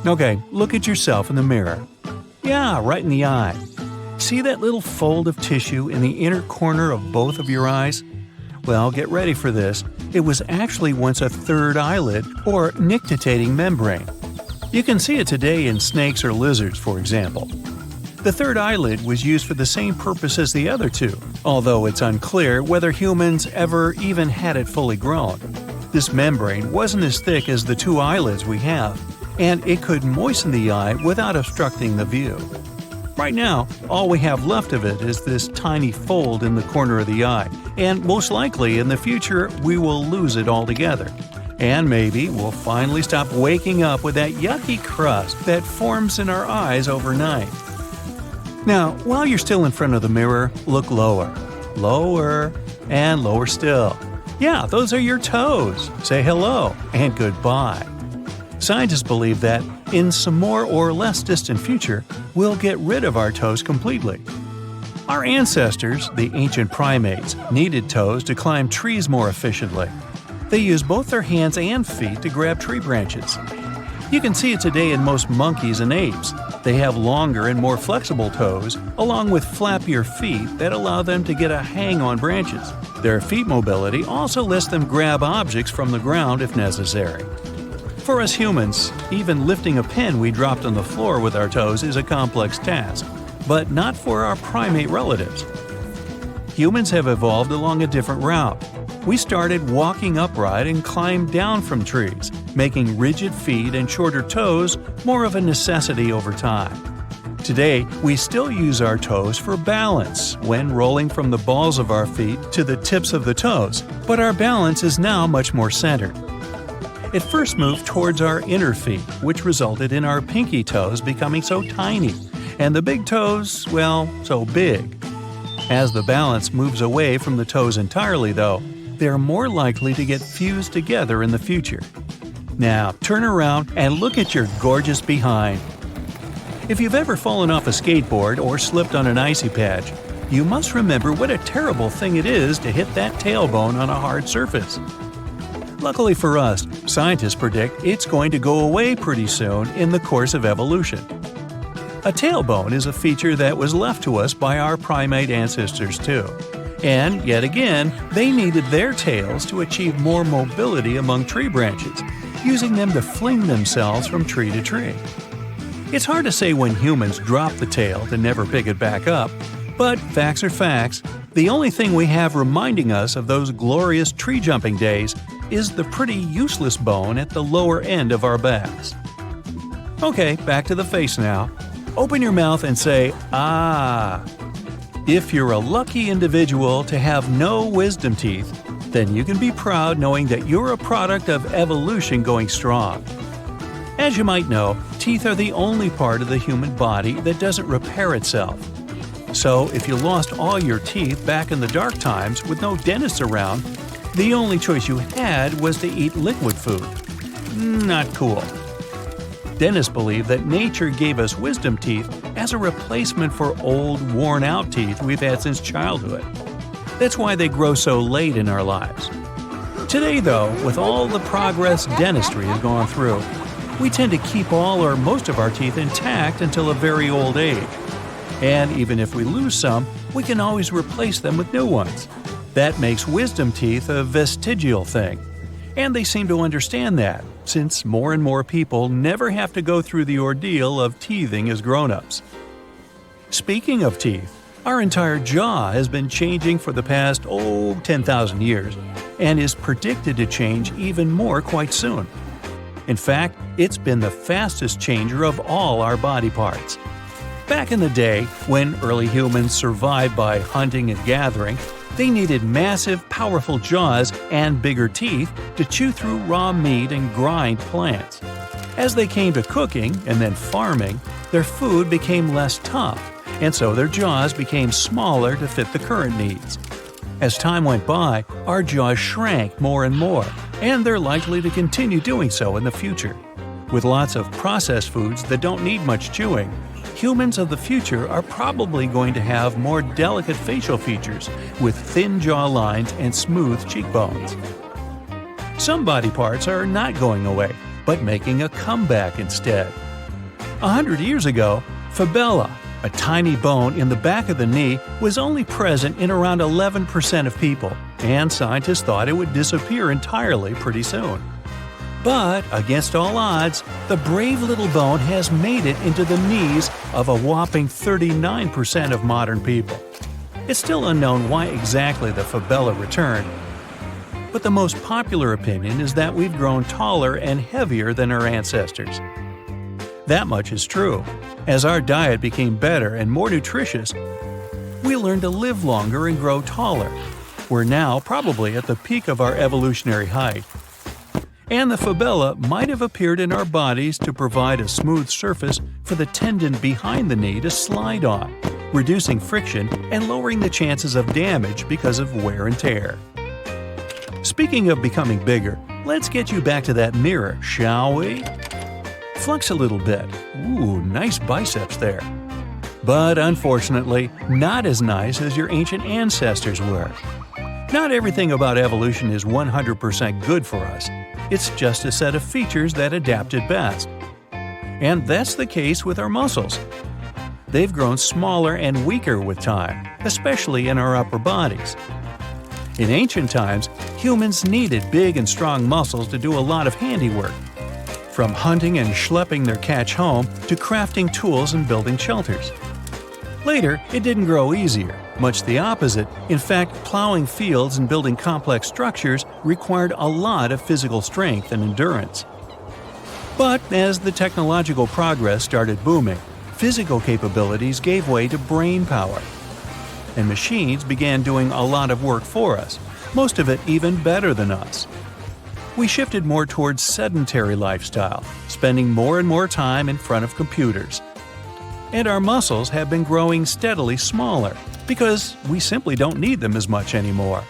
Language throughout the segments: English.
Okay, look at yourself in the mirror. Yeah, right in the eye. See that little fold of tissue in the inner corner of both of your eyes? Well, get ready for this. It was actually once a third eyelid, or nictitating membrane. You can see it today in snakes or lizards, for example. The third eyelid was used for the same purpose as the other two, although it's unclear whether humans ever even had it fully grown. This membrane wasn't as thick as the two eyelids we have, and it could moisten the eye without obstructing the view. Right now, all we have left of it is this tiny fold in the corner of the eye, and most likely in the future we will lose it altogether. And maybe we'll finally stop waking up with that yucky crust that forms in our eyes overnight. Now, while you're still in front of the mirror, look lower. Lower, and lower still. Yeah, those are your toes. Say hello and goodbye. Scientists believe that, in some more or less distant future, we'll get rid of our toes completely. Our ancestors, the ancient primates, needed toes to climb trees more efficiently. They used both their hands and feet to grab tree branches. You can see it today in most monkeys and apes. They have longer and more flexible toes, along with flappier feet that allow them to get a hang on branches. Their feet mobility also lets them grab objects from the ground if necessary. For us humans, even lifting a pen we dropped on the floor with our toes is a complex task, but not for our primate relatives. Humans have evolved along a different route. We started walking upright and climbed down from trees, making rigid feet and shorter toes more of a necessity over time. Today, we still use our toes for balance when rolling from the balls of our feet to the tips of the toes, but our balance is now much more centered. It first moved towards our inner feet, which resulted in our pinky toes becoming so tiny, and the big toes, well, so big. As the balance moves away from the toes entirely, though, they're more likely to get fused together in the future. Now, turn around and look at your gorgeous behind. If you've ever fallen off a skateboard or slipped on an icy patch, you must remember what a terrible thing it is to hit that tailbone on a hard surface. Luckily for us, scientists predict it's going to go away pretty soon in the course of evolution. A tailbone is a feature that was left to us by our primate ancestors too. And yet again, they needed their tails to achieve more mobility among tree branches, using them to fling themselves from tree to tree. It's hard to say when humans dropped the tail to never pick it back up, but facts are facts. The only thing we have reminding us of those glorious tree-jumping days is the pretty useless bone at the lower end of our backs. Okay, back to the face now. Open your mouth and say, "Ah." If you're a lucky individual to have no wisdom teeth, then you can be proud knowing that you're a product of evolution going strong. As you might know, teeth are the only part of the human body that doesn't repair itself. So if you lost all your teeth back in the dark times with no dentists around, the only choice you had was to eat liquid food. Not cool. Dentists believe that nature gave us wisdom teeth as a replacement for old, worn-out teeth we've had since childhood. That's why they grow so late in our lives. Today, though, with all the progress dentistry has gone through, we tend to keep all or most of our teeth intact until a very old age. And even if we lose some, we can always replace them with new ones. That makes wisdom teeth a vestigial thing. And they seem to understand that, since more and more people never have to go through the ordeal of teething as grown-ups. Speaking of teeth, our entire jaw has been changing for the past, 10,000 years, and is predicted to change even more quite soon. In fact, it's been the fastest changer of all our body parts. Back in the day, when early humans survived by hunting and gathering, they needed massive, powerful jaws and bigger teeth to chew through raw meat and grind plants. As they came to cooking and then farming, their food became less tough, and so their jaws became smaller to fit the current needs. As time went by, our jaws shrank more and more, and they're likely to continue doing so in the future. With lots of processed foods that don't need much chewing, humans of the future are probably going to have more delicate facial features with thin jaw lines and smooth cheekbones. Some body parts are not going away, but making a comeback instead, 100 years ago, fabella, a tiny bone in the back of the knee, was only present in around 11% of people, and scientists thought it would disappear entirely pretty soon. But, against all odds, the brave little bone has made it into the knees of a whopping 39% of modern people. It's still unknown why exactly the fabella returned, but the most popular opinion is that we've grown taller and heavier than our ancestors. That much is true. As our diet became better and more nutritious, we learned to live longer and grow taller. We're now probably at the peak of our evolutionary height. And the fabella might have appeared in our bodies to provide a smooth surface for the tendon behind the knee to slide on, reducing friction and lowering the chances of damage because of wear and tear. Speaking of becoming bigger, let's get you back to that mirror, shall we? Flex a little bit. Ooh, nice biceps there. But unfortunately, not as nice as your ancient ancestors were. Not everything about evolution is 100% good for us. It's just a set of features that adapted best. And that's the case with our muscles. They've grown smaller and weaker with time, especially in our upper bodies. In ancient times, humans needed big and strong muscles to do a lot of handiwork. From hunting and schlepping their catch home to crafting tools and building shelters. Later, it didn't grow easier. Much the opposite. In fact, plowing fields and building complex structures required a lot of physical strength and endurance. But as the technological progress started booming, physical capabilities gave way to brain power. And machines began doing a lot of work for us, most of it even better than us. We shifted more towards sedentary lifestyle, spending more and more time in front of computers. And our muscles have been growing steadily smaller, because we simply don't need them as much anymore.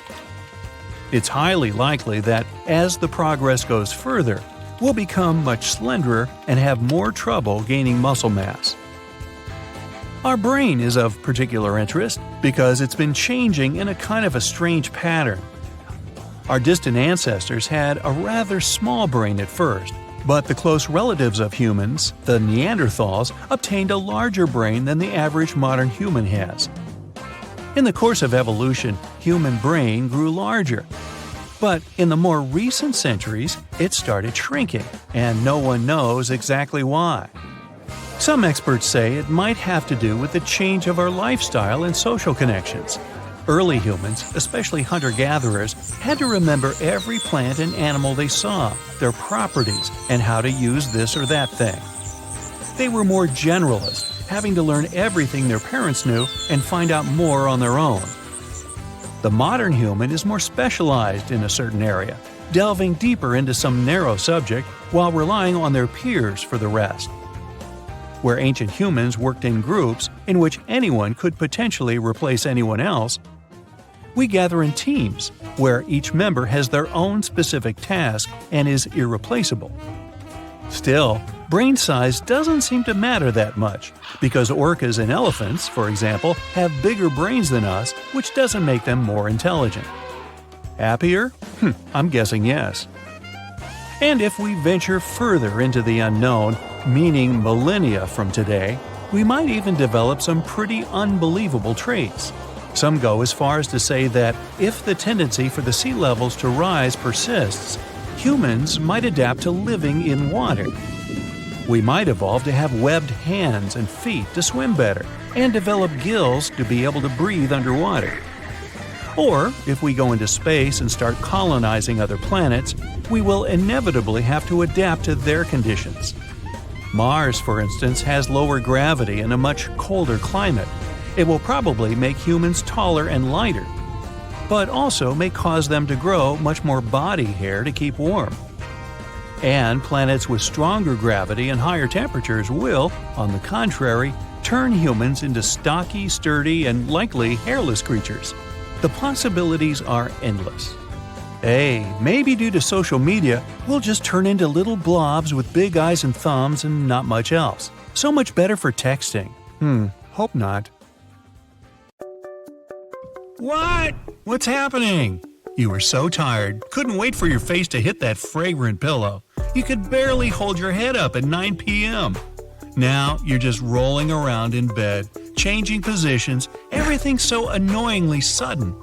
It's highly likely that as the progress goes further, we'll become much slenderer and have more trouble gaining muscle mass. Our brain is of particular interest because it's been changing in a kind of a strange pattern. Our distant ancestors had a rather small brain at first, but the close relatives of humans, the Neanderthals, obtained a larger brain than the average modern human has. In the course of evolution, human brain grew larger. But in the more recent centuries, it started shrinking, and no one knows exactly why. Some experts say it might have to do with the change of our lifestyle and social connections. Early humans, especially hunter-gatherers, had to remember every plant and animal they saw, their properties, and how to use this or that thing. They were more generalist, having to learn everything their parents knew and find out more on their own. The modern human is more specialized in a certain area, delving deeper into some narrow subject while relying on their peers for the rest. Where ancient humans worked in groups in which anyone could potentially replace anyone else, we gather in teams, where each member has their own specific task and is irreplaceable. Still, brain size doesn't seem to matter that much, because orcas and elephants, for example, have bigger brains than us, which doesn't make them more intelligent. Happier? I'm guessing yes. And if we venture further into the unknown, meaning millennia from today, we might even develop some pretty unbelievable traits. Some go as far as to say that if the tendency for the sea levels to rise persists, humans might adapt to living in water. We might evolve to have webbed hands and feet to swim better, and develop gills to be able to breathe underwater. Or, if we go into space and start colonizing other planets, we will inevitably have to adapt to their conditions. Mars, for instance, has lower gravity and a much colder climate. It will probably make humans taller and lighter, but also may cause them to grow much more body hair to keep warm. And planets with stronger gravity and higher temperatures will, on the contrary, turn humans into stocky, sturdy, and likely hairless creatures. The possibilities are endless. Hey, maybe due to social media, we'll just turn into little blobs with big eyes and thumbs and not much else. So much better for texting. Hope not. What? What's happening? You were so tired, couldn't wait for your face to hit that fragrant pillow. You could barely hold your head up at 9 p.m. Now you're just rolling around in bed, changing positions, everything's so annoyingly sudden.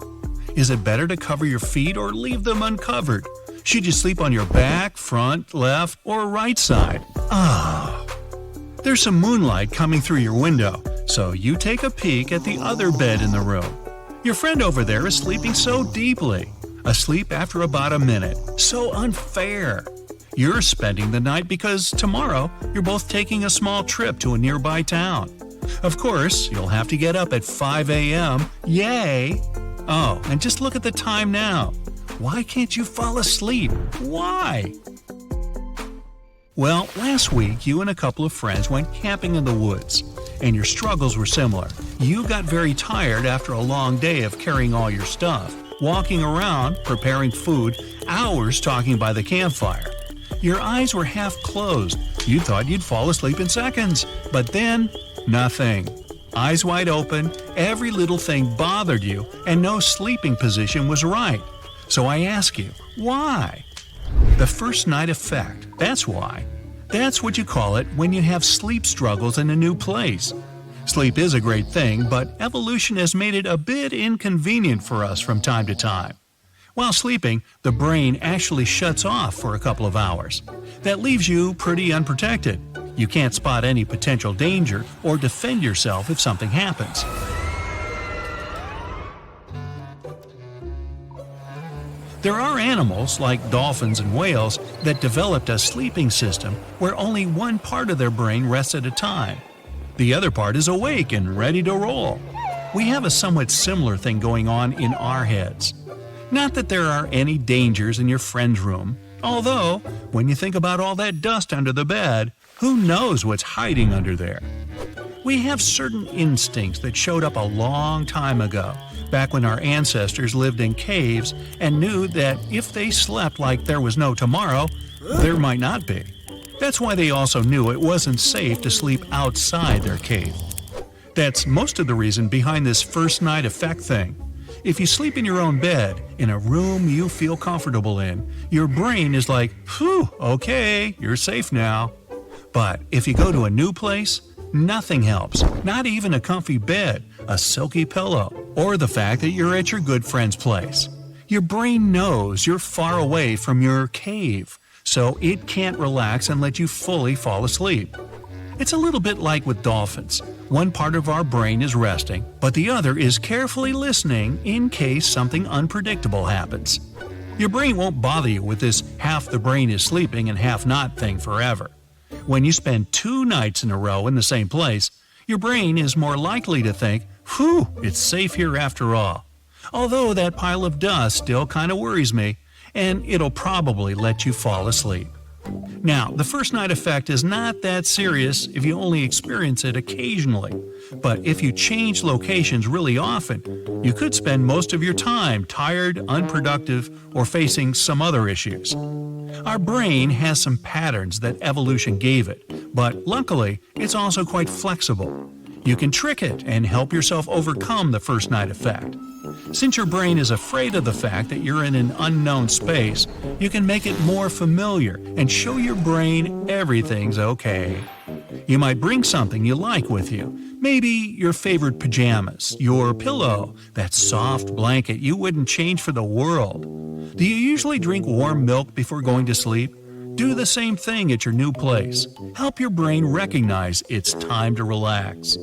Is it better to cover your feet or leave them uncovered? Should you sleep on your back, front, left, or right side? There's some moonlight coming through your window, so you take a peek at the other bed in the room. Your friend over there is sleeping so deeply. Asleep after about a minute. So unfair. You're spending the night because tomorrow you're both taking a small trip to a nearby town. Of course, you'll have to get up at 5 a.m. Yay! Oh, and just look at the time now. Why can't you fall asleep? Why? Well, last week you and a couple of friends went camping in the woods, and your struggles were similar. You got very tired after a long day of carrying all your stuff, walking around, preparing food, hours talking by the campfire. Your eyes were half closed. You thought you'd fall asleep in seconds, but then, nothing. Eyes wide open, every little thing bothered you, and no sleeping position was right. So I ask you, why? The first night effect, that's why. That's what you call it when you have sleep struggles in a new place. Sleep is a great thing, but evolution has made it a bit inconvenient for us from time to time. While sleeping, the brain actually shuts off for a couple of hours. That leaves you pretty unprotected. You can't spot any potential danger or defend yourself if something happens. There are animals, like dolphins and whales, that developed a sleeping system where only one part of their brain rests at a time. The other part is awake and ready to roll. We have a somewhat similar thing going on in our heads. Not that there are any dangers in your friend's room, although, when you think about all that dust under the bed, who knows what's hiding under there? We have certain instincts that showed up a long time ago, back when our ancestors lived in caves and knew that if they slept like there was no tomorrow, there might not be. That's why they also knew it wasn't safe to sleep outside their cave. That's most of the reason behind this first night effect thing. If you sleep in your own bed, in a room you feel comfortable in, your brain is like, phew, okay, you're safe now. But if you go to a new place, nothing helps, not even a comfy bed, a silky pillow, or the fact that you're at your good friend's place. Your brain knows you're far away from your cave, so it can't relax and let you fully fall asleep. It's a little bit like with dolphins. One part of our brain is resting, but the other is carefully listening in case something unpredictable happens. Your brain won't bother you with this half the brain is sleeping and half not thing forever. When you spend 2 nights in a row in the same place, your brain is more likely to think, whew, it's safe here after all. Although that pile of dust still kind of worries me, and it'll probably let you fall asleep. Now, the first night effect is not that serious if you only experience it occasionally, but if you change locations really often, you could spend most of your time tired, unproductive, or facing some other issues. Our brain has some patterns that evolution gave it, but luckily, it's also quite flexible. You can trick it and help yourself overcome the first night effect. Since your brain is afraid of the fact that you're in an unknown space, you can make it more familiar and show your brain everything's okay. You might bring something you like with you. Maybe your favorite pajamas, your pillow, that soft blanket you wouldn't change for the world. Do you usually drink warm milk before going to sleep? Do the same thing at your new place. Help your brain recognize it's time to relax.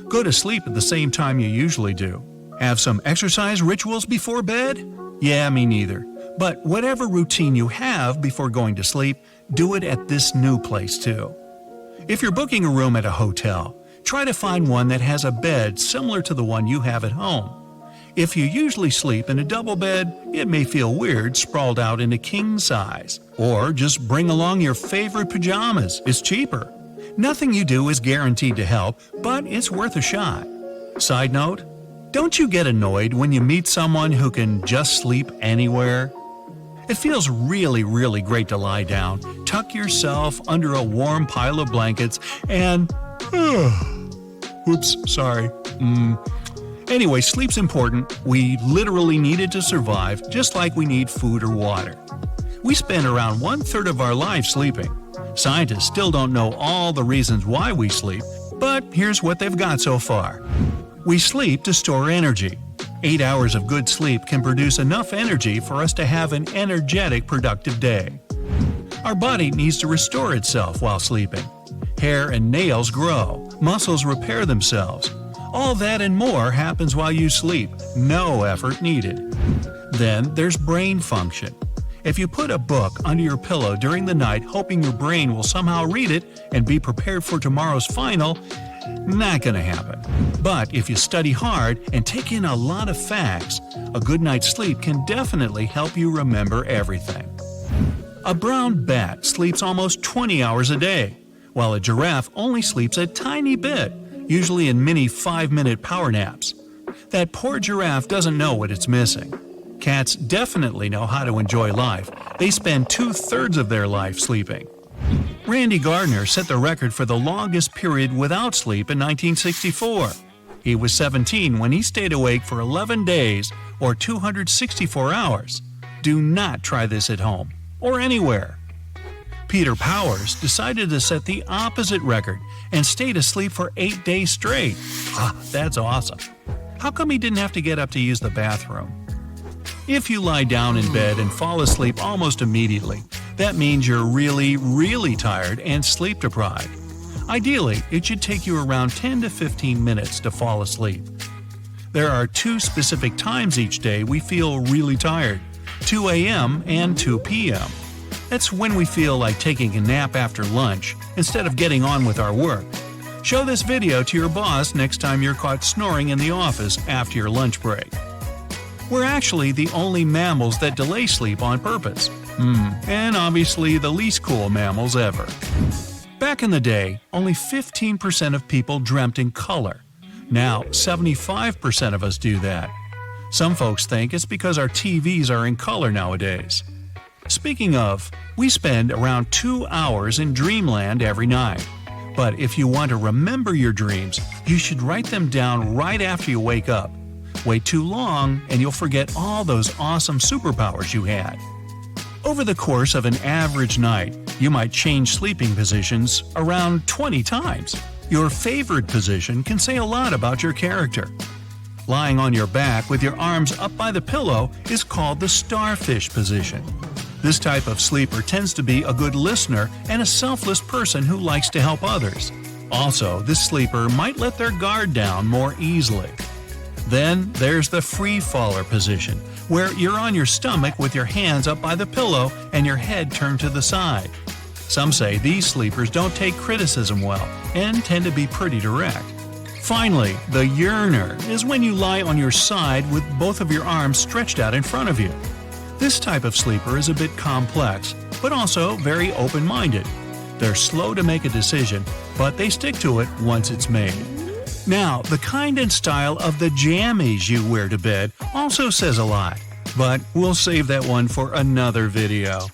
Go to sleep at the same time you usually do. Have some exercise rituals before bed? Yeah, me neither. But whatever routine you have before going to sleep, do it at this new place too. If you're booking a room at a hotel, try to find one that has a bed similar to the one you have at home. If you usually sleep in a double bed, it may feel weird sprawled out in a king size. Or just bring along your favorite pajamas, it's cheaper. Nothing you do is guaranteed to help, but it's worth a shot. Side note, don't you get annoyed when you meet someone who can just sleep anywhere? It feels really, really great to lie down, tuck yourself under a warm pile of blankets, and... Whoops, sorry. Anyway, sleep's important. We literally need it to survive, just like we need food or water. We spend around 1/3 of our lives sleeping. Scientists still don't know all the reasons why we sleep, but here's what they've got so far. We sleep to store energy. 8 hours of good sleep can produce enough energy for us to have an energetic, productive day. Our body needs to restore itself while sleeping. Hair and nails grow, muscles repair themselves. All that and more happens while you sleep, no effort needed. Then there's brain function. If you put a book under your pillow during the night hoping your brain will somehow read it and be prepared for tomorrow's final, not gonna happen. But if you study hard and take in a lot of facts, a good night's sleep can definitely help you remember everything. A brown bat sleeps almost 20 hours a day, while a giraffe only sleeps a tiny bit, usually in mini 5-minute power naps. That poor giraffe doesn't know what it's missing. Cats definitely know how to enjoy life. They spend 2/3 of their life sleeping. Randy Gardner set the record for the longest period without sleep in 1964. He was 17 when he stayed awake for 11 days or 264 hours. Do not try this at home or anywhere. Peter Powers decided to set the opposite record and stayed asleep for 8 days straight. That's awesome. How come he didn't have to get up to use the bathroom? If you lie down in bed and fall asleep almost immediately, that means you're really, really tired and sleep deprived. Ideally, it should take you around 10 to 15 minutes to fall asleep. There are 2 specific times each day we feel really tired, 2 a.m. and 2 p.m. That's when we feel like taking a nap after lunch instead of getting on with our work. Show this video to your boss next time you're caught snoring in the office after your lunch break. We're actually the only mammals that delay sleep on purpose. And obviously the least cool mammals ever. Back in the day, only 15% of people dreamt in color. Now, 75% of us do that. Some folks think it's because our TVs are in color nowadays. Speaking of, we spend around 2 hours in dreamland every night. But if you want to remember your dreams, you should write them down right after you wake up. Wait too long and you'll forget all those awesome superpowers you had. Over the course of an average night, you might change sleeping positions around 20 times. Your favorite position can say a lot about your character. Lying on your back with your arms up by the pillow is called the starfish position. This type of sleeper tends to be a good listener and a selfless person who likes to help others. Also, this sleeper might let their guard down more easily. Then there's the free faller position, where you're on your stomach with your hands up by the pillow and your head turned to the side. Some say these sleepers don't take criticism well and tend to be pretty direct. Finally, the yearner is when you lie on your side with both of your arms stretched out in front of you. This type of sleeper is a bit complex, but also very open-minded. They're slow to make a decision, but they stick to it once it's made. Now, the kind and style of the jammies you wear to bed also says a lot, but we'll save that one for another video.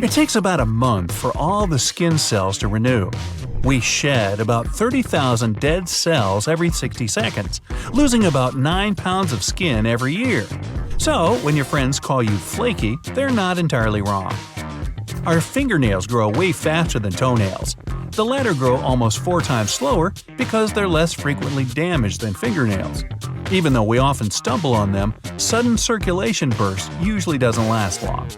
It takes about a month for all the skin cells to renew. We shed about 30,000 dead cells every 60 seconds, losing about 9 pounds of skin every year. So, when your friends call you flaky, they're not entirely wrong. Our fingernails grow way faster than toenails. The latter grow almost 4 times slower because they're less frequently damaged than fingernails. Even though we often stumble on them, sudden circulation burst usually doesn't last long.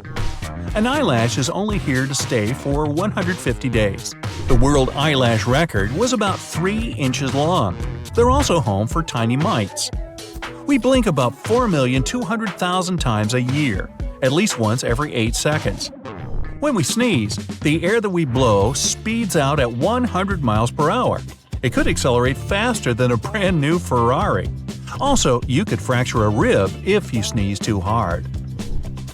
An eyelash is only here to stay for 150 days. The world eyelash record was about 3 inches long. They're also home for tiny mites. We blink about 4,200,000 times a year, at least once every 8 seconds. When we sneeze, the air that we blow speeds out at 100 miles per hour. It could accelerate faster than a brand new Ferrari. Also, you could fracture a rib if you sneeze too hard.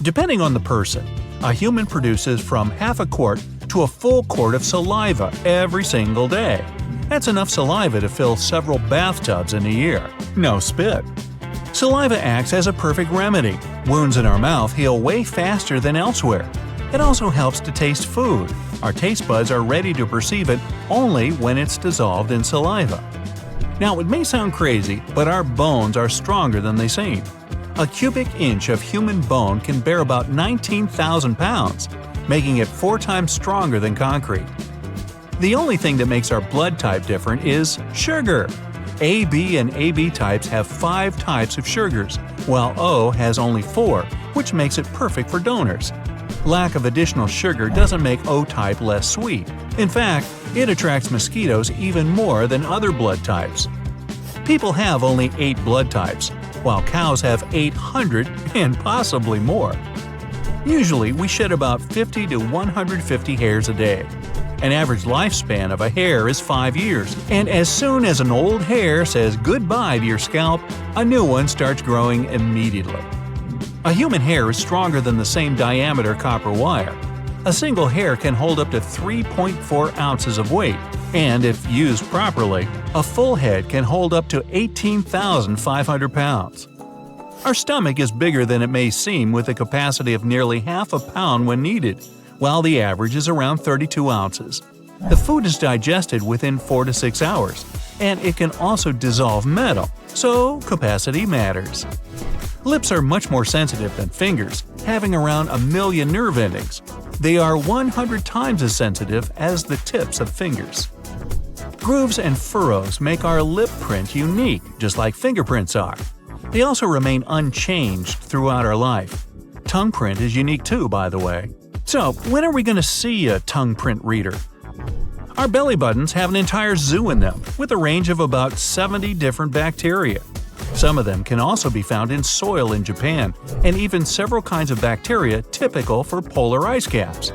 Depending on the person, a human produces from half a quart to a full quart of saliva every single day. That's enough saliva to fill several bathtubs in a year. No spit. Saliva acts as a perfect remedy. Wounds in our mouth heal way faster than elsewhere. It also helps to taste food. Our taste buds are ready to perceive it only when it's dissolved in saliva. Now, it may sound crazy, but our bones are stronger than they seem. A cubic inch of human bone can bear about 19,000 pounds, making it 4 times stronger than concrete. The only thing that makes our blood type different is sugar. AB and AB types have 5 types of sugars, while O has only 4, which makes it perfect for donors. Lack of additional sugar doesn't make O type less sweet. In fact, it attracts mosquitoes even more than other blood types. People have only 8 blood types, while cows have 800 and possibly more. Usually, we shed about 50 to 150 hairs a day. An average lifespan of a hair is 5 years, and as soon as an old hair says goodbye to your scalp, a new one starts growing immediately. A human hair is stronger than the same diameter copper wire. A single hair can hold up to 3.4 ounces of weight, and if used properly, a full head can hold up to 18,500 pounds. Our stomach is bigger than it may seem, with a capacity of nearly half a pound when needed, while the average is around 32 ounces. The food is digested within 4 to 6 hours, and it can also dissolve metal, so capacity matters. Lips are much more sensitive than fingers, having around 1 million nerve endings. They are 100 times as sensitive as the tips of fingers. Grooves and furrows make our lip print unique, just like fingerprints are. They also remain unchanged throughout our life. Tongue print is unique too, by the way. So, when are we going to see a tongue print reader? Our belly buttons have an entire zoo in them, with a range of about 70 different bacteria. Some of them can also be found in soil in Japan, and even several kinds of bacteria typical for polar ice caps.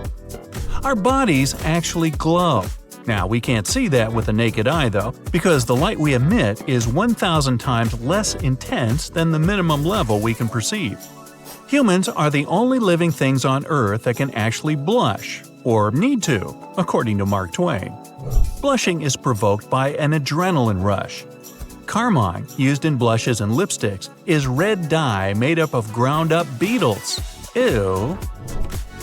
Our bodies actually glow. Now, we can't see that with the naked eye though, because the light we emit is 1,000 times less intense than the minimum level we can perceive. Humans are the only living things on Earth that can actually blush, or need to, according to Mark Twain. Blushing is provoked by an adrenaline rush. Carmine, used in blushes and lipsticks, is red dye made up of ground-up beetles. Ew.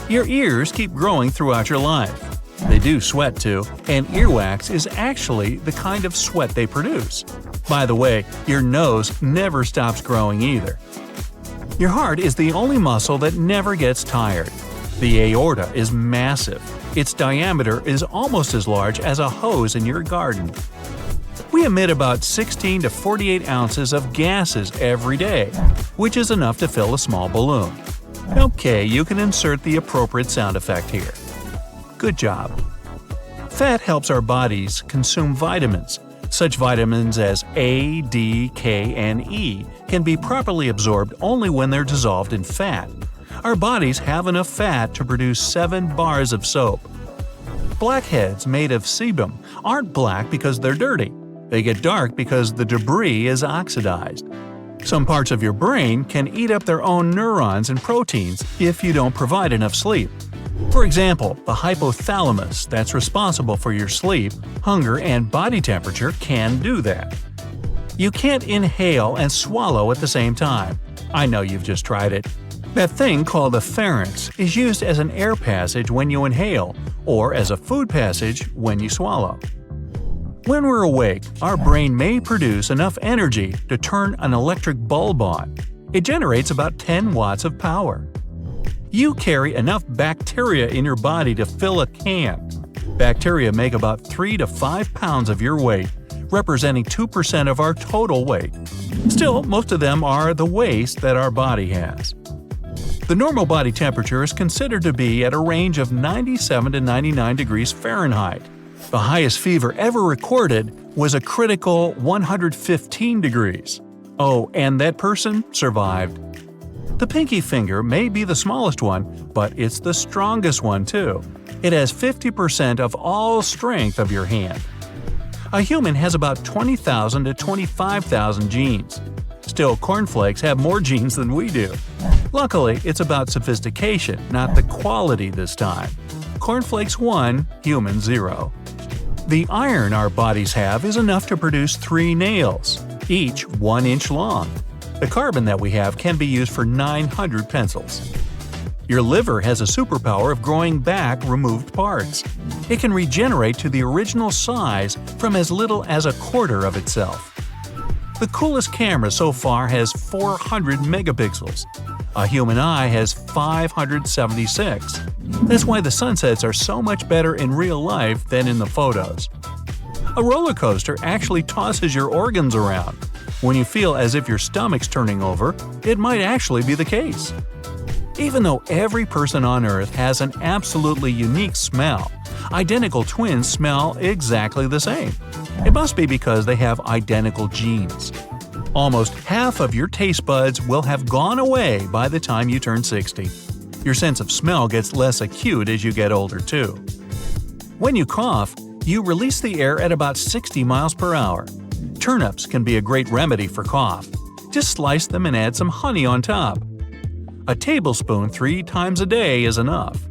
Your ears keep growing throughout your life. They do sweat too, and earwax is actually the kind of sweat they produce. By the way, your nose never stops growing either. Your heart is the only muscle that never gets tired. The aorta is massive. Its diameter is almost as large as a hose in your garden. We emit about 16 to 48 ounces of gases every day, which is enough to fill a small balloon. Okay, you can insert the appropriate sound effect here. Good job. Fat helps our bodies consume vitamins. Such vitamins as A, D, K, and E can be properly absorbed only when they're dissolved in fat. Our bodies have enough fat to produce 7 bars of soap. Blackheads made of sebum aren't black because they're dirty. They get dark because the debris is oxidized. Some parts of your brain can eat up their own neurons and proteins if you don't provide enough sleep. For example, the hypothalamus that's responsible for your sleep, hunger, and body temperature can do that. You can't inhale and swallow at the same time. I know you've just tried it. That thing called the pharynx is used as an air passage when you inhale, or as a food passage when you swallow. When we're awake, our brain may produce enough energy to turn an electric bulb on. It generates about 10 watts of power. You carry enough bacteria in your body to fill a can. Bacteria make about 3 to 5 pounds of your weight, representing 2% of our total weight. Still, most of them are the waste that our body has. The normal body temperature is considered to be at a range of 97 to 99 degrees Fahrenheit. The highest fever ever recorded was a critical 115 degrees. Oh, and that person survived. The pinky finger may be the smallest one, but it's the strongest one too. It has 50% of all strength of your hand. A human has about 20,000 to 25,000 genes. Still, cornflakes have more genes than we do. Luckily, it's about sophistication, not the quality this time. Cornflakes 1, human 0. The iron our bodies have is enough to produce 3 nails, each 1 inch long. The carbon that we have can be used for 900 pencils. Your liver has a superpower of growing back removed parts. It can regenerate to the original size from as little as a quarter of itself. The coolest camera so far has 400 megapixels. A human eye has 576. That's why the sunsets are so much better in real life than in the photos. A roller coaster actually tosses your organs around. When you feel as if your stomach's turning over, it might actually be the case. Even though every person on Earth has an absolutely unique smell, identical twins smell exactly the same. It must be because they have identical genes. Almost half of your taste buds will have gone away by the time you turn 60. Your sense of smell gets less acute as you get older too. When you cough, you release the air at about 60 miles per hour. Turnips can be a great remedy for cough. Just slice them and add some honey on top. A tablespoon 3 times a day is enough.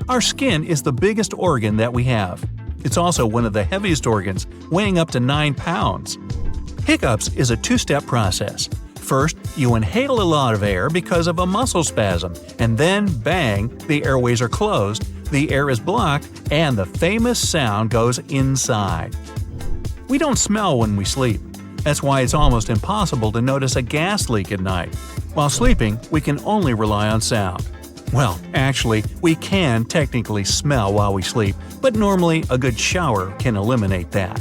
Our skin is the biggest organ that we have. It's also one of the heaviest organs, weighing up to 9 pounds. Hiccups is a 2-step process. First, you inhale a lot of air because of a muscle spasm, and then bang, the airways are closed, the air is blocked, and the famous sound goes inside. We don't smell when we sleep. That's why it's almost impossible to notice a gas leak at night. While sleeping, we can only rely on sound. Well, actually, we can technically smell while we sleep, but normally a good shower can eliminate that.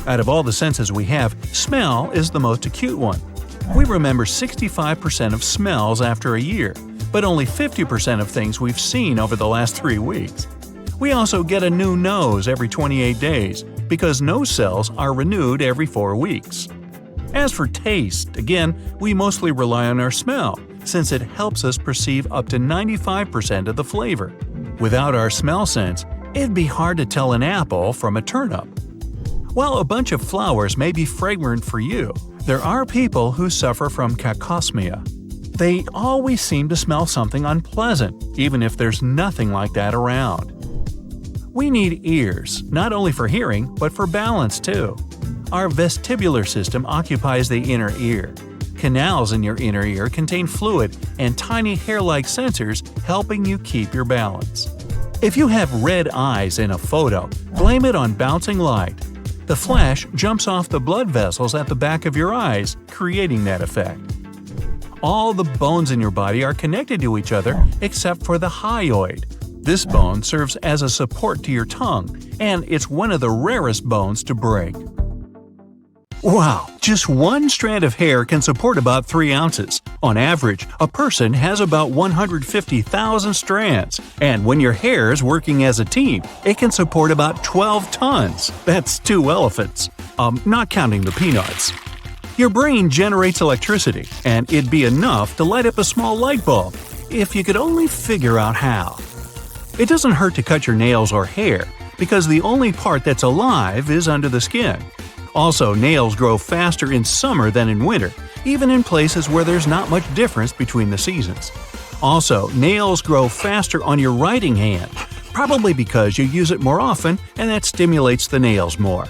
Out of all the senses we have, smell is the most acute one. We remember 65% of smells after a year, but only 50% of things we've seen over the last 3 weeks. We also get a new nose every 28 days, because nose cells are renewed every 4 weeks. As for taste, again, we mostly rely on our smell, since it helps us perceive up to 95% of the flavor. Without our smell sense, it'd be hard to tell an apple from a turnip. While a bunch of flowers may be fragrant for you, there are people who suffer from cacosmia. They always seem to smell something unpleasant, even if there's nothing like that around. We need ears, not only for hearing, but for balance too. Our vestibular system occupies the inner ear. Canals in your inner ear contain fluid and tiny hair-like sensors helping you keep your balance. If you have red eyes in a photo, blame it on bouncing light. The flash jumps off the blood vessels at the back of your eyes, creating that effect. All the bones in your body are connected to each other except for the hyoid. This bone serves as a support to your tongue, and it's one of the rarest bones to break. Wow, just one strand of hair can support about 3 ounces. On average, a person has about 150,000 strands, and when your hair is working as a team, it can support about 12 tons. That's 2 elephants. Not counting the peanuts. Your brain generates electricity, and it'd be enough to light up a small light bulb, if you could only figure out how. It doesn't hurt to cut your nails or hair, because the only part that's alive is under the skin. Also, nails grow faster in summer than in winter, even in places where there's not much difference between the seasons. Also, nails grow faster on your writing hand, probably because you use it more often and that stimulates the nails more.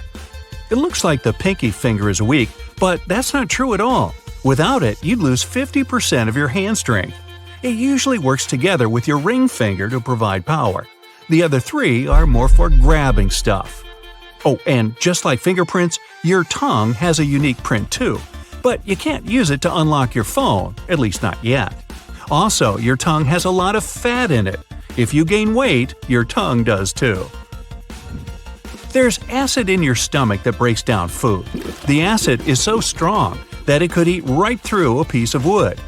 It looks like the pinky finger is weak, but that's not true at all. Without it, you'd lose 50% of your hand strength. It usually works together with your ring finger to provide power. The other 3 are more for grabbing stuff. Oh, and just like fingerprints, your tongue has a unique print too, but you can't use it to unlock your phone, at least not yet. Also, your tongue has a lot of fat in it. If you gain weight, your tongue does too. There's acid in your stomach that breaks down food. The acid is so strong that it could eat right through a piece of wood.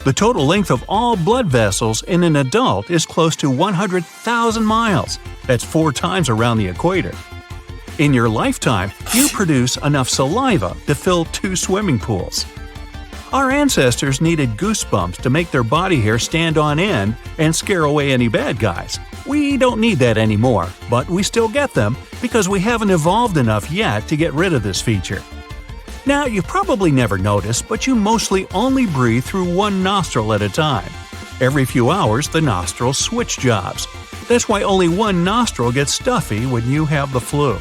The total length of all blood vessels in an adult is close to 100,000 miles. That's 4 times around the equator. In your lifetime, you produce enough saliva to fill 2 swimming pools. Our ancestors needed goosebumps to make their body hair stand on end and scare away any bad guys. We don't need that anymore, but we still get them because we haven't evolved enough yet to get rid of this feature. Now, you've probably never noticed, but you mostly only breathe through one nostril at a time. Every few hours, the nostrils switch jobs. That's why only one nostril gets stuffy when you have the flu.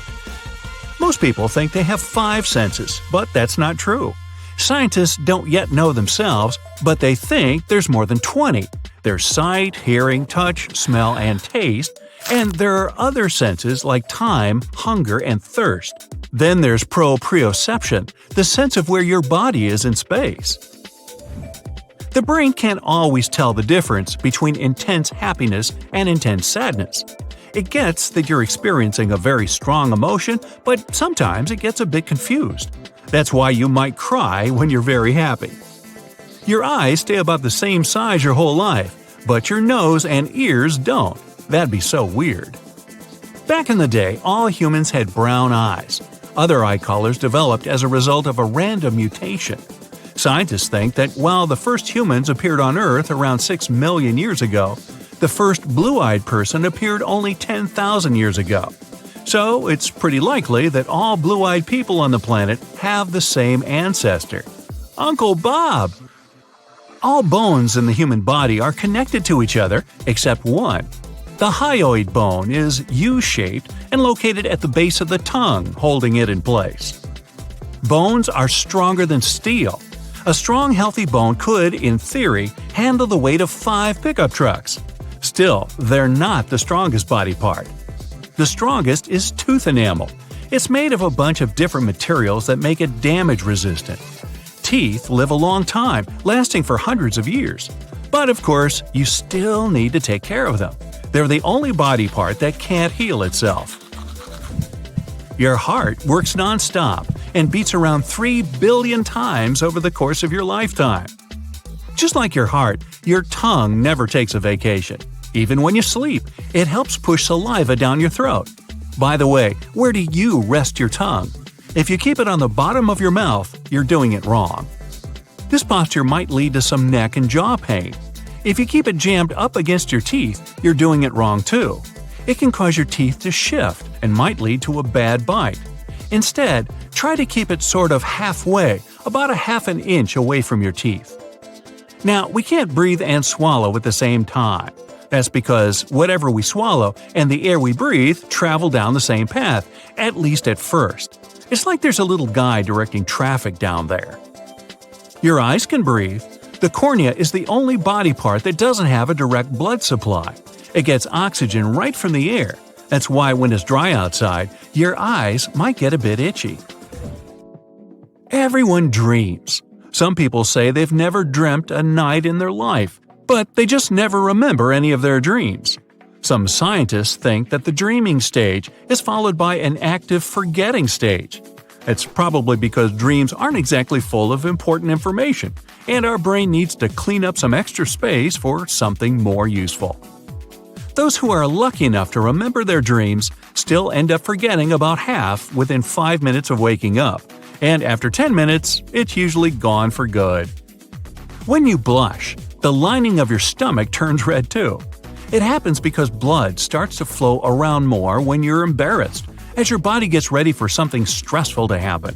Most people think they have 5 senses, but that's not true. Scientists don't yet know themselves, but they think there's more than 20. There's sight, hearing, touch, smell, and taste, and there are other senses like time, hunger, and thirst. Then there's proprioception, the sense of where your body is in space. The brain can't always tell the difference between intense happiness and intense sadness. It gets that you're experiencing a very strong emotion, but sometimes it gets a bit confused. That's why you might cry when you're very happy. Your eyes stay about the same size your whole life, but your nose and ears don't. That'd be so weird. Back in the day, all humans had brown eyes. Other eye colors developed as a result of a random mutation. Scientists think that while the first humans appeared on Earth around 6 million years ago, the first blue-eyed person appeared only 10,000 years ago. So it's pretty likely that all blue-eyed people on the planet have the same ancestor. Uncle Bob! All bones in the human body are connected to each other except one. The hyoid bone is U-shaped and located at the base of the tongue, holding it in place. Bones are stronger than steel. A strong, healthy bone could, in theory, handle the weight of 5 pickup trucks. Still, they're not the strongest body part. The strongest is tooth enamel. It's made of a bunch of different materials that make it damage-resistant. Teeth live a long time, lasting for hundreds of years. But of course, you still need to take care of them. They're the only body part that can't heal itself. Your heart works non-stop and beats around 3 billion times over the course of your lifetime. Just like your heart, your tongue never takes a vacation. Even when you sleep, it helps push saliva down your throat. By the way, where do you rest your tongue? If you keep it on the bottom of your mouth, you're doing it wrong. This posture might lead to some neck and jaw pain. If you keep it jammed up against your teeth, you're doing it wrong too. It can cause your teeth to shift and might lead to a bad bite. Instead, try to keep it sort of halfway, about a half an inch away from your teeth. Now, we can't breathe and swallow at the same time. That's because whatever we swallow and the air we breathe travel down the same path, at least at first. It's like there's a little guy directing traffic down there. Your eyes can breathe. The cornea is the only body part that doesn't have a direct blood supply. It gets oxygen right from the air. That's why when it's dry outside, your eyes might get a bit itchy. Everyone dreams. Some people say they've never dreamt a night in their life, but they just never remember any of their dreams. Some scientists think that the dreaming stage is followed by an active forgetting stage. It's probably because dreams aren't exactly full of important information, and our brain needs to clean up some extra space for something more useful. Those who are lucky enough to remember their dreams still end up forgetting about half within 5 minutes of waking up, and after 10 minutes, it's usually gone for good. When you blush, the lining of your stomach turns red too. It happens because blood starts to flow around more when you're embarrassed, as your body gets ready for something stressful to happen.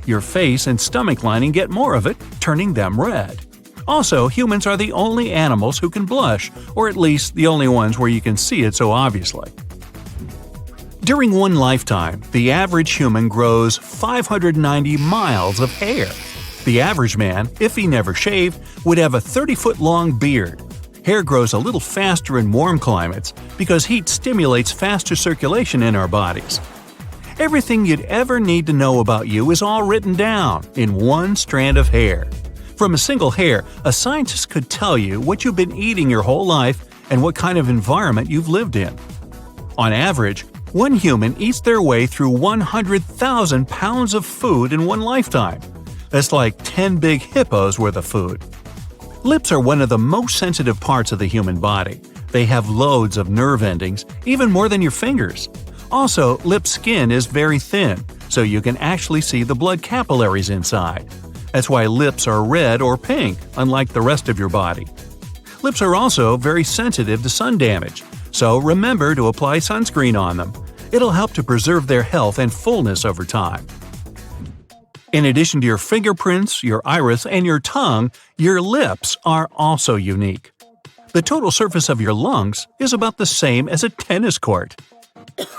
Your face and stomach lining get more of it, turning them red. Also, humans are the only animals who can blush, or at least the only ones where you can see it so obviously. During one lifetime, the average human grows 590 miles of hair. The average man, if he never shaved, would have a 30-foot-long beard. Hair grows a little faster in warm climates because heat stimulates faster circulation in our bodies. Everything you'd ever need to know about you is all written down in one strand of hair. From a single hair, a scientist could tell you what you've been eating your whole life and what kind of environment you've lived in. On average, one human eats their way through 100,000 pounds of food in one lifetime. That's like 10 big hippos worth of food. Lips are one of the most sensitive parts of the human body. They have loads of nerve endings, even more than your fingers. Also, lip skin is very thin, so you can actually see the blood capillaries inside. That's why lips are red or pink, unlike the rest of your body. Lips are also very sensitive to sun damage, so remember to apply sunscreen on them. It'll help to preserve their health and fullness over time. In addition to your fingerprints, your iris, and your tongue, your lips are also unique. The total surface of your lungs is about the same as a tennis court.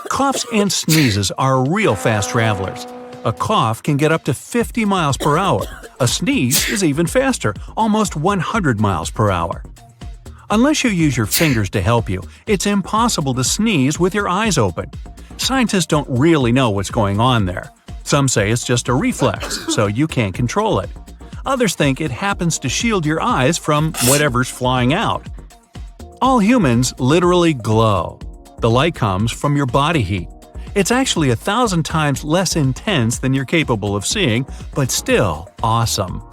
Coughs and sneezes are real fast travelers. A cough can get up to 50 miles per hour. A sneeze is even faster, almost 100 miles per hour. Unless you use your fingers to help you, it's impossible to sneeze with your eyes open. Scientists don't really know what's going on there. Some say it's just a reflex, so you can't control it. Others think it happens to shield your eyes from whatever's flying out. All humans literally glow. The light comes from your body heat. It's actually 1,000 times less intense than you're capable of seeing, but still awesome.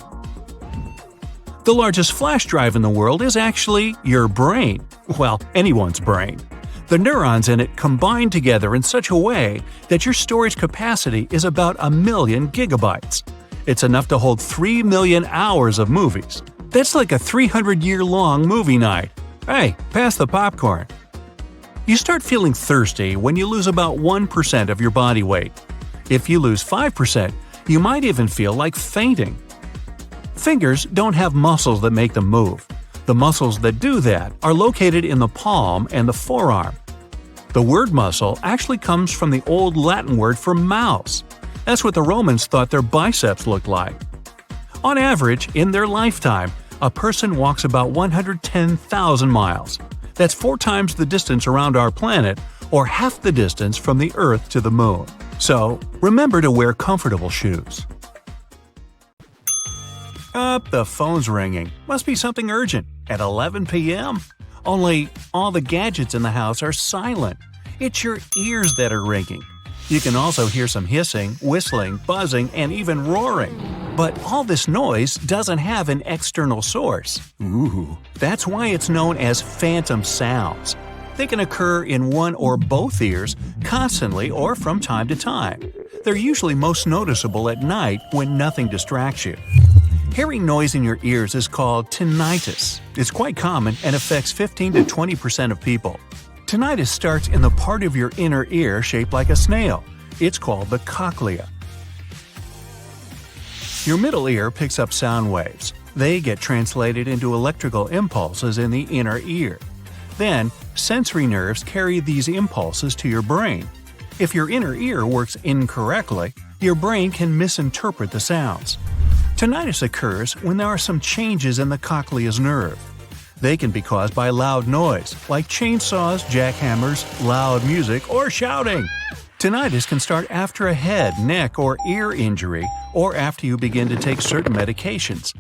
The largest flash drive in the world is actually your brain. Well, anyone's brain. The neurons in it combine together in such a way that your storage capacity is about 1,000,000 gigabytes. It's enough to hold 3 million hours of movies. That's like a 300-year-long movie night. Hey, pass the popcorn. You start feeling thirsty when you lose about 1% of your body weight. If you lose 5%, you might even feel like fainting. Fingers don't have muscles that make them move. The muscles that do that are located in the palm and the forearm. The word muscle actually comes from the old Latin word for mouse. That's what the Romans thought their biceps looked like. On average, in their lifetime, a person walks about 110,000 miles. That's 4 times the distance around our planet, or half the distance from the Earth to the Moon. So, remember to wear comfortable shoes. The phone's ringing. Must be something urgent. At 11 p.m.? Only all the gadgets in the house are silent. It's your ears that are ringing. You can also hear some hissing, whistling, buzzing, and even roaring. But all this noise doesn't have an external source. That's why it's known as phantom sounds. They can occur in one or both ears, constantly or from time to time. They're usually most noticeable at night when nothing distracts you. Hearing noise in your ears is called tinnitus. It's quite common and affects 15 to 20% of people. Tinnitus starts in the part of your inner ear shaped like a snail. It's called the cochlea. Your middle ear picks up sound waves. They get translated into electrical impulses in the inner ear. Then, sensory nerves carry these impulses to your brain. If your inner ear works incorrectly, your brain can misinterpret the sounds. Tinnitus occurs when there are some changes in the cochlea's nerve. They can be caused by loud noise, like chainsaws, jackhammers, loud music, or shouting. Tinnitus can start after a head, neck, or ear injury, or after you begin to take certain medications.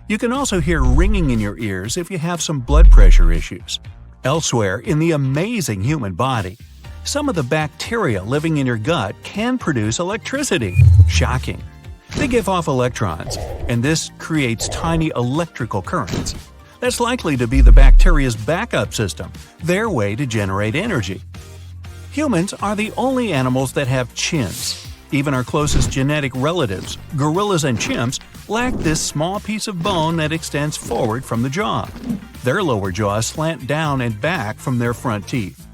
You can also hear ringing in your ears if you have some blood pressure issues. Elsewhere in the amazing human body, some of the bacteria living in your gut can produce electricity. Shocking. They give off electrons, and this creates tiny electrical currents. That's likely to be the bacteria's backup system, their way to generate energy. Humans are the only animals that have chins. Even our closest genetic relatives, gorillas and chimps, lack this small piece of bone that extends forward from the jaw. Their lower jaws slant down and back from their front teeth.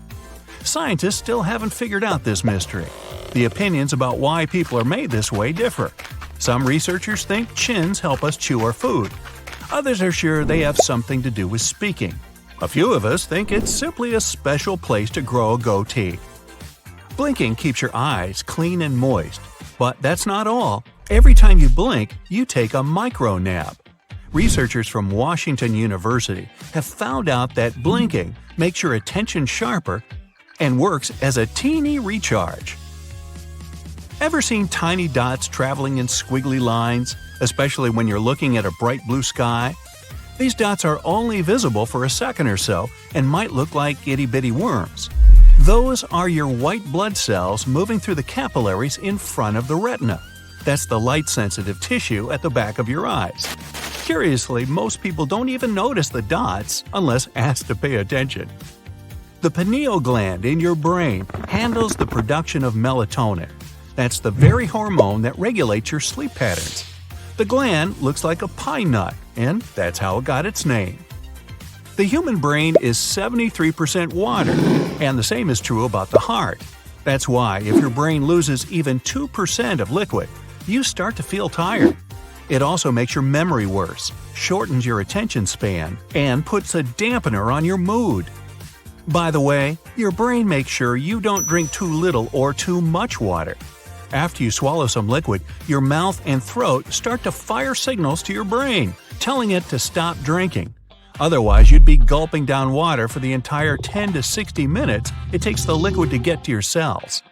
Scientists still haven't figured out this mystery. The opinions about why people are made this way differ. Some researchers think chins help us chew our food. Others are sure they have something to do with speaking. A few of us think it's simply a special place to grow a goatee. Blinking keeps your eyes clean and moist. But that's not all. Every time you blink, you take a micro nap. Researchers from Washington University have found out that blinking makes your attention sharper and works as a teeny recharge. Ever seen tiny dots traveling in squiggly lines, especially when you're looking at a bright blue sky? These dots are only visible for a second or so and might look like itty-bitty worms. Those are your white blood cells moving through the capillaries in front of the retina. That's the light-sensitive tissue at the back of your eyes. Curiously, most people don't even notice the dots unless asked to pay attention. The pineal gland in your brain handles the production of melatonin. That's the very hormone that regulates your sleep patterns. The gland looks like a pine nut, and that's how it got its name. The human brain is 73% water, and the same is true about the heart. That's why if your brain loses even 2% of liquid, you start to feel tired. It also makes your memory worse, shortens your attention span, and puts a dampener on your mood. By the way, your brain makes sure you don't drink too little or too much water. After you swallow some liquid, your mouth and throat start to fire signals to your brain, telling it to stop drinking. Otherwise, you'd be gulping down water for the entire 10 to 60 minutes it takes the liquid to get to your cells.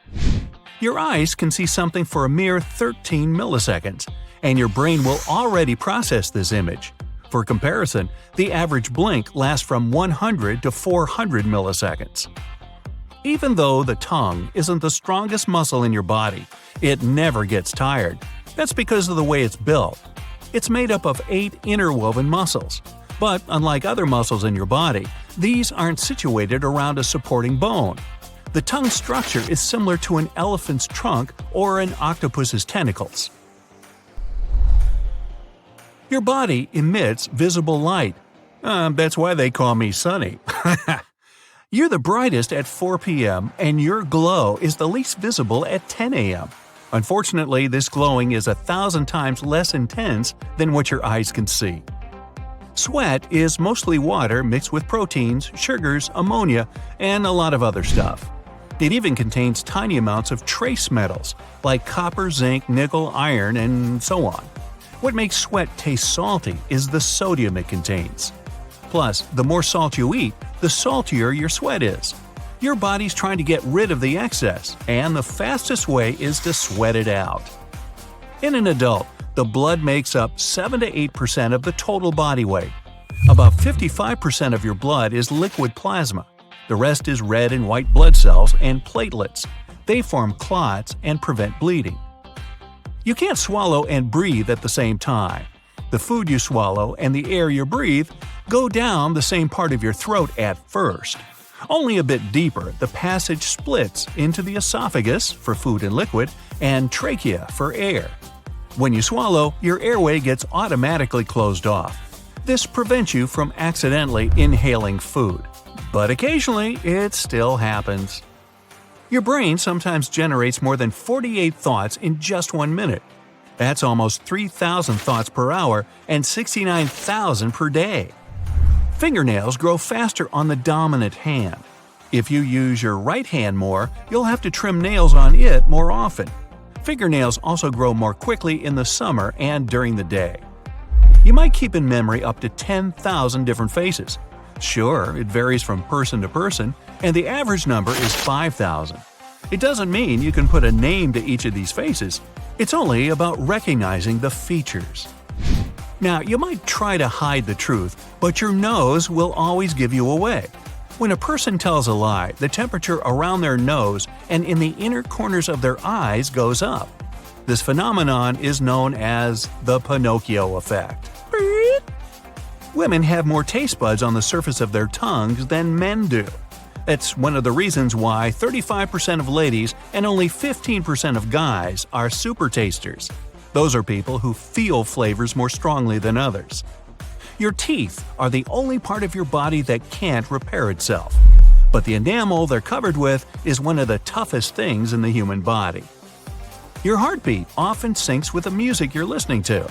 Your eyes can see something for a mere 13 milliseconds, and your brain will already process this image. For comparison, the average blink lasts from 100 to 400 milliseconds. Even though the tongue isn't the strongest muscle in your body, it never gets tired. That's because of the way it's built. It's made up of 8 interwoven muscles. But unlike other muscles in your body, these aren't situated around a supporting bone. The tongue structure is similar to an elephant's trunk or an octopus's tentacles. Your body emits visible light. That's why they call me Sunny. You're the brightest at 4 p.m. and your glow is the least visible at 10 a.m. Unfortunately, this glowing is 1,000 times less intense than what your eyes can see. Sweat is mostly water mixed with proteins, sugars, ammonia, and a lot of other stuff. It even contains tiny amounts of trace metals like copper, zinc, nickel, iron, and so on. What makes sweat taste salty is the sodium it contains. Plus, the more salt you eat, the saltier your sweat is. Your body's trying to get rid of the excess, and the fastest way is to sweat it out. In an adult, the blood makes up 7 to 8% of the total body weight. About 55% of your blood is liquid plasma. The rest is red and white blood cells and platelets. They form clots and prevent bleeding. You can't swallow and breathe at the same time. The food you swallow and the air you breathe go down the same part of your throat at first. Only a bit deeper, the passage splits into the esophagus for food and liquid and trachea for air. When you swallow, your airway gets automatically closed off. This prevents you from accidentally inhaling food. But occasionally, it still happens. Your brain sometimes generates more than 48 thoughts in just 1 minute. That's almost 3,000 thoughts per hour and 69,000 per day. Fingernails grow faster on the dominant hand. If you use your right hand more, you'll have to trim nails on it more often. Fingernails also grow more quickly in the summer and during the day. You might keep in memory up to 10,000 different faces. Sure, it varies from person to person, and the average number is 5,000. It doesn't mean you can put a name to each of these faces. It's only about recognizing the features. Now, you might try to hide the truth, but your nose will always give you away. When a person tells a lie, the temperature around their nose and in the inner corners of their eyes goes up. This phenomenon is known as the Pinocchio effect. Women have more taste buds on the surface of their tongues than men do. That's one of the reasons why 35% of ladies and only 15% of guys are super tasters. Those are people who feel flavors more strongly than others. Your teeth are the only part of your body that can't repair itself. But the enamel they're covered with is one of the toughest things in the human body. Your heartbeat often syncs with the music you're listening to.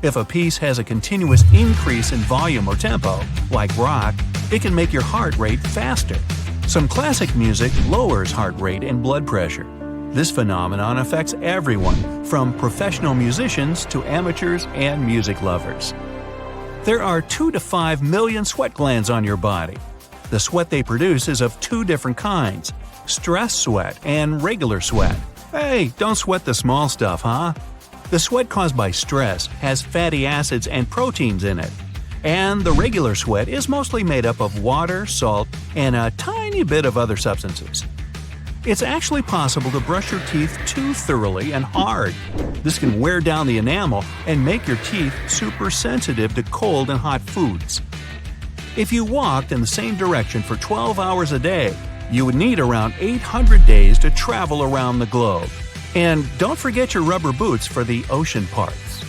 If a piece has a continuous increase in volume or tempo, like rock, it can make your heart rate faster. Some classic music lowers heart rate and blood pressure. This phenomenon affects everyone, from professional musicians to amateurs and music lovers. There are 2 to 5 million sweat glands on your body. The sweat they produce is of 2 different kinds: stress sweat and regular sweat. Hey, don't sweat the small stuff, huh? The sweat caused by stress has fatty acids and proteins in it. And the regular sweat is mostly made up of water, salt, and a tiny bit of other substances. It's actually possible to brush your teeth too thoroughly and hard. This can wear down the enamel and make your teeth super sensitive to cold and hot foods. If you walked in the same direction for 12 hours a day, you would need around 800 days to travel around the globe. And don't forget your rubber boots for the ocean parts.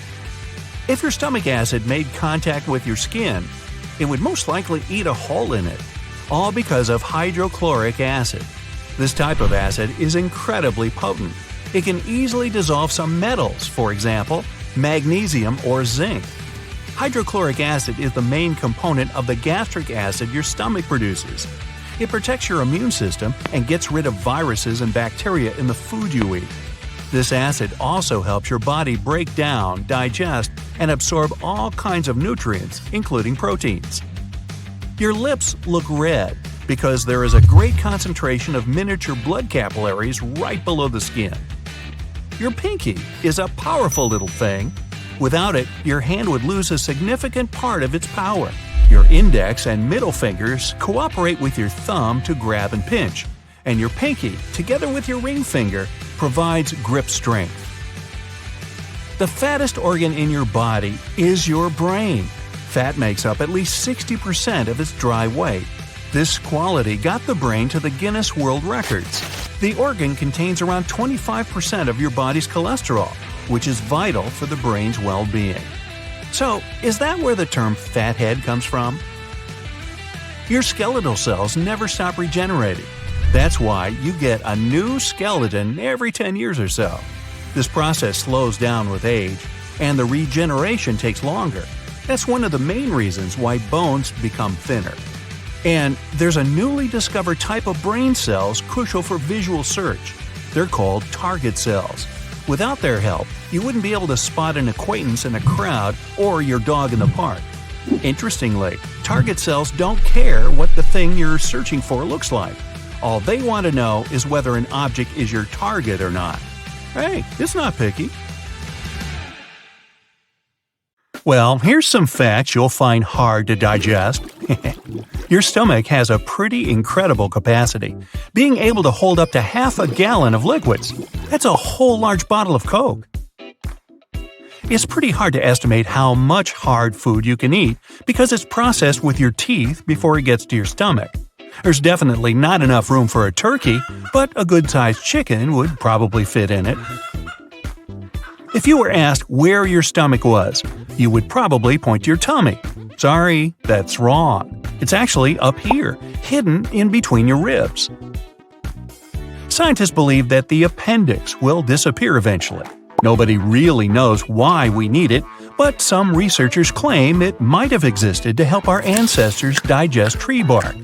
If your stomach acid made contact with your skin, it would most likely eat a hole in it, all because of hydrochloric acid. This type of acid is incredibly potent. It can easily dissolve some metals, for example, magnesium or zinc. Hydrochloric acid is the main component of the gastric acid your stomach produces. It protects your immune system and gets rid of viruses and bacteria in the food you eat. This acid also helps your body break down, digest, and absorb all kinds of nutrients, including proteins. Your lips look red because there is a great concentration of miniature blood capillaries right below the skin. Your pinky is a powerful little thing. Without it, your hand would lose a significant part of its power. Your index and middle fingers cooperate with your thumb to grab and pinch, and your pinky, together with your ring finger, provides grip strength. The fattest organ in your body is your brain. Fat makes up at least 60% of its dry weight. This quality got the brain to the Guinness World Records. The organ contains around 25% of your body's cholesterol, which is vital for the brain's well-being. So, is that where the term fathead comes from? Your skeletal cells never stop regenerating. That's why you get a new skeleton every 10 years or so. This process slows down with age, and the regeneration takes longer. That's one of the main reasons why bones become thinner. And there's a newly discovered type of brain cells crucial for visual search. They're called target cells. Without their help, you wouldn't be able to spot an acquaintance in a crowd or your dog in the park. Interestingly, target cells don't care what the thing you're searching for looks like. All they want to know is whether an object is your target or not. Hey, it's not picky. Well, here's some facts you'll find hard to digest. Your stomach has a pretty incredible capacity, being able to hold up to half a gallon of liquids. That's a whole large bottle of Coke. It's pretty hard to estimate how much hard food you can eat because it's processed with your teeth before it gets to your stomach. There's definitely not enough room for a turkey, but a good-sized chicken would probably fit in it. If you were asked where your stomach was, you would probably point to your tummy. Sorry, that's wrong. It's actually up here, hidden in between your ribs. Scientists believe that the appendix will disappear eventually. Nobody really knows why we need it, but some researchers claim it might have existed to help our ancestors digest tree bark.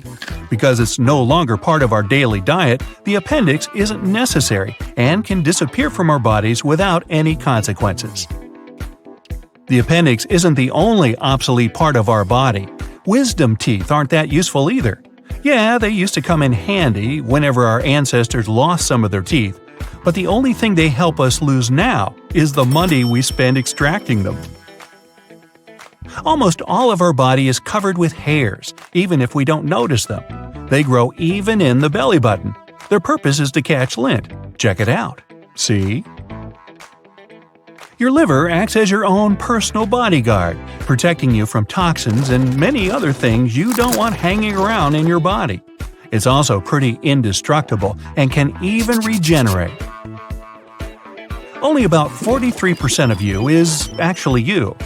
Because it's no longer part of our daily diet, the appendix isn't necessary and can disappear from our bodies without any consequences. The appendix isn't the only obsolete part of our body. Wisdom teeth aren't that useful either. Yeah, they used to come in handy whenever our ancestors lost some of their teeth, but the only thing they help us lose now is the money we spend extracting them. Almost all of our body is covered with hairs, even if we don't notice them. They grow even in the belly button. Their purpose is to catch lint. Check it out. See? Your liver acts as your own personal bodyguard, protecting you from toxins and many other things you don't want hanging around in your body. It's also pretty indestructible and can even regenerate. Only about 43% of you is actually you.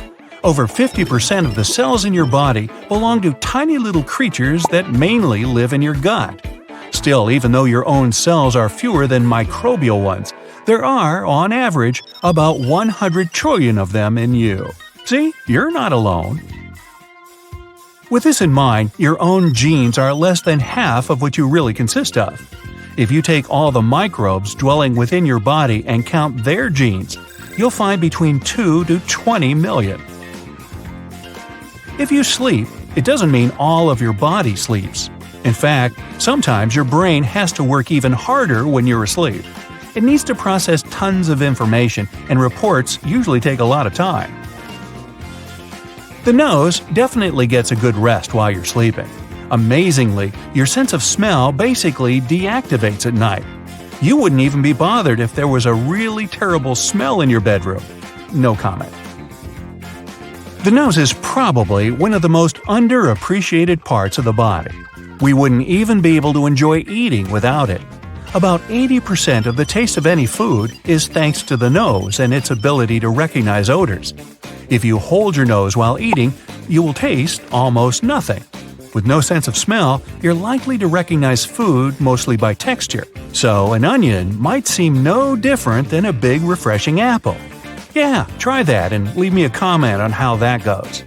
Over 50% of the cells in your body belong to tiny little creatures that mainly live in your gut. Still, even though your own cells are fewer than microbial ones, there are, on average, about 100 trillion of them in you. See, you're not alone. With this in mind, your own genes are less than half of what you really consist of. If you take all the microbes dwelling within your body and count their genes, you'll find between 2 to 20 million. If you sleep, it doesn't mean all of your body sleeps. In fact, sometimes your brain has to work even harder when you're asleep. It needs to process tons of information, and reports usually take a lot of time. The nose definitely gets a good rest while you're sleeping. Amazingly, your sense of smell basically deactivates at night. You wouldn't even be bothered if there was a really terrible smell in your bedroom. No comment. The nose is probably one of the most underappreciated parts of the body. We wouldn't even be able to enjoy eating without it. About 80% of the taste of any food is thanks to the nose and its ability to recognize odors. If you hold your nose while eating, you will taste almost nothing. With no sense of smell, you're likely to recognize food mostly by texture, so an onion might seem no different than a big refreshing apple. Yeah, try that and leave me a comment on how that goes.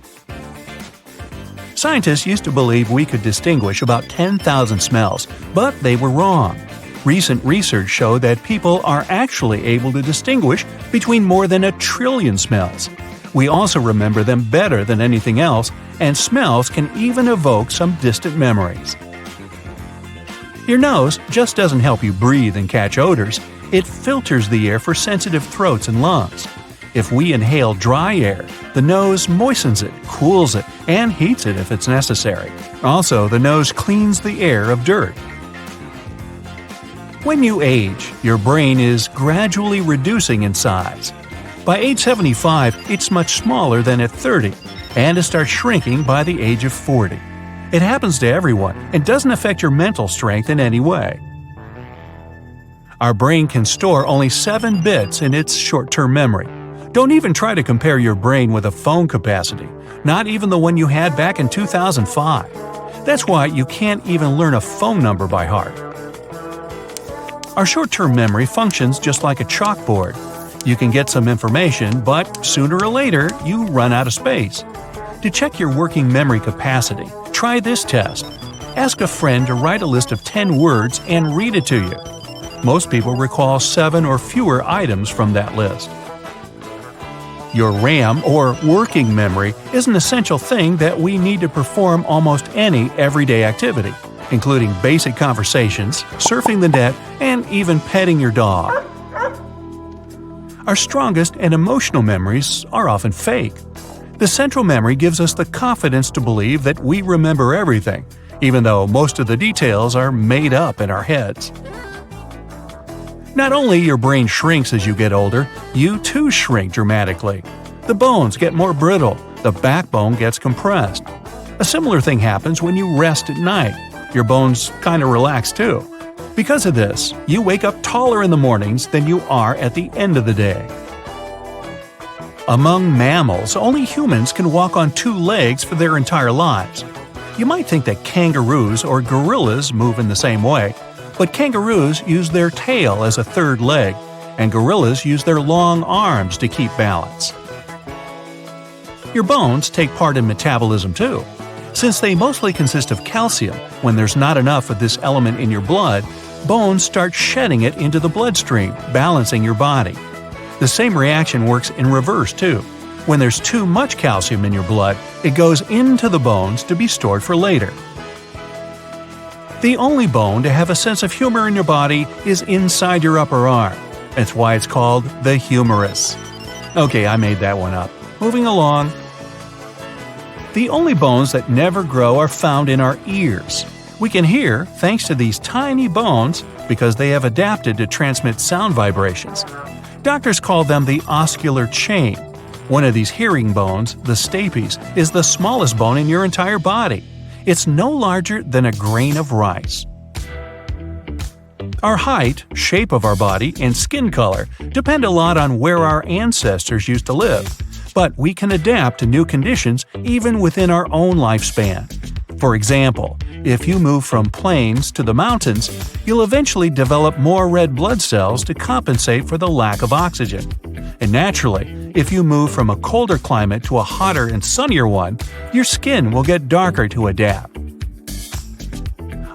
Scientists used to believe we could distinguish about 10,000 smells, but they were wrong. Recent research showed that people are actually able to distinguish between more than 1 trillion smells. We also remember them better than anything else, and smells can even evoke some distant memories. Your nose just doesn't help you breathe and catch odors, it filters the air for sensitive throats and lungs. If we inhale dry air, the nose moistens it, cools it, and heats it if it's necessary. Also, the nose cleans the air of dirt. When you age, your brain is gradually reducing in size. By age 75, it's much smaller than at 30, and it starts shrinking by the age of 40. It happens to everyone and doesn't affect your mental strength in any way. Our brain can store only 7 bits in its short-term memory. Don't even try to compare your brain with a phone capacity, not even the one you had back in 2005. That's why you can't even learn a phone number by heart. Our short-term memory functions just like a chalkboard. You can get some information, but sooner or later, you run out of space. To check your working memory capacity, try this test. Ask a friend to write a list of 10 words and read it to you. Most people recall 7 or fewer items from that list. Your RAM, or working memory, is an essential thing that we need to perform almost any everyday activity, including basic conversations, surfing the net, and even petting your dog. Our strongest and emotional memories are often fake. The central memory gives us the confidence to believe that we remember everything, even though most of the details are made up in our heads. Not only your brain shrinks as you get older, you too shrink dramatically. The bones get more brittle, the backbone gets compressed. A similar thing happens when you rest at night. Your bones kind of relax too. Because of this, you wake up taller in the mornings than you are at the end of the day. Among mammals, only humans can walk on 2 legs for their entire lives. You might think that kangaroos or gorillas move in the same way, but kangaroos use their tail as a 3rd leg, and gorillas use their long arms to keep balance. Your bones take part in metabolism too. Since they mostly consist of calcium, when there's not enough of this element in your blood, bones start shedding it into the bloodstream, balancing your body. The same reaction works in reverse too. When there's too much calcium in your blood, it goes into the bones to be stored for later. The only bone to have a sense of humor in your body is inside your upper arm. That's why it's called the humerus. Okay, I made that one up. Moving along. The only bones that never grow are found in our ears. We can hear thanks to these tiny bones because they have adapted to transmit sound vibrations. Doctors call them the oscular chain. One of these hearing bones, the stapes, is the smallest bone in your entire body. It's no larger than a grain of rice. Our height, shape of our body, and skin color depend a lot on where our ancestors used to live, but we can adapt to new conditions even within our own lifespan. For example, if you move from plains to the mountains, you'll eventually develop more red blood cells to compensate for the lack of oxygen. And naturally, if you move from a colder climate to a hotter and sunnier one, your skin will get darker to adapt.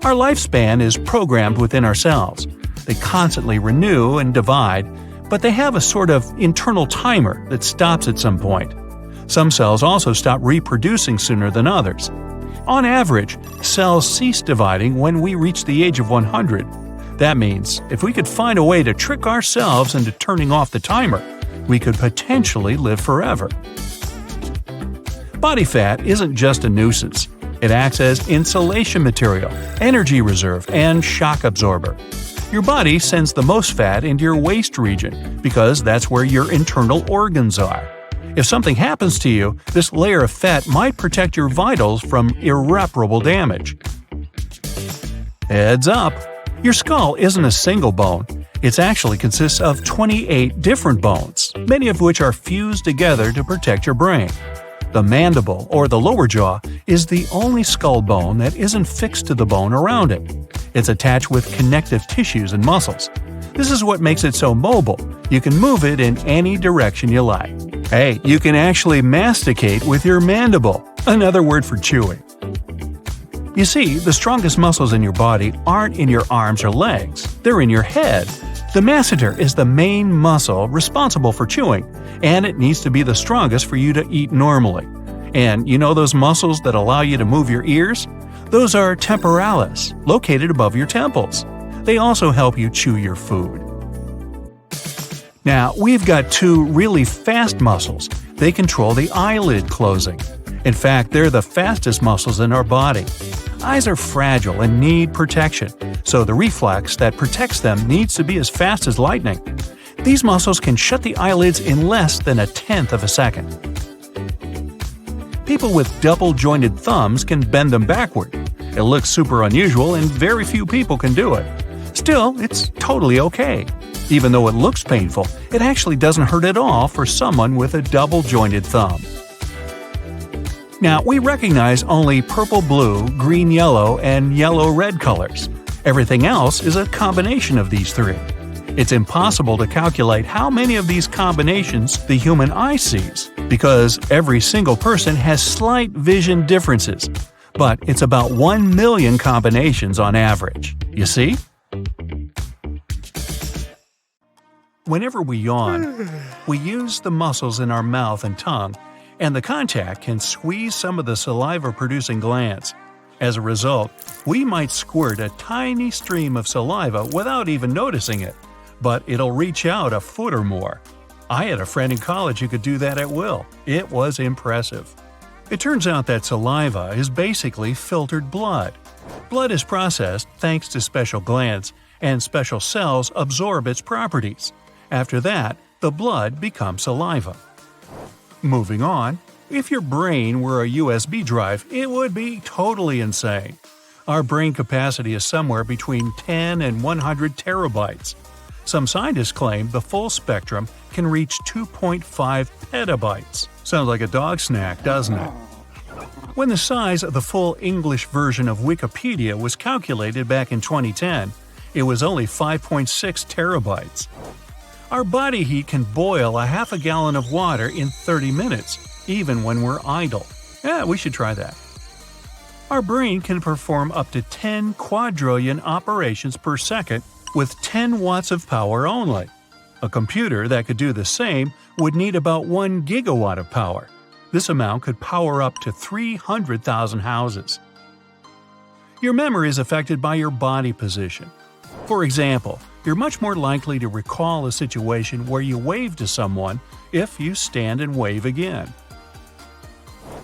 Our lifespan is programmed within our cells. They constantly renew and divide, but they have a sort of internal timer that stops at some point. Some cells also stop reproducing sooner than others. On average, cells cease dividing when we reach the age of 100. That means, if we could find a way to trick ourselves into turning off the timer, we could potentially live forever. Body fat isn't just a nuisance. It acts as insulation material, energy reserve, and shock absorber. Your body sends the most fat into your waist region because that's where your internal organs are. If something happens to you, this layer of fat might protect your vitals from irreparable damage. Heads up! Your skull isn't a single bone. It actually consists of 28 different bones, many of which are fused together to protect your brain. The mandible, or the lower jaw, is the only skull bone that isn't fixed to the bone around it. It's attached with connective tissues and muscles. This is what makes it so mobile. You can move it in any direction you like. Hey, you can actually masticate with your mandible, another word for chewing. You see, the strongest muscles in your body aren't in your arms or legs, they're in your head. The masseter is the main muscle responsible for chewing, and it needs to be the strongest for you to eat normally. And you know those muscles that allow you to move your ears? Those are temporalis, located above your temples. They also help you chew your food. Now, we've got two really fast muscles. They control the eyelid closing. In fact, they're the fastest muscles in our body. Eyes are fragile and need protection, so the reflex that protects them needs to be as fast as lightning. These muscles can shut the eyelids in less than 1/10 of a second. People with double-jointed thumbs can bend them backward. It looks super unusual and very few people can do it. Still, it's totally okay. Even though it looks painful, it actually doesn't hurt at all for someone with a double-jointed thumb. Now, we recognize only purple-blue, green-yellow, and yellow-red colors. Everything else is a combination of these three. It's impossible to calculate how many of these combinations the human eye sees, because every single person has slight vision differences. But it's about 1 million combinations on average. You see? Whenever we yawn, we use the muscles in our mouth and tongue, and the contact can squeeze some of the saliva-producing glands. As a result, we might squirt a tiny stream of saliva without even noticing it, but it'll reach out a foot or more. I had a friend in college who could do that at will. It was impressive. It turns out that saliva is basically filtered blood. Blood is processed thanks to special glands, and special cells absorb its properties. After that, the blood becomes saliva. Moving on, if your brain were a USB drive, it would be totally insane. Our brain capacity is somewhere between 10 and 100 terabytes. Some scientists claim the full spectrum can reach 2.5 petabytes. Sounds like a dog snack, doesn't it? When the size of the full English version of Wikipedia was calculated back in 2010, it was only 5.6 terabytes. Our body heat can boil a half a gallon of water in 30 minutes, even when we're idle. Yeah, we should try that. Our brain can perform up to 10 quadrillion operations per second with 10 watts of power only. A computer that could do the same would need about 1 gigawatt of power. This amount could power up to 300,000 houses. Your memory is affected by your body position. For example, you're much more likely to recall a situation where you waved to someone if you stand and wave again.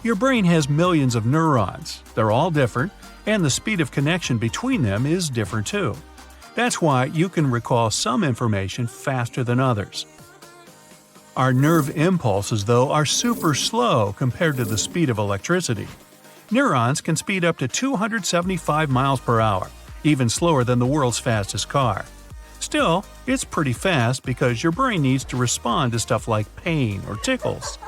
Your brain has millions of neurons. They're all different, and the speed of connection between them is different too. That's why you can recall some information faster than others. Our nerve impulses, though, are super slow compared to the speed of electricity. Neurons can speed up to 275 miles per hour, even slower than the world's fastest car. Still, it's pretty fast because your brain needs to respond to stuff like pain or tickles.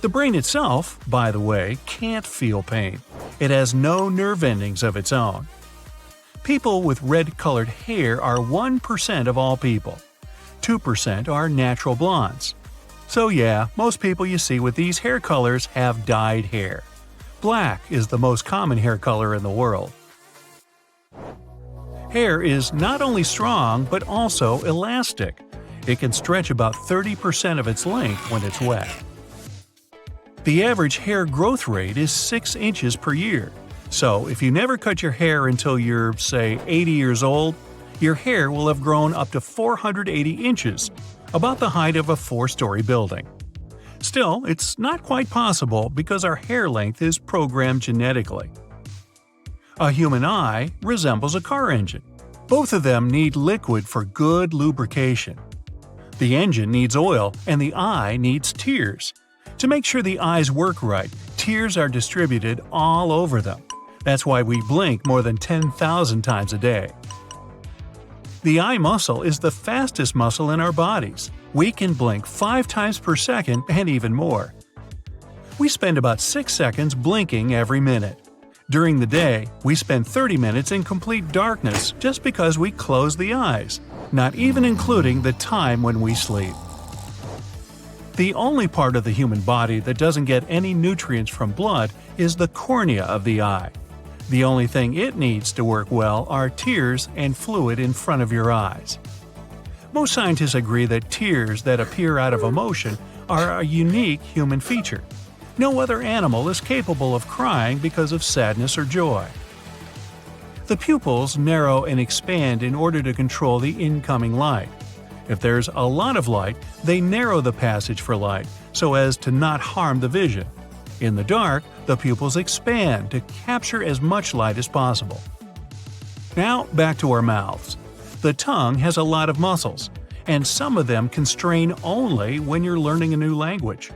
The brain itself, by the way, can't feel pain. It has no nerve endings of its own. People with red-colored hair are 1% of all people. 2% are natural blondes. So yeah, most people you see with these hair colors have dyed hair. Black is the most common hair color in the world. Hair is not only strong, but also elastic. It can stretch about 30% of its length when it's wet. The average hair growth rate is 6 inches per year. So if you never cut your hair until you're, say, 80 years old, your hair will have grown up to 480 inches, about the height of a 4-story building. Still, it's not quite possible because our hair length is programmed genetically. A human eye resembles a car engine. Both of them need liquid for good lubrication. The engine needs oil and the eye needs tears. To make sure the eyes work right, tears are distributed all over them. That's why we blink more than 10,000 times a day. The eye muscle is the fastest muscle in our bodies. We can blink 5 times per second and even more. We spend about 6 seconds blinking every minute. During the day, we spend 30 minutes in complete darkness just because we close the eyes, not even including the time when we sleep. The only part of the human body that doesn't get any nutrients from blood is the cornea of the eye. The only thing it needs to work well are tears and fluid in front of your eyes. Most scientists agree that tears that appear out of emotion are a unique human feature. No other animal is capable of crying because of sadness or joy. The pupils narrow and expand in order to control the incoming light. If there's a lot of light, they narrow the passage for light so as to not harm the vision. In the dark, the pupils expand to capture as much light as possible. Now back to our mouths. The tongue has a lot of muscles, and some of them constrain only when you're learning a new language.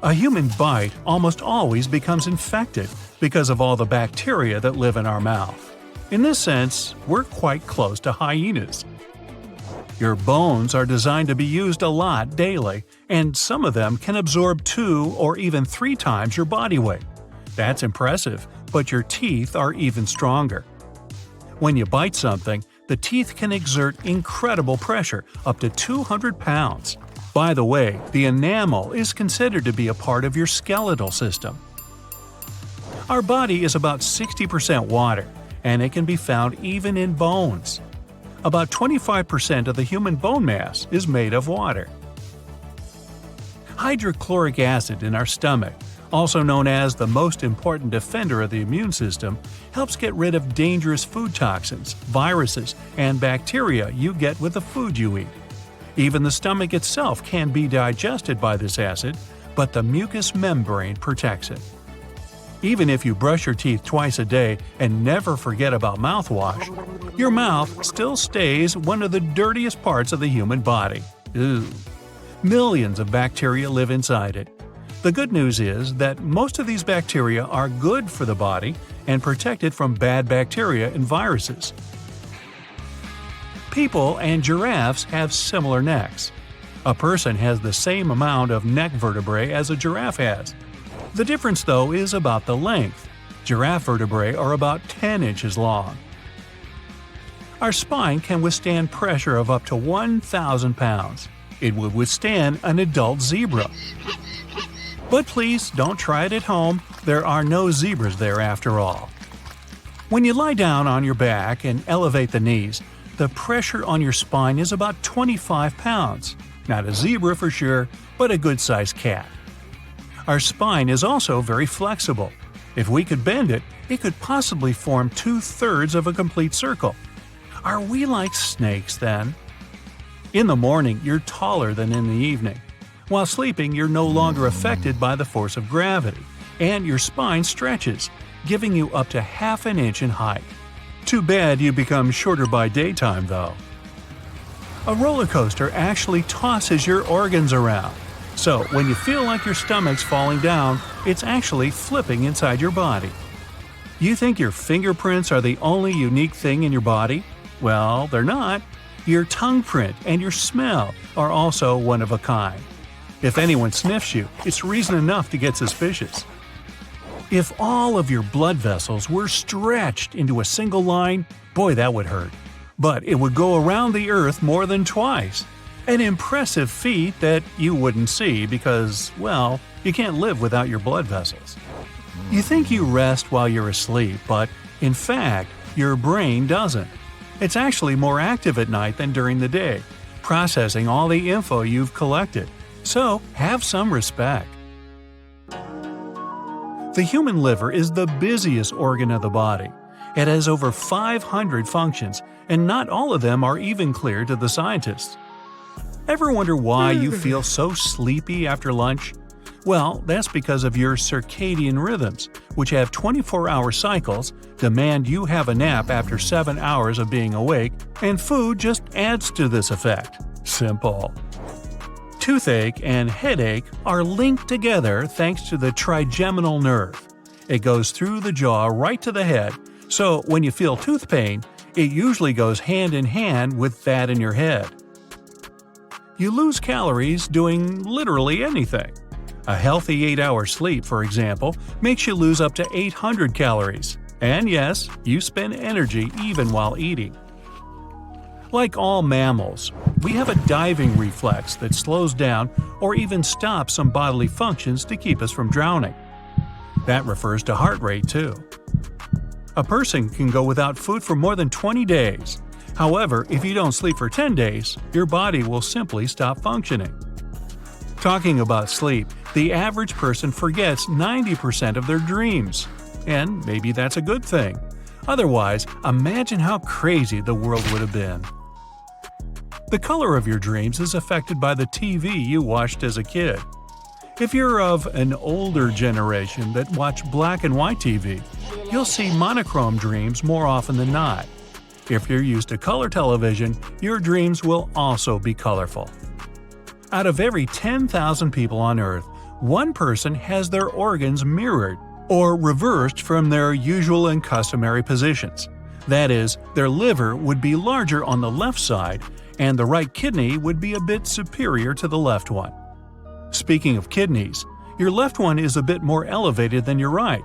A human bite almost always becomes infected because of all the bacteria that live in our mouth. In this sense, we're quite close to hyenas. Your bones are designed to be used a lot daily, and some of them can absorb 2 or even 3 times your body weight. That's impressive, but your teeth are even stronger. When you bite something, the teeth can exert incredible pressure, up to 200 pounds. By the way, the enamel is considered to be a part of your skeletal system. Our body is about 60% water, and it can be found even in bones. About 25% of the human bone mass is made of water. Hydrochloric acid in our stomach, also known as the most important defender of the immune system, helps get rid of dangerous food toxins, viruses, and bacteria you get with the food you eat. Even the stomach itself can be digested by this acid, but the mucous membrane protects it. Even if you brush your teeth twice a day and never forget about mouthwash, your mouth still stays one of the dirtiest parts of the human body. Ew. Millions of bacteria live inside it. The good news is that most of these bacteria are good for the body and protect it from bad bacteria and viruses. People and giraffes have similar necks. A person has the same amount of neck vertebrae as a giraffe has. The difference, though, is about the length. Giraffe vertebrae are about 10 inches long. Our spine can withstand pressure of up to 1,000 pounds. It would withstand an adult zebra. But please don't try it at home. There are no zebras there after all. When you lie down on your back and elevate the knees, the pressure on your spine is about 25 pounds. Not a zebra for sure, but a good-sized cat. Our spine is also very flexible. If we could bend it, it could possibly form 2/3 of a complete circle. Are we like snakes then? In the morning, you're taller than in the evening. While sleeping, you're no longer affected by the force of gravity, and your spine stretches, giving you up to half an inch in height. Too bad you become shorter by daytime, though. A roller coaster actually tosses your organs around. So, when you feel like your stomach's falling down, it's actually flipping inside your body. You think your fingerprints are the only unique thing in your body? Well, they're not. Your tongue print and your smell are also one of a kind. If anyone sniffs you, it's reason enough to get suspicious. If all of your blood vessels were stretched into a single line, boy, that would hurt. But it would go around the Earth more than twice. An impressive feat that you wouldn't see because, well, you can't live without your blood vessels. You think you rest while you're asleep, but in fact, your brain doesn't. It's actually more active at night than during the day, processing all the info you've collected. So, have some respect. The human liver is the busiest organ of the body. It has over 500 functions, and not all of them are even clear to the scientists. Ever wonder why you feel so sleepy after lunch? Well, that's because of your circadian rhythms, which have 24-hour cycles, demand you have a nap after 7 hours of being awake, and food just adds to this effect. Simple. Toothache and headache are linked together thanks to the trigeminal nerve. It goes through the jaw right to the head, so when you feel tooth pain, it usually goes hand in hand with that in your head. You lose calories doing literally anything. A healthy 8-hour sleep, for example, makes you lose up to 800 calories. And yes, you spend energy even while eating. Like all mammals, we have a diving reflex that slows down or even stops some bodily functions to keep us from drowning. That refers to heart rate too. A person can go without food for more than 20 days. However, if you don't sleep for 10 days, your body will simply stop functioning. Talking about sleep, the average person forgets 90% of their dreams. And maybe that's a good thing. Otherwise, imagine how crazy the world would have been. The color of your dreams is affected by the TV you watched as a kid. If you're of an older generation that watched black and white TV, you'll see monochrome dreams more often than not. If you're used to color television, your dreams will also be colorful. Out of every 10,000 people on Earth, one person has their organs mirrored or reversed from their usual and customary positions. That is, their liver would be larger on the left side and the right kidney would be a bit superior to the left one. Speaking of kidneys, your left one is a bit more elevated than your right.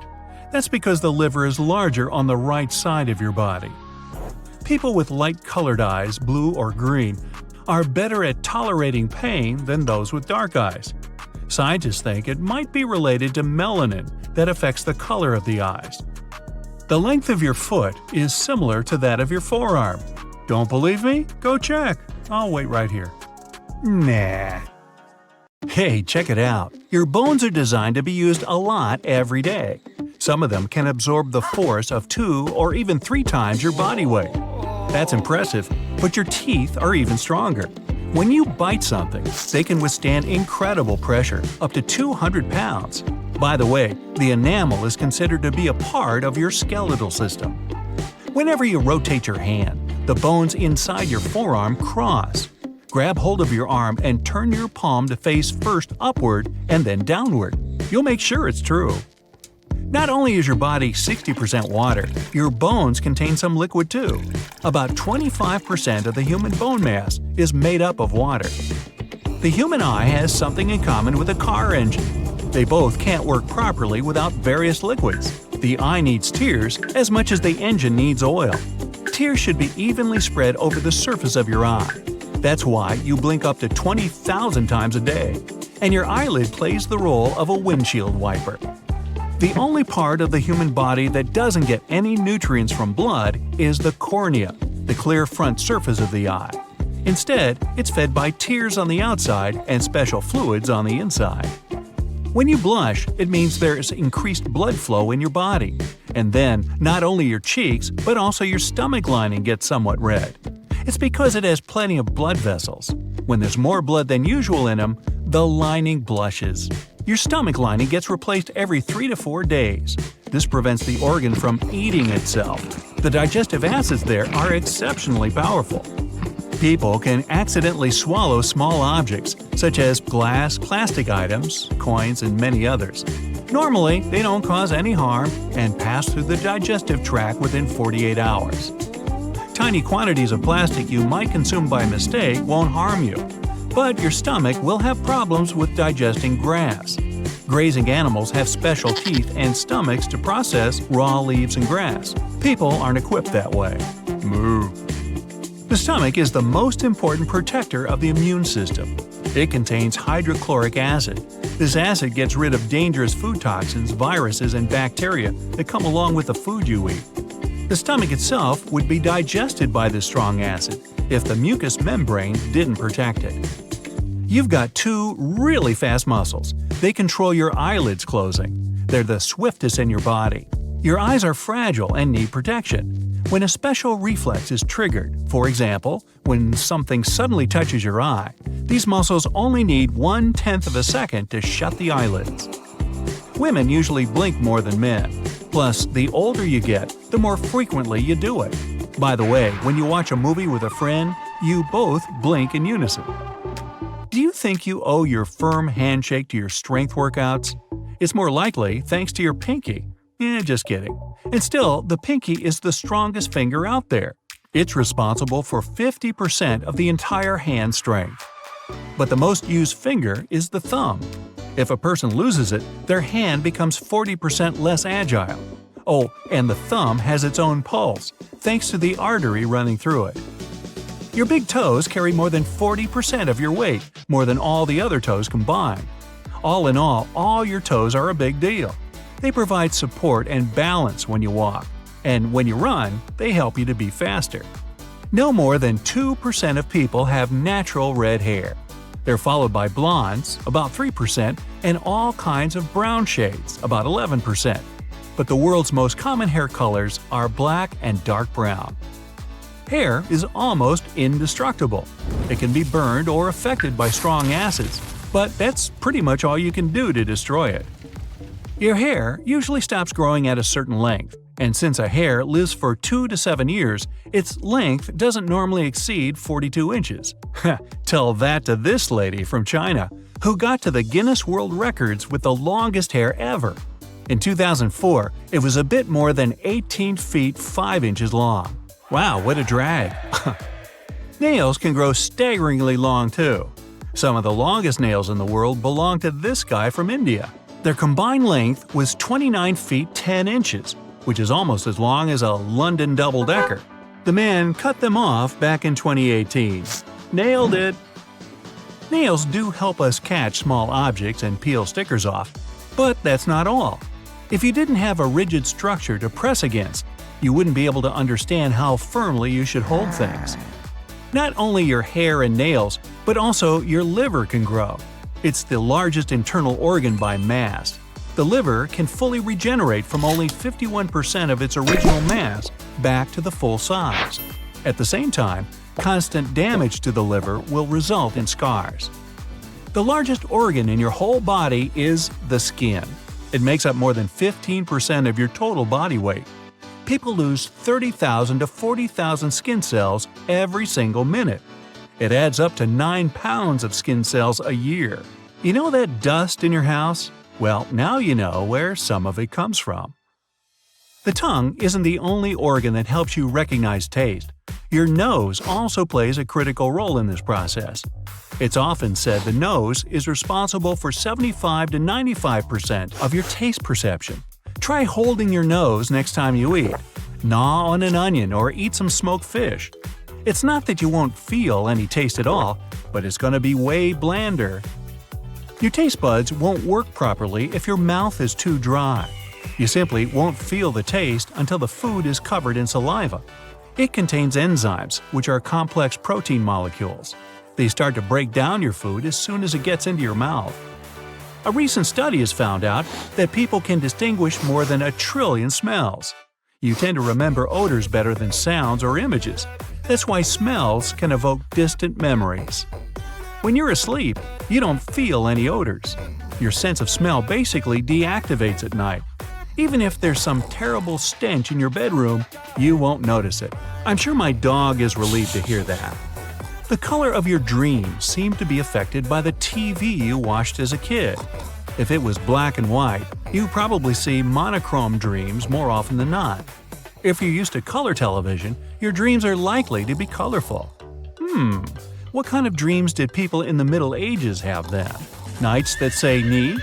That's because the liver is larger on the right side of your body. People with light-colored eyes, blue or green, are better at tolerating pain than those with dark eyes. Scientists think it might be related to melanin that affects the color of the eyes. The length of your foot is similar to that of your forearm. Don't believe me? Go check. I'll wait right here. Nah. Hey, check it out. Your bones are designed to be used a lot every day. Some of them can absorb the force of 2 or even 3 times your body weight. That's impressive, but your teeth are even stronger. When you bite something, they can withstand incredible pressure, up to 200 pounds. By the way, the enamel is considered to be a part of your skeletal system. Whenever you rotate your hand, the bones inside your forearm cross. Grab hold of your arm and turn your palm to face first upward and then downward. You'll make sure it's true. Not only is your body 60% water, your bones contain some liquid too. About 25% of the human bone mass is made up of water. The human eye has something in common with a car engine. They both can't work properly without various liquids. The eye needs tears as much as the engine needs oil. Tears should be evenly spread over the surface of your eye. That's why you blink up to 20,000 times a day. And your eyelid plays the role of a windshield wiper. The only part of the human body that doesn't get any nutrients from blood is the cornea, the clear front surface of the eye. Instead, it's fed by tears on the outside and special fluids on the inside. When you blush, it means there's increased blood flow in your body. And then, not only your cheeks, but also your stomach lining gets somewhat red. It's because it has plenty of blood vessels. When there's more blood than usual in them, the lining blushes. Your stomach lining gets replaced every 3 to 4 days. This prevents the organ from eating itself. The digestive acids there are exceptionally powerful. People can accidentally swallow small objects, such as glass, plastic items, coins, and many others. Normally, they don't cause any harm and pass through the digestive tract within 48 hours. Tiny quantities of plastic you might consume by mistake won't harm you, but your stomach will have problems with digesting grass. Grazing animals have special teeth and stomachs to process raw leaves and grass. People aren't equipped that way. Moo. The stomach is the most important protector of the immune system. It contains hydrochloric acid. This acid gets rid of dangerous food toxins, viruses, and bacteria that come along with the food you eat. The stomach itself would be digested by this strong acid if the mucous membrane didn't protect it. You've got 2 really fast muscles. They control your eyelids closing. They're the swiftest in your body. Your eyes are fragile and need protection. When a special reflex is triggered, for example, when something suddenly touches your eye, these muscles only need 1/10 of a second to shut the eyelids. Women usually blink more than men. Plus, the older you get, the more frequently you do it. By the way, when you watch a movie with a friend, you both blink in unison. Do you think you owe your firm handshake to your strength workouts? It's more likely thanks to your pinky. Just kidding. And still, the pinky is the strongest finger out there. It's responsible for 50% of the entire hand strength. But the most used finger is the thumb. If a person loses it, their hand becomes 40% less agile. Oh, and the thumb has its own pulse, thanks to the artery running through it. Your big toes carry more than 40% of your weight, more than all the other toes combined. All in all your toes are a big deal. They provide support and balance when you walk. and when you run, they help you to be faster. No more than 2% of people have natural red hair. They're followed by blondes, about 3%, and all kinds of brown shades, about 11%. But the world's most common hair colors are black and dark brown. Hair is almost indestructible. It can be burned or affected by strong acids, but that's pretty much all you can do to destroy it. Your hair usually stops growing at a certain length, and since a hair lives for 2 to 7 years, its length doesn't normally exceed 42 inches. Tell that to this lady from China, who got to the Guinness World Records with the longest hair ever. In 2004, it was a bit more than 18 feet 5 inches long. Wow, what a drag! Nails can grow staggeringly long too. Some of the longest nails in the world belong to this guy from India. Their combined length was 29 feet 10 inches, which is almost as long as a London double-decker. The man cut them off back in 2018. Nailed it! Nails do help us catch small objects and peel stickers off, but that's not all. If you didn't have a rigid structure to press against, you wouldn't be able to understand how firmly you should hold things. Not only your hair and nails, but also your liver can grow. It's the largest internal organ by mass. The liver can fully regenerate from only 51% of its original mass back to the full size. At the same time, constant damage to the liver will result in scars. The largest organ in your whole body is the skin. It makes up more than 15% of your total body weight. People lose 30,000 to 40,000 skin cells every single minute. It adds up to 9 pounds of skin cells a year. You know that dust in your house? Well, now you know where some of it comes from. The tongue isn't the only organ that helps you recognize taste. Your nose also plays a critical role in this process. It's often said the nose is responsible for 75 to 95% of your taste perception. Try holding your nose next time you eat. Gnaw on an onion or eat some smoked fish. It's not that you won't feel any taste at all, but it's going to be way blander. Your taste buds won't work properly if your mouth is too dry. You simply won't feel the taste until the food is covered in saliva. It contains enzymes, which are complex protein molecules. They start to break down your food as soon as it gets into your mouth. A recent study has found out that people can distinguish more than 1 trillion smells. You tend to remember odors better than sounds or images. That's why smells can evoke distant memories. When you're asleep, you don't feel any odors. Your sense of smell basically deactivates at night. Even if there's some terrible stench in your bedroom, you won't notice it. I'm sure my dog is relieved to hear that. The color of your dreams seem to be affected by the TV you watched as a kid. If it was black and white, you probably see monochrome dreams more often than not. If you're used to color television, your dreams are likely to be colorful. What kind of dreams did people in the Middle Ages have then? Nights that say ni?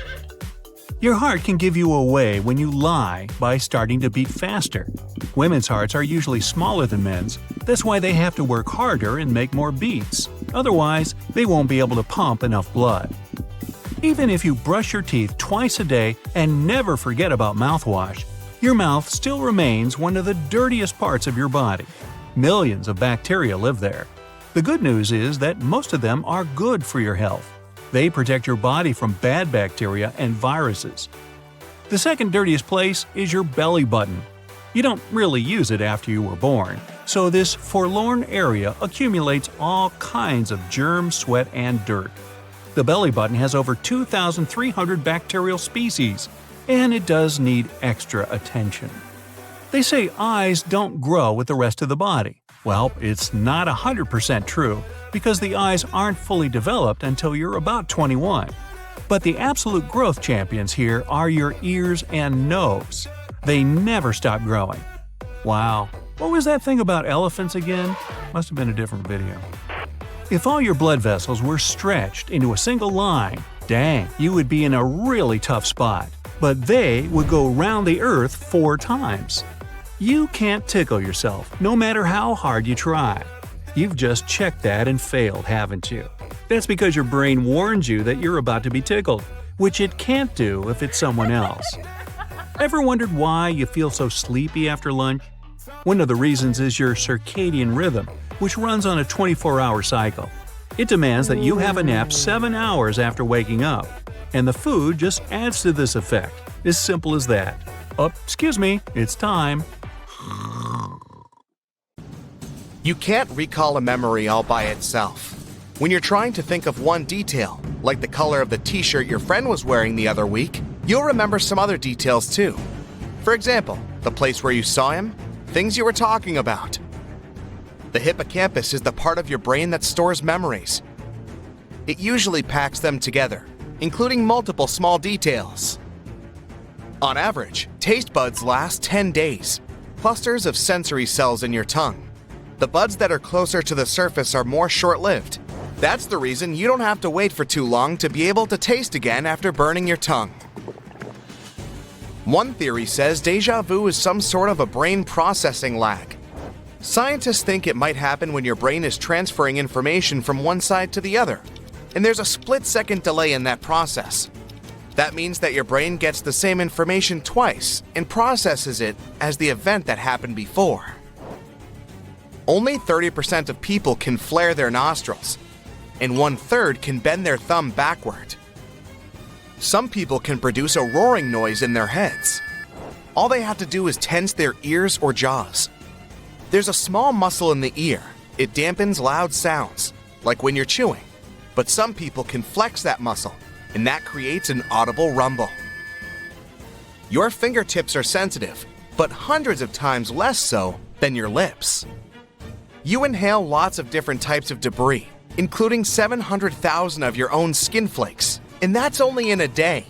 Your heart can give you away when you lie by starting to beat faster. Women's hearts are usually smaller than men's. That's why they have to work harder and make more beats. Otherwise, they won't be able to pump enough blood. Even if you brush your teeth twice a day and never forget about mouthwash, your mouth still remains one of the dirtiest parts of your body. Millions of bacteria live there. The good news is that most of them are good for your health. They protect your body from bad bacteria and viruses. The second dirtiest place is your belly button. You don't really use it after you were born, so this forlorn area accumulates all kinds of germs, sweat, and dirt. The belly button has over 2,300 bacterial species, and it does need extra attention. They say eyes don't grow with the rest of the body. Well, it's not 100% true, because the eyes aren't fully developed until you're about 21. But the absolute growth champions here are your ears and nose. They never stop growing. Wow, what was that thing about elephants again? Must have been a different video. If all your blood vessels were stretched into a single line, dang, you would be in a really tough spot. But they would go round the earth 4 times. You can't tickle yourself, no matter how hard you try. You've just checked that and failed, haven't you? That's because your brain warns you that you're about to be tickled, which it can't do if it's someone else. Ever wondered why you feel so sleepy after lunch? One of the reasons is your circadian rhythm, which runs on a 24-hour cycle. It demands that you have a nap 7 hours after waking up, and the food just adds to this effect. As simple as that. Oh, excuse me, it's time. You can't recall a memory all by itself. When you're trying to think of one detail, like the color of the t-shirt your friend was wearing the other week, you'll remember some other details too. For example, the place where you saw him, things you were talking about. The hippocampus is the part of your brain that stores memories. It usually packs them together, including multiple small details. On average, taste buds last 10 days, clusters of sensory cells in your tongue. The buds that are closer to the surface are more short-lived. That's the reason you don't have to wait for too long to be able to taste again after burning your tongue. One theory says déjà vu is some sort of a brain processing lag. Scientists think it might happen when your brain is transferring information from one side to the other, and there's a split-second delay in that process. That means that your brain gets the same information twice and processes it as the event that happened before. Only 30% of people can flare their nostrils, and 1/3 can bend their thumb backward. Some people can produce a roaring noise in their heads. All they have to do is tense their ears or jaws. There's a small muscle in the ear. It dampens loud sounds, like when you're chewing. But some people can flex that muscle, and that creates an audible rumble. Your fingertips are sensitive, but hundreds of times less so than your lips. You inhale lots of different types of debris, including 700,000 of your own skin flakes, and that's only in a day.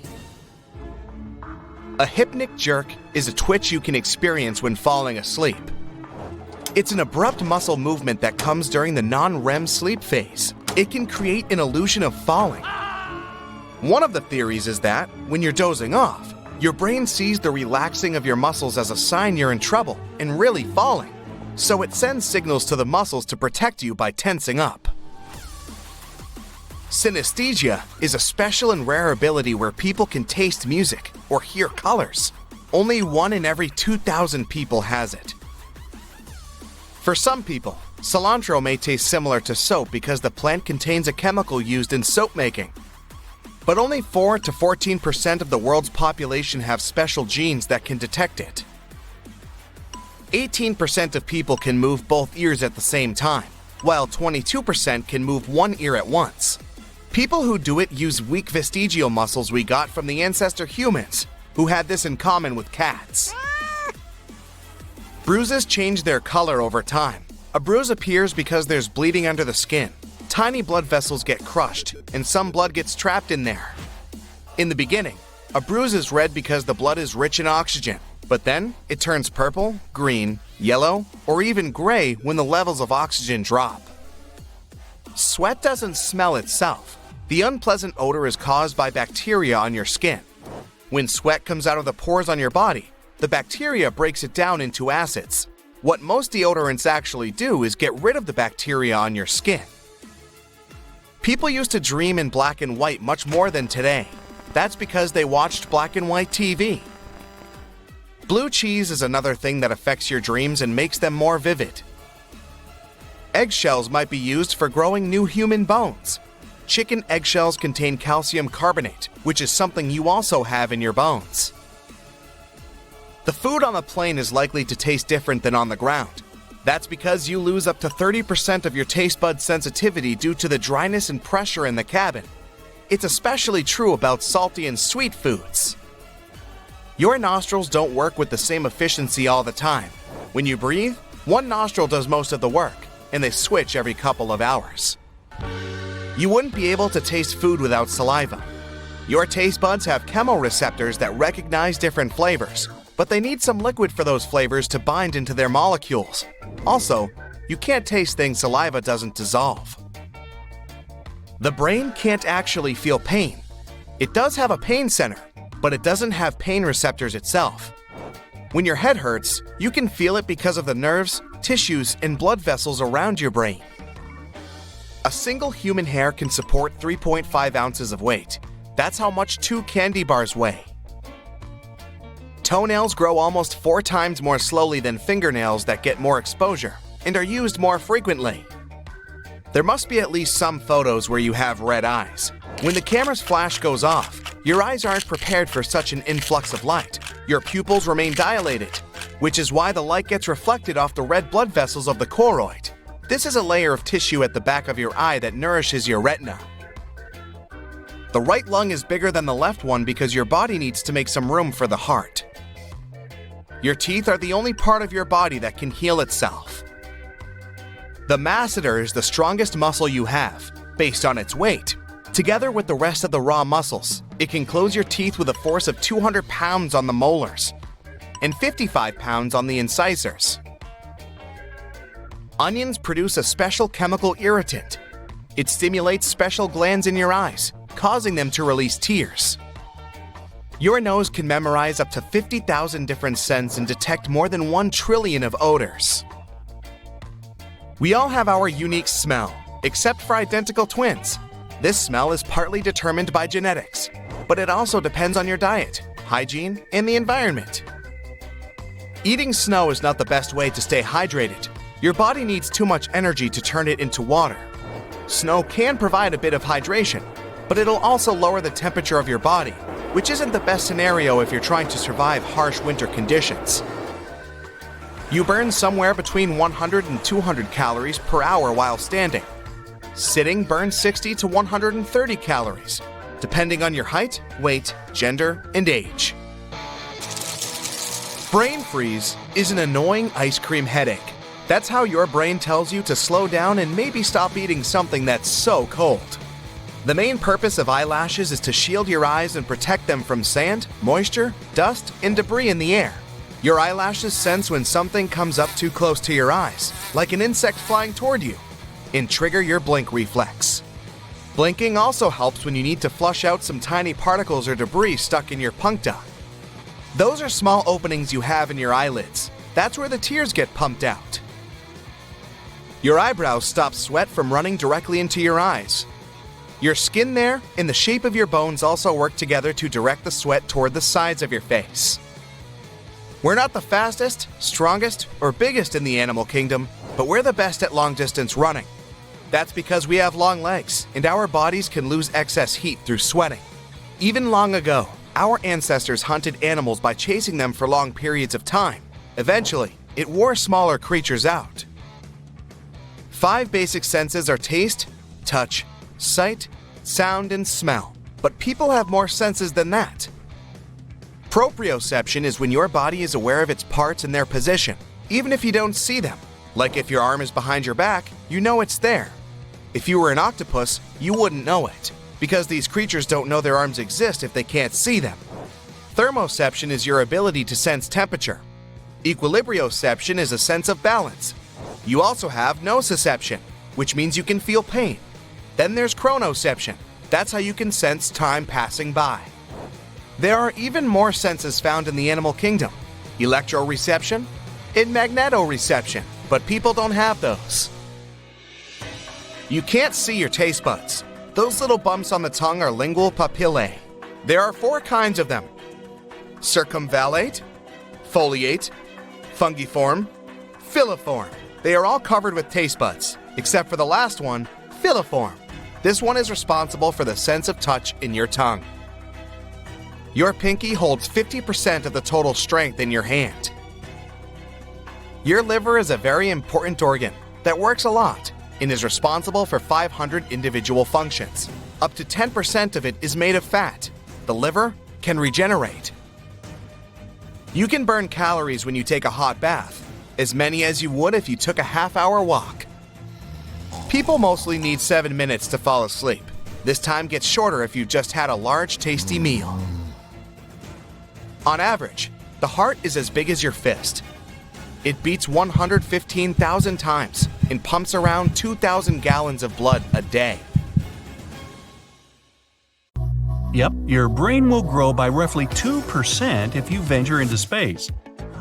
A hypnic jerk is a twitch you can experience when falling asleep. It's an abrupt muscle movement that comes during the non-REM sleep phase. It can create an illusion of falling. One of the theories is that, when you're dozing off, your brain sees the relaxing of your muscles as a sign you're in trouble and really falling, so it sends signals to the muscles to protect you by tensing up. Synesthesia is a special and rare ability where people can taste music or hear colors. Only 1 in every 2,000 people has it. For some people, cilantro may taste similar to soap because the plant contains a chemical used in soap making. But only 4 to 14% of the world's population have special genes that can detect it. 18% of people can move both ears at the same time, while 22% can move one ear at once. People who do it use weak vestigial muscles we got from the ancestor humans, who had this in common with cats. Bruises change their color over time. A bruise appears because there's bleeding under the skin. Tiny blood vessels get crushed, and some blood gets trapped in there. In the beginning, a bruise is red because the blood is rich in oxygen, but then it turns purple, green, yellow, or even gray when the levels of oxygen drop. Sweat doesn't smell itself. The unpleasant odor is caused by bacteria on your skin. When sweat comes out of the pores on your body, the bacteria breaks it down into acids. What most deodorants actually do is get rid of the bacteria on your skin. People used to dream in black and white much more than today. That's because they watched black and white TV. Blue cheese is another thing that affects your dreams and makes them more vivid. Eggshells might be used for growing new human bones. Chicken eggshells contain calcium carbonate, which is something you also have in your bones. The food on the plane is likely to taste different than on the ground. That's because you lose up to 30% of your taste bud sensitivity due to the dryness and pressure in the cabin. It's especially true about salty and sweet foods. Your nostrils don't work with the same efficiency all the time. When you breathe, one nostril does most of the work, and they switch every couple of hours. You wouldn't be able to taste food without saliva. Your taste buds have chemoreceptors that recognize different flavors, but they need some liquid for those flavors to bind into their molecules. Also, you can't taste things saliva doesn't dissolve. The brain can't actually feel pain. It does have a pain center, but it doesn't have pain receptors itself. When your head hurts, you can feel it because of the nerves, tissues, and blood vessels around your brain. A single human hair can support 3.5 ounces of weight. That's how much 2 candy bars weigh. Toenails grow almost 4 times more slowly than fingernails that get more exposure and are used more frequently. There must be at least some photos where you have red eyes. When the camera's flash goes off, your eyes aren't prepared for such an influx of light. Your pupils remain dilated, which is why the light gets reflected off the red blood vessels of the choroid. This is a layer of tissue at the back of your eye that nourishes your retina. The right lung is bigger than the left one because your body needs to make some room for the heart. Your teeth are the only part of your body that can heal itself. The masseter is the strongest muscle you have, based on its weight. Together with the rest of the raw muscles, it can close your teeth with a force of 200 pounds on the molars and 55 pounds on the incisors. Onions produce a special chemical irritant. It stimulates special glands in your eyes, causing them to release tears. Your nose can memorize up to 50,000 different scents and detect more than 1 trillion of odors. We all have our unique smell, except for identical twins. This smell is partly determined by genetics, but it also depends on your diet, hygiene, and the environment. Eating snow is not the best way to stay hydrated. Your body needs too much energy to turn it into water. Snow can provide a bit of hydration, but it'll also lower the temperature of your body, which isn't the best scenario if you're trying to survive harsh winter conditions. You burn somewhere between 100 and 200 calories per hour while standing. Sitting burns 60 to 130 calories, depending on your height, weight, gender, and age. Brain freeze is an annoying ice cream headache. That's how your brain tells you to slow down and maybe stop eating something that's so cold. The main purpose of eyelashes is to shield your eyes and protect them from sand, moisture, dust, and debris in the air. Your eyelashes sense when something comes up too close to your eyes, like an insect flying toward you, and trigger your blink reflex. Blinking also helps when you need to flush out some tiny particles or debris stuck in your puncta. Those are small openings you have in your eyelids. That's where the tears get pumped out. Your eyebrows stop sweat from running directly into your eyes. Your skin there and the shape of your bones also work together to direct the sweat toward the sides of your face. We're not the fastest, strongest, or biggest in the animal kingdom, but we're the best at long-distance running. That's because we have long legs, and our bodies can lose excess heat through sweating. Even long ago, our ancestors hunted animals by chasing them for long periods of time. Eventually, it wore smaller creatures out. 5 basic senses are taste, touch, sight, sound, and smell. But people have more senses than that. Proprioception is when your body is aware of its parts and their position, even if you don't see them. Like if your arm is behind your back, you know it's there. If you were an octopus, you wouldn't know it, because these creatures don't know their arms exist if they can't see them. Thermoception is your ability to sense temperature. Equilibrioception is a sense of balance. You also have nociception, which means you can feel pain. Then there's chronoception. That's how you can sense time passing by. There are even more senses found in the animal kingdom: electroreception and magnetoreception, but people don't have those. You can't see your taste buds. Those little bumps on the tongue are lingual papillae. There are 4 kinds of them: circumvallate, foliate, fungiform, filiform. They are all covered with taste buds, except for the last one, filiform. This one is responsible for the sense of touch in your tongue. Your pinky holds 50% of the total strength in your hand. Your liver is a very important organ that works a lot and is responsible for 500 individual functions. Up to 10% of it is made of fat. The liver can regenerate. You can burn calories when you take a hot bath, as many as you would if you took a half-hour walk. People mostly need 7 minutes to fall asleep. This time gets shorter if you just had a large, tasty meal. On average, the heart is as big as your fist. It beats 115,000 times and pumps around 2,000 gallons of blood a day. Yep, your brain will grow by roughly 2% if you venture into space.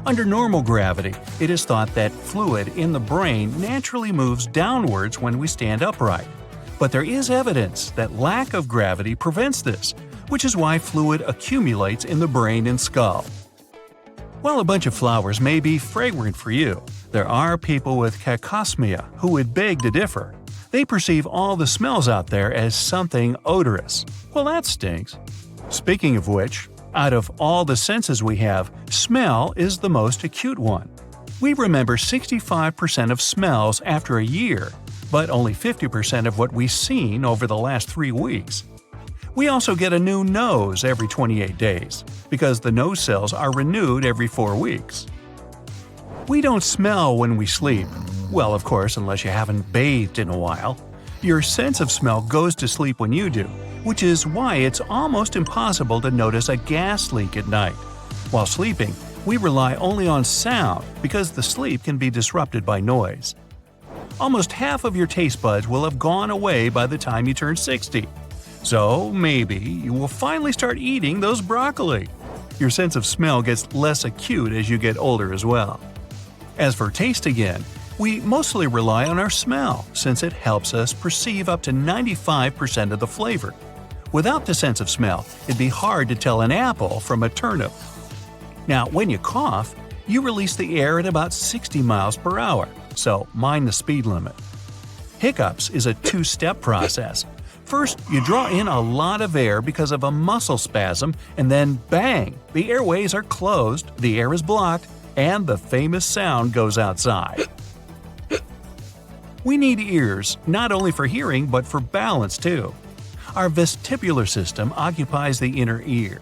Under normal gravity, it is thought that fluid in the brain naturally moves downwards when we stand upright. But there is evidence that lack of gravity prevents this, which is why fluid accumulates in the brain and skull. While a bunch of flowers may be fragrant for you, there are people with cacosmia who would beg to differ. They perceive all the smells out there as something odorous. Well, that stinks. Speaking of which, out of all the senses we have, smell is the most acute one. We remember 65% of smells after a year, but only 50% of what we've seen over the last 3 weeks. We also get a new nose every 28 days, because the nose cells are renewed every 4 weeks. We don't smell when we sleep. Well, of course, unless you haven't bathed in a while. Your sense of smell goes to sleep when you do, which is why it's almost impossible to notice a gas leak at night. While sleeping, we rely only on sound because the sleep can be disrupted by noise. Almost half of your taste buds will have gone away by the time you turn 60. So maybe you will finally start eating those broccoli. Your sense of smell gets less acute as you get older as well. As for taste again, we mostly rely on our smell since it helps us perceive up to 95% of the flavor. Without the sense of smell, it'd be hard to tell an apple from a turnip. Now, when you cough, you release the air at about 60 miles per hour, so mind the speed limit. Hiccups is a 2-step process. First, you draw in a lot of air because of a muscle spasm, and then bang! The airways are closed, the air is blocked, and the famous sound goes outside. We need ears, not only for hearing but for balance too. Our vestibular system occupies the inner ear.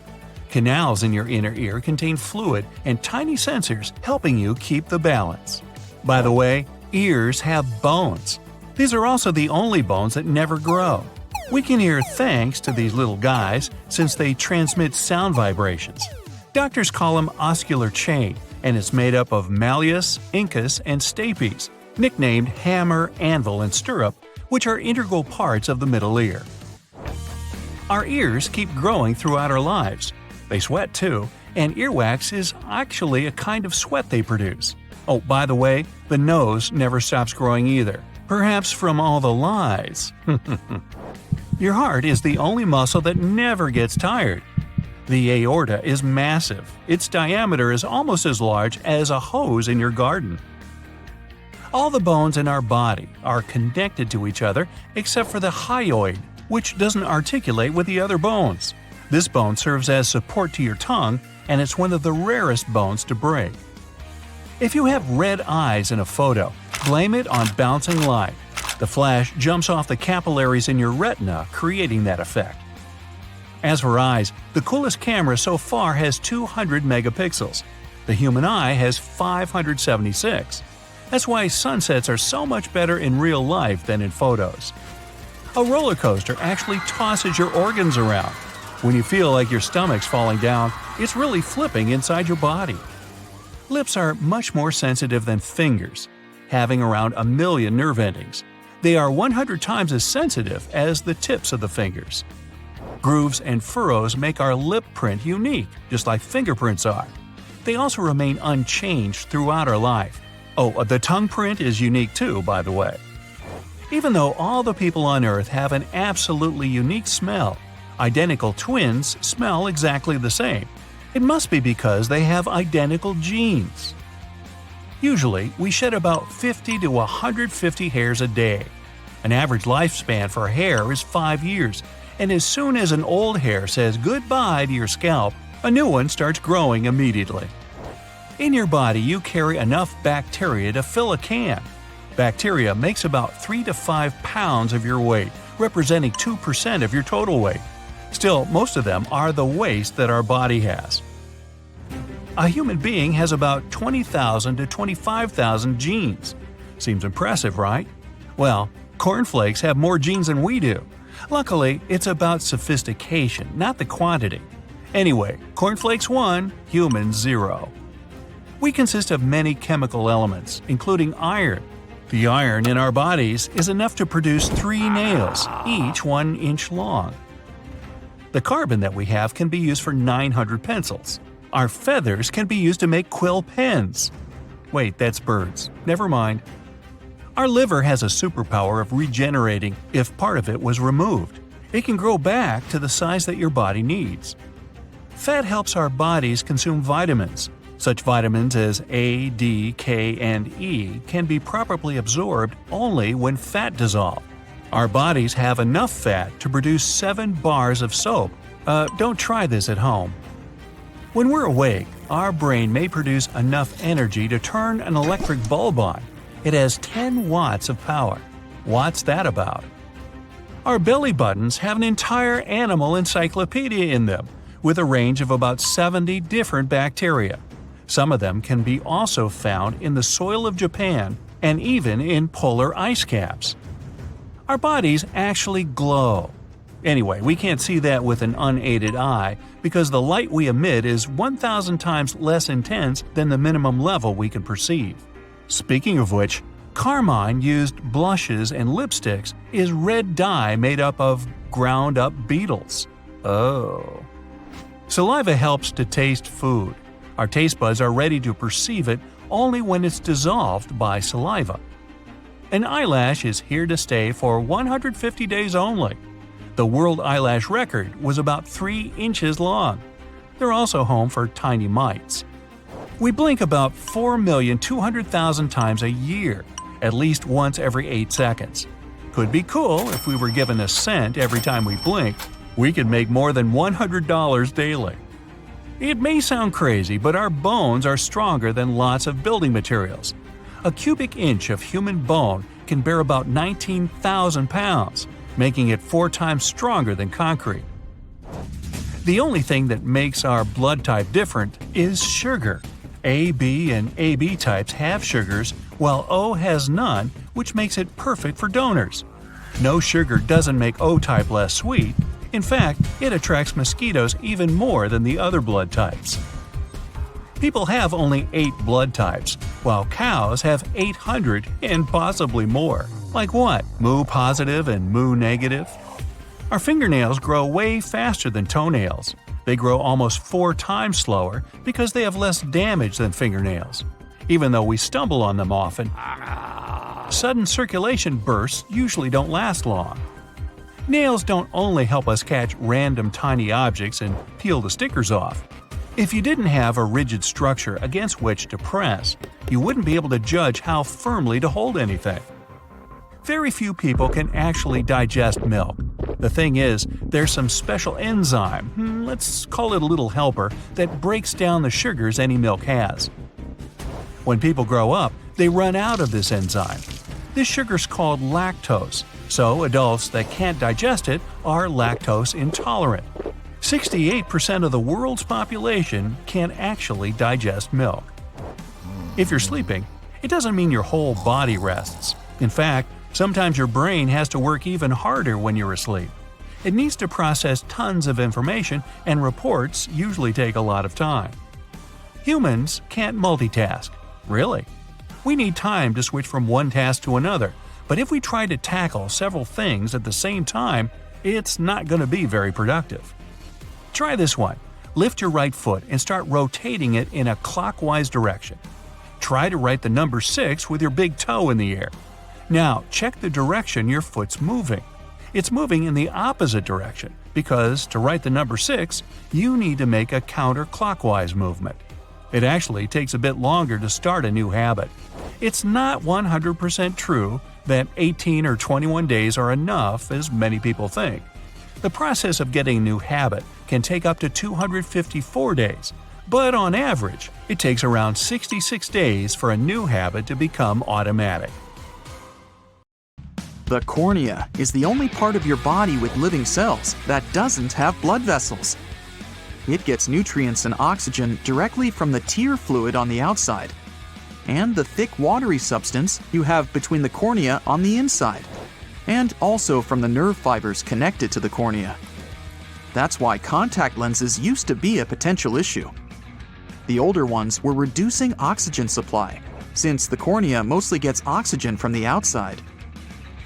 Canals in your inner ear contain fluid and tiny sensors helping you keep the balance. By the way, ears have bones. These are also the only bones that never grow. We can hear thanks to these little guys since they transmit sound vibrations. Doctors call them oscular chain, and it's made up of malleus, incus, and stapes, nicknamed hammer, anvil, and stirrup, which are integral parts of the middle ear. Our ears keep growing throughout our lives. They sweat too, and earwax is actually a kind of sweat they produce. Oh, by the way, the nose never stops growing either, perhaps from all the lies. Your heart is the only muscle that never gets tired. The aorta is massive. Its diameter is almost as large as a hose in your garden. All the bones in our body are connected to each other except for the hyoid, which doesn't articulate with the other bones. This bone serves as support to your tongue, and it's one of the rarest bones to break. If you have red eyes in a photo, blame it on bouncing light. The flash jumps off the capillaries in your retina, creating that effect. As for eyes, the coolest camera so far has 200 megapixels. The human eye has 576. That's why sunsets are so much better in real life than in photos. A roller coaster actually tosses your organs around. When you feel like your stomach's falling down, it's really flipping inside your body. Lips are much more sensitive than fingers, having around 1 million nerve endings. They are 100 times as sensitive as the tips of the fingers. Grooves and furrows make our lip print unique, just like fingerprints are. They also remain unchanged throughout our life. Oh, the tongue print is unique too, by the way. Even though all the people on Earth have an absolutely unique smell, identical twins smell exactly the same. It must be because they have identical genes. Usually, we shed about 50 to 150 hairs a day. An average lifespan for hair is 5 years, and as soon as an old hair says goodbye to your scalp, a new one starts growing immediately. In your body, you carry enough bacteria to fill a can. Bacteria makes about 3 to 5 pounds of your weight, representing 2% of your total weight. Still, most of them are the waste that our body has. A human being has about 20,000 to 25,000 genes. Seems impressive, right? Well, cornflakes have more genes than we do. Luckily, it's about sophistication, not the quantity. Anyway, cornflakes 1, humans 0. We consist of many chemical elements, including iron. The iron in our bodies is enough to produce 3 nails, each 1 inch long. The carbon that we have can be used for 900 pencils. Our feathers can be used to make quill pens. Wait, that's birds. Never mind. Our liver has a superpower of regenerating if part of it was removed. It can grow back to the size that your body needs. Fat helps our bodies consume vitamins. Such vitamins as A, D, K, and E can be properly absorbed only when fat dissolved. Our bodies have enough fat to produce 7 bars of soap. Don't try this at home. When we're awake, our brain may produce enough energy to turn an electric bulb on. It has 10 watts of power. What's that about? Our belly buttons have an entire animal encyclopedia in them, with a range of about 70 different bacteria. Some of them can be also found in the soil of Japan and even in polar ice caps. Our bodies actually glow. Anyway, we can't see that with an unaided eye because the light we emit is 1,000 times less intense than the minimum level we can perceive. Speaking of which, carmine used blushes and lipsticks is red dye made up of ground-up beetles. Oh. Saliva helps to taste food. Our taste buds are ready to perceive it only when it's dissolved by saliva. An eyelash is here to stay for 150 days only. The world eyelash record was about 3 inches long. They're also home for tiny mites. We blink about 4,200,000 times a year, at least once every 8 seconds. Could be cool if we were given a cent every time we blink. We could make more than $100 daily. It may sound crazy, but our bones are stronger than lots of building materials. A cubic inch of human bone can bear about 19,000 pounds, making it 4 times stronger than concrete. The only thing that makes our blood type different is sugar. A, B, and AB types have sugars, while O has none, which makes it perfect for donors. No sugar doesn't make O type less sweet. In fact, it attracts mosquitoes even more than the other blood types. People have only 8 blood types, while cows have 800 and possibly more. Like what? Mu positive and Mu negative? Our fingernails grow way faster than toenails. They grow almost 4 times slower because they have less damage than fingernails. Even though we stumble on them often, sudden circulation bursts usually don't last long. Nails don't only help us catch random tiny objects and peel the stickers off. If you didn't have a rigid structure against which to press, you wouldn't be able to judge how firmly to hold anything. Very few people can actually digest milk. The thing is, there's some special enzyme, let's call it a little helper, that breaks down the sugars any milk has. When people grow up, they run out of this enzyme. This sugar's called lactose, so adults that can't digest it are lactose intolerant. 68% of the world's population can't actually digest milk. If you're sleeping, it doesn't mean your whole body rests. In fact, sometimes your brain has to work even harder when you're asleep. It needs to process tons of information, and reports usually take a lot of time. Humans can't multitask. Really? We need time to switch from one task to another, but if we try to tackle several things at the same time, it's not going to be very productive. Try this one. Lift your right foot and start rotating it in a clockwise direction. Try to write the number 6 with your big toe in the air. Now, check the direction your foot's moving. It's moving in the opposite direction because to write the number 6, you need to make a counterclockwise movement. It actually takes a bit longer to start a new habit. It's not 100% true that 18 or 21 days are enough, as many people think. The process of getting a new habit can take up to 254 days, but on average, it takes around 66 days for a new habit to become automatic. The cornea is the only part of your body with living cells that doesn't have blood vessels. It gets nutrients and oxygen directly from the tear fluid on the outside, and the thick watery substance you have between the cornea on the inside, and also from the nerve fibers connected to the cornea. That's why contact lenses used to be a potential issue. The older ones were reducing oxygen supply, since the cornea mostly gets oxygen from the outside.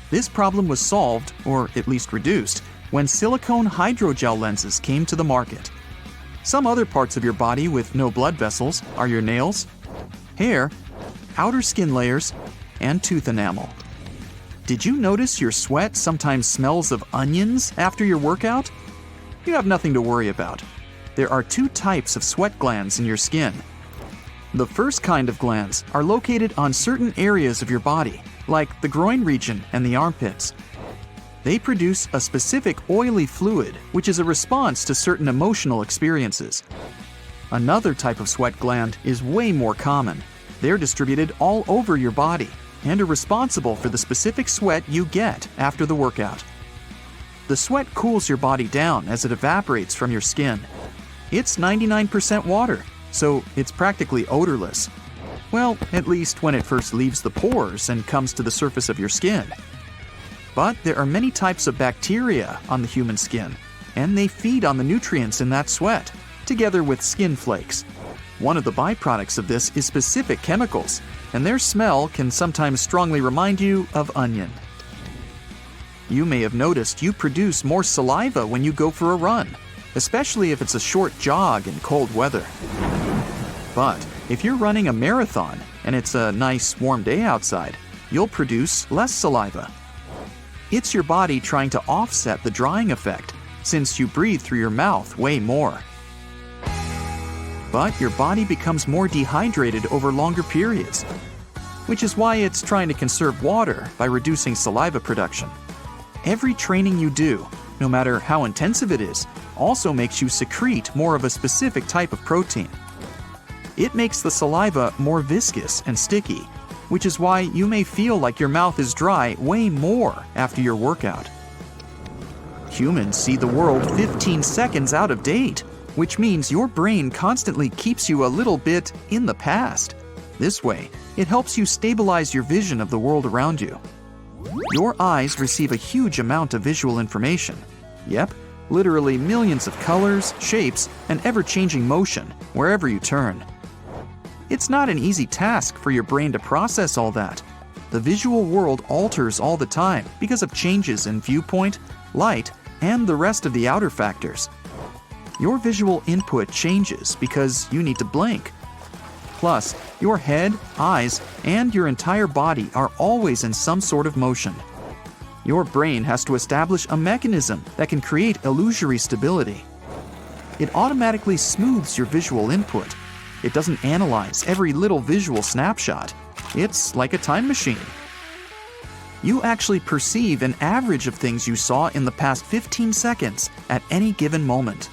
This problem was solved, or at least reduced, when silicone hydrogel lenses came to the market. Some other parts of your body with no blood vessels are your nails, hair, outer skin layers, and tooth enamel. Did you notice your sweat sometimes smells of onions after your workout? You have nothing to worry about. There are 2 types of sweat glands in your skin. The first kind of glands are located on certain areas of your body, like the groin region and the armpits. They produce a specific oily fluid, which is a response to certain emotional experiences. Another type of sweat gland is way more common. They're distributed all over your body and are responsible for the specific sweat you get after the workout. The sweat cools your body down as it evaporates from your skin. It's 99% water, so it's practically odorless. Well, at least when it first leaves the pores and comes to the surface of your skin. But there are many types of bacteria on the human skin, and they feed on the nutrients in that sweat, together with skin flakes. One of the byproducts of this is specific chemicals, and their smell can sometimes strongly remind you of onion. You may have noticed you produce more saliva when you go for a run, especially if it's a short jog in cold weather. But if you're running a marathon and it's a nice warm day outside, you'll produce less saliva. It's your body trying to offset the drying effect, since you breathe through your mouth way more. But your body becomes more dehydrated over longer periods, which is why it's trying to conserve water by reducing saliva production. Every training you do, no matter how intensive it is, also makes you secrete more of a specific type of protein. It makes the saliva more viscous and sticky, which is why you may feel like your mouth is dry way more after your workout. Humans see the world 15 seconds out of date, which means your brain constantly keeps you a little bit in the past. This way, it helps you stabilize your vision of the world around you. Your eyes receive a huge amount of visual information. Yep, literally millions of colors, shapes, and ever-changing motion wherever you turn. It's not an easy task for your brain to process all that. The visual world alters all the time because of changes in viewpoint, light, and the rest of the outer factors. Your visual input changes because you need to blink. Plus, your head, eyes, and your entire body are always in some sort of motion. Your brain has to establish a mechanism that can create illusory stability. It automatically smooths your visual input. It doesn't analyze every little visual snapshot. It's like a time machine. You actually perceive an average of things you saw in the past 15 seconds at any given moment.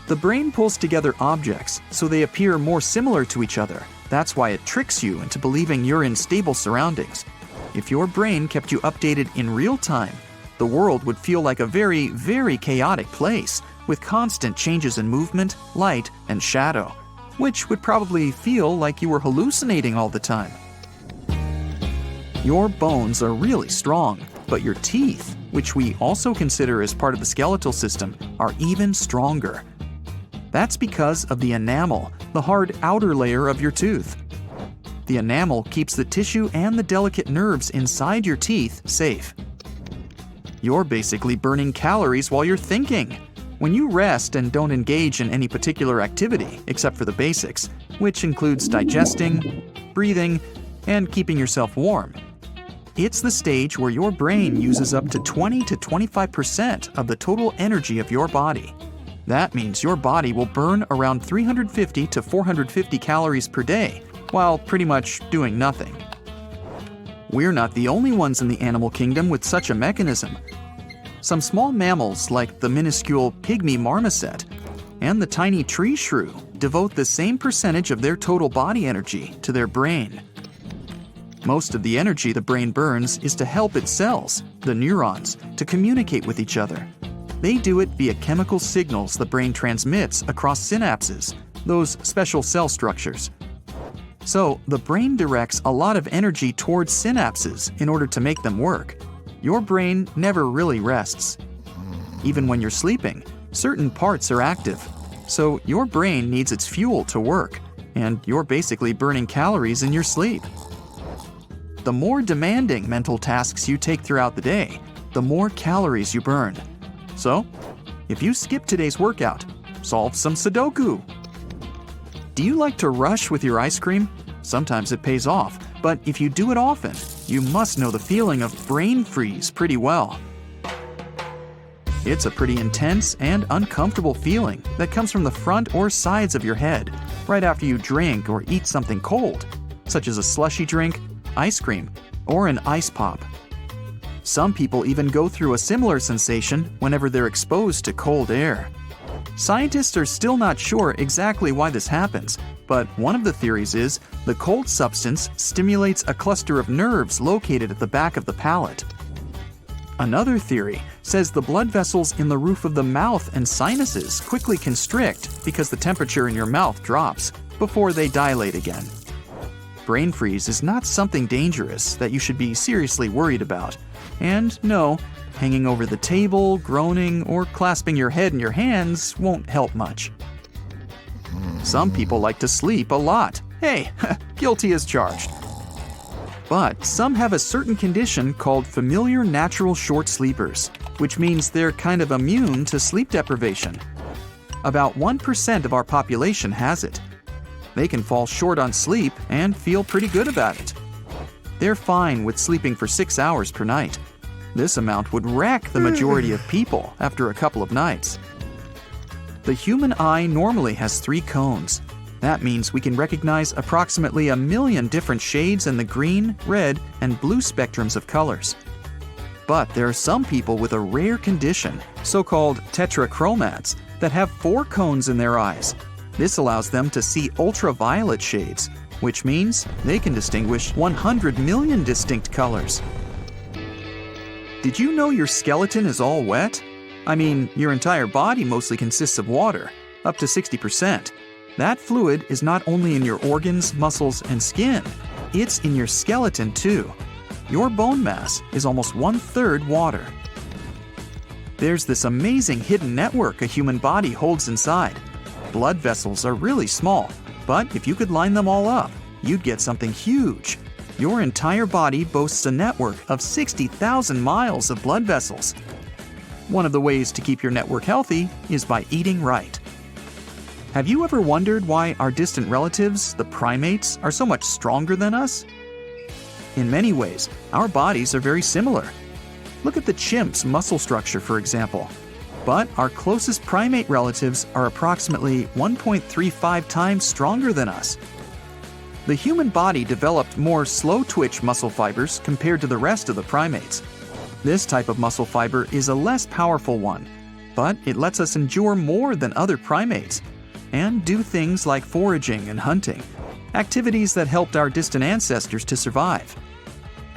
The brain pulls together objects so they appear more similar to each other. That's why it tricks you into believing you're in stable surroundings. If your brain kept you updated in real time, the world would feel like a very, very chaotic place with constant changes in movement, light, and shadow, which would probably feel like you were hallucinating all the time. Your bones are really strong, but your teeth, which we also consider as part of the skeletal system, are even stronger. That's because of the enamel, the hard outer layer of your tooth. The enamel keeps the tissue and the delicate nerves inside your teeth safe. You're basically burning calories while you're thinking. When you rest and don't engage in any particular activity except for the basics, which includes digesting, breathing, and keeping yourself warm, it's the stage where your brain uses up to 20 to 25% of the total energy of your body. That means your body will burn around 350 to 450 calories per day while pretty much doing nothing. We're not the only ones in the animal kingdom with such a mechanism. Some small mammals like the minuscule pygmy marmoset and the tiny tree shrew devote the same percentage of their total body energy to their brain. Most of the energy the brain burns is to help its cells, the neurons, to communicate with each other. They do it via chemical signals the brain transmits across synapses, those special cell structures. So, the brain directs a lot of energy towards synapses in order to make them work. Your brain never really rests. Even when you're sleeping, certain parts are active. So your brain needs its fuel to work, and you're basically burning calories in your sleep. The more demanding mental tasks you take throughout the day, the more calories you burn. So, if you skip today's workout, solve some Sudoku. Do you like to rush with your ice cream? Sometimes it pays off, but if you do it often, you must know the feeling of brain freeze pretty well. It's a pretty intense and uncomfortable feeling that comes from the front or sides of your head right after you drink or eat something cold, such as a slushy drink, ice cream, or an ice pop. Some people even go through a similar sensation whenever they're exposed to cold air. Scientists are still not sure exactly why this happens, but one of the theories is the cold substance stimulates a cluster of nerves located at the back of the palate. Another theory says the blood vessels in the roof of the mouth and sinuses quickly constrict because the temperature in your mouth drops before they dilate again. Brain freeze is not something dangerous that you should be seriously worried about. And no, hanging over the table, groaning, or clasping your head in your hands won't help much. Some people like to sleep a lot. Hey, guilty as charged. But some have a certain condition called familiar natural short sleepers, which means they're kind of immune to sleep deprivation. About 1% of our population has it. They can fall short on sleep and feel pretty good about it. They're fine with sleeping for 6 hours per night. This amount would wreck the majority of people after a couple of nights. The human eye normally has 3 cones. That means we can recognize approximately 1 million different shades in the green, red, and blue spectrums of colors. But there are some people with a rare condition, so-called tetrachromats, that have 4 cones in their eyes. This allows them to see ultraviolet shades, which means they can distinguish 100 million distinct colors. Did you know your skeleton is all wet? I mean, your entire body mostly consists of water, up to 60%. That fluid is not only in your organs, muscles, and skin, it's in your skeleton too. Your bone mass is almost 1/3 water. There's this amazing hidden network a human body holds inside. Blood vessels are really small, but if you could line them all up, you'd get something huge. Your entire body boasts a network of 60,000 miles of blood vessels. One of the ways to keep your network healthy is by eating right. Have you ever wondered why our distant relatives, the primates, are so much stronger than us? In many ways, our bodies are very similar. Look at the chimp's muscle structure, for example. But our closest primate relatives are approximately 1.35 times stronger than us. The human body developed more slow-twitch muscle fibers compared to the rest of the primates. This type of muscle fiber is a less powerful one, but it lets us endure more than other primates and do things like foraging and hunting, activities that helped our distant ancestors to survive.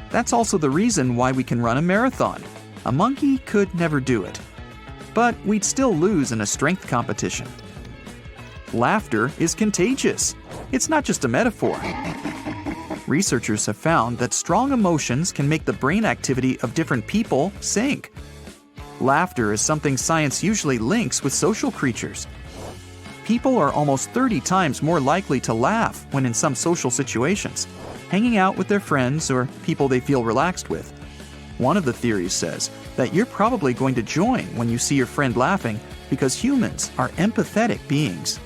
That's also the reason why we can run a marathon. A monkey could never do it. But we'd still lose in a strength competition. Laughter is contagious. It's not just a metaphor. Researchers have found that strong emotions can make the brain activity of different people sink. Laughter is something science usually links with social creatures. People are almost 30 times more likely to laugh when in some social situations, hanging out with their friends or people they feel relaxed with. One of the theories says that you're probably going to join when you see your friend laughing because humans are empathetic beings.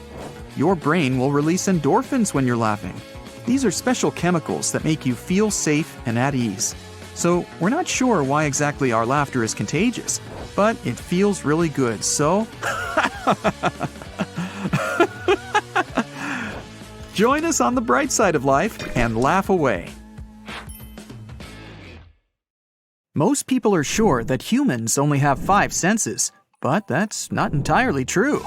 Your brain will release endorphins when you're laughing. These are special chemicals that make you feel safe and at ease. So we're not sure why exactly our laughter is contagious, but it feels really good, so... Join us on the bright side of life and laugh away. Most people are sure that humans only have 5 senses, but that's not entirely true.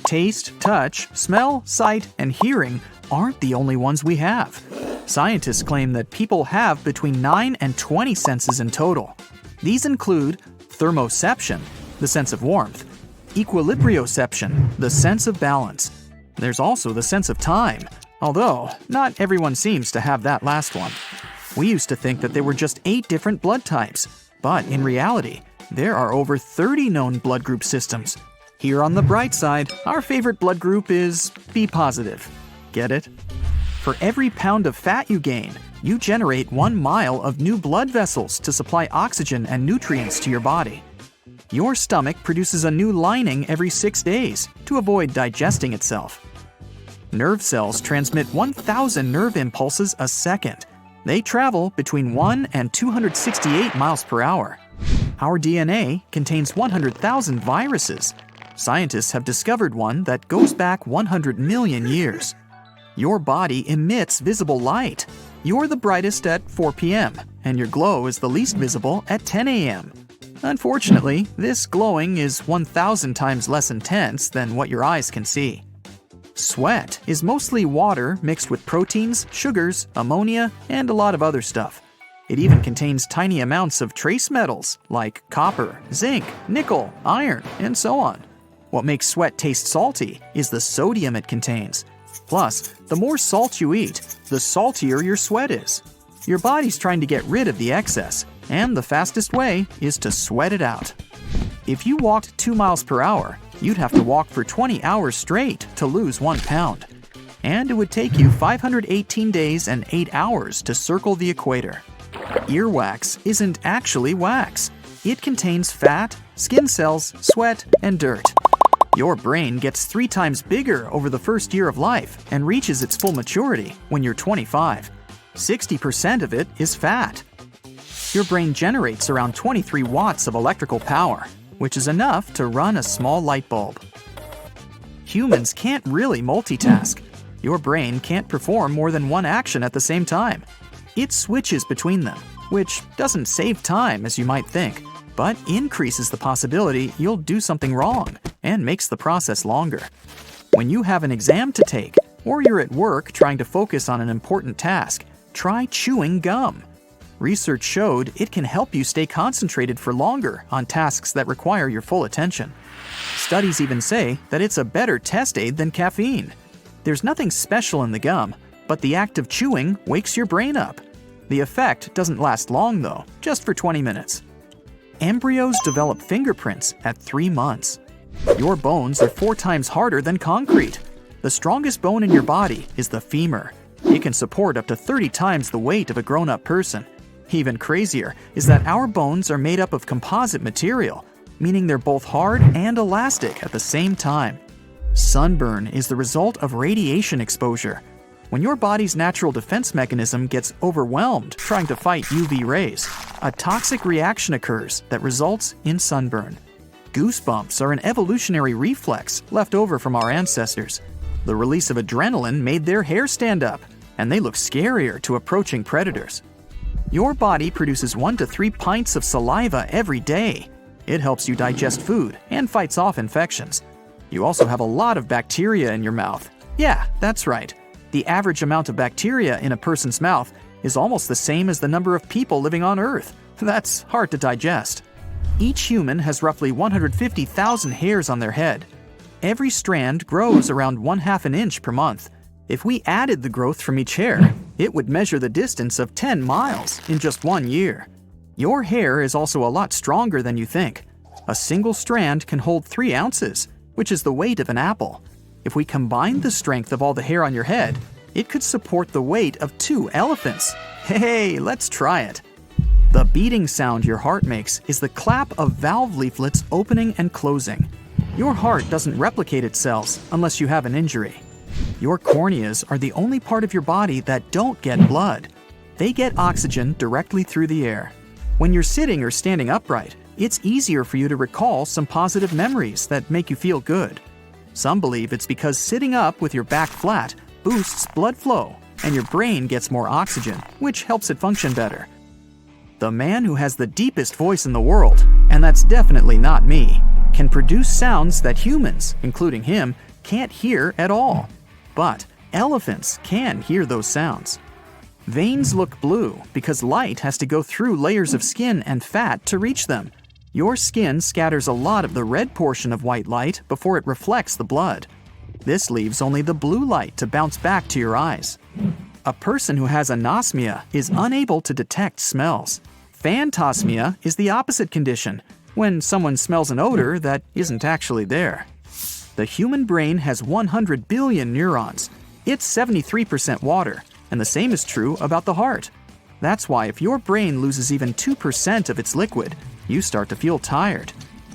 Taste, touch, smell, sight, and hearing aren't the only ones we have. Scientists claim that people have between 9 and 20 senses in total. These include thermoception, the sense of warmth, equilibrioception, the sense of balance. There's also the sense of time, although not everyone seems to have that last one. We used to think that there were just 8 different blood types, but in reality, there are over 30 known blood group systems. Here on the bright side, our favorite blood group is B positive. Get it? For every pound of fat you gain, you generate 1 mile of new blood vessels to supply oxygen and nutrients to your body. Your stomach produces a new lining every 6 days to avoid digesting itself. Nerve cells transmit 1,000 nerve impulses a second. They travel between 1 and 268 miles per hour. Our DNA contains 100,000 viruses. Scientists have discovered one that goes back 100 million years. Your body emits visible light. You're the brightest at 4 p.m., and your glow is the least visible at 10 a.m. Unfortunately, this glowing is 1,000 times less intense than what your eyes can see. Sweat is mostly water mixed with proteins, sugars, ammonia, and a lot of other stuff. It even contains tiny amounts of trace metals like copper, zinc, nickel, iron, and so on. What makes sweat taste salty is the sodium it contains. Plus, the more salt you eat, the saltier your sweat is. Your body's trying to get rid of the excess, and the fastest way is to sweat it out. If you walked 2 miles per hour, you'd have to walk for 20 hours straight to lose 1 pound. And it would take you 518 days and 8 hours to circle the equator. Earwax isn't actually wax. It contains fat, skin cells, sweat, and dirt. Your brain gets 3 times bigger over the first year of life and reaches its full maturity when you're 25. 60% of it is fat. Your brain generates around 23 watts of electrical power, which is enough to run a small light bulb. Humans can't really multitask. Your brain can't perform more than one action at the same time. It switches between them, which doesn't save time as you might think, but increases the possibility you'll do something wrong and makes the process longer. When you have an exam to take, or you're at work trying to focus on an important task, try chewing gum. Research showed it can help you stay concentrated for longer on tasks that require your full attention. Studies even say that it's a better test aid than caffeine. There's nothing special in the gum, but the act of chewing wakes your brain up. The effect doesn't last long though, just for 20 minutes. Embryos develop fingerprints at 3 months. Your bones are 4 times harder than concrete. The strongest bone in your body is the femur. It can support up to 30 times the weight of a grown-up person. Even crazier is that our bones are made up of composite material, meaning they're both hard and elastic at the same time. Sunburn is the result of radiation exposure. When your body's natural defense mechanism gets overwhelmed trying to fight UV rays, a toxic reaction occurs that results in sunburn. Goosebumps are an evolutionary reflex left over from our ancestors. The release of adrenaline made their hair stand up, and they look scarier to approaching predators. Your body produces 1 to 3 pints of saliva every day. It helps you digest food and fights off infections. You also have a lot of bacteria in your mouth. Yeah, that's right. The average amount of bacteria in a person's mouth is almost the same as the number of people living on Earth. That's hard to digest. Each human has roughly 150,000 hairs on their head. Every strand grows around 1/2 inch per month. If we added the growth from each hair, it would measure the distance of 10 miles in just 1 year. Your hair is also a lot stronger than you think. A single strand can hold 3 ounces, which is the weight of an apple. If we combined the strength of all the hair on your head, it could support the weight of 2 elephants. Hey, let's try it. The beating sound your heart makes is the clap of valve leaflets opening and closing. Your heart doesn't replicate its cells unless you have an injury. Your corneas are the only part of your body that don't get blood. They get oxygen directly through the air. When you're sitting or standing upright, it's easier for you to recall some positive memories that make you feel good. Some believe it's because sitting up with your back flat boosts blood flow, and your brain gets more oxygen, which helps it function better. The man who has the deepest voice in the world, and that's definitely not me, can produce sounds that humans, including him, can't hear at all. But elephants can hear those sounds. Veins look blue because light has to go through layers of skin and fat to reach them. Your skin scatters a lot of the red portion of white light before it reflects the blood. This leaves only the blue light to bounce back to your eyes. A person who has anosmia is unable to detect smells. Phantosmia is the opposite condition, when someone smells an odor that isn't actually there. The human brain has 100 billion neurons. It's 73% water, and the same is true about the heart. That's why if your brain loses even 2% of its liquid, you start to feel tired.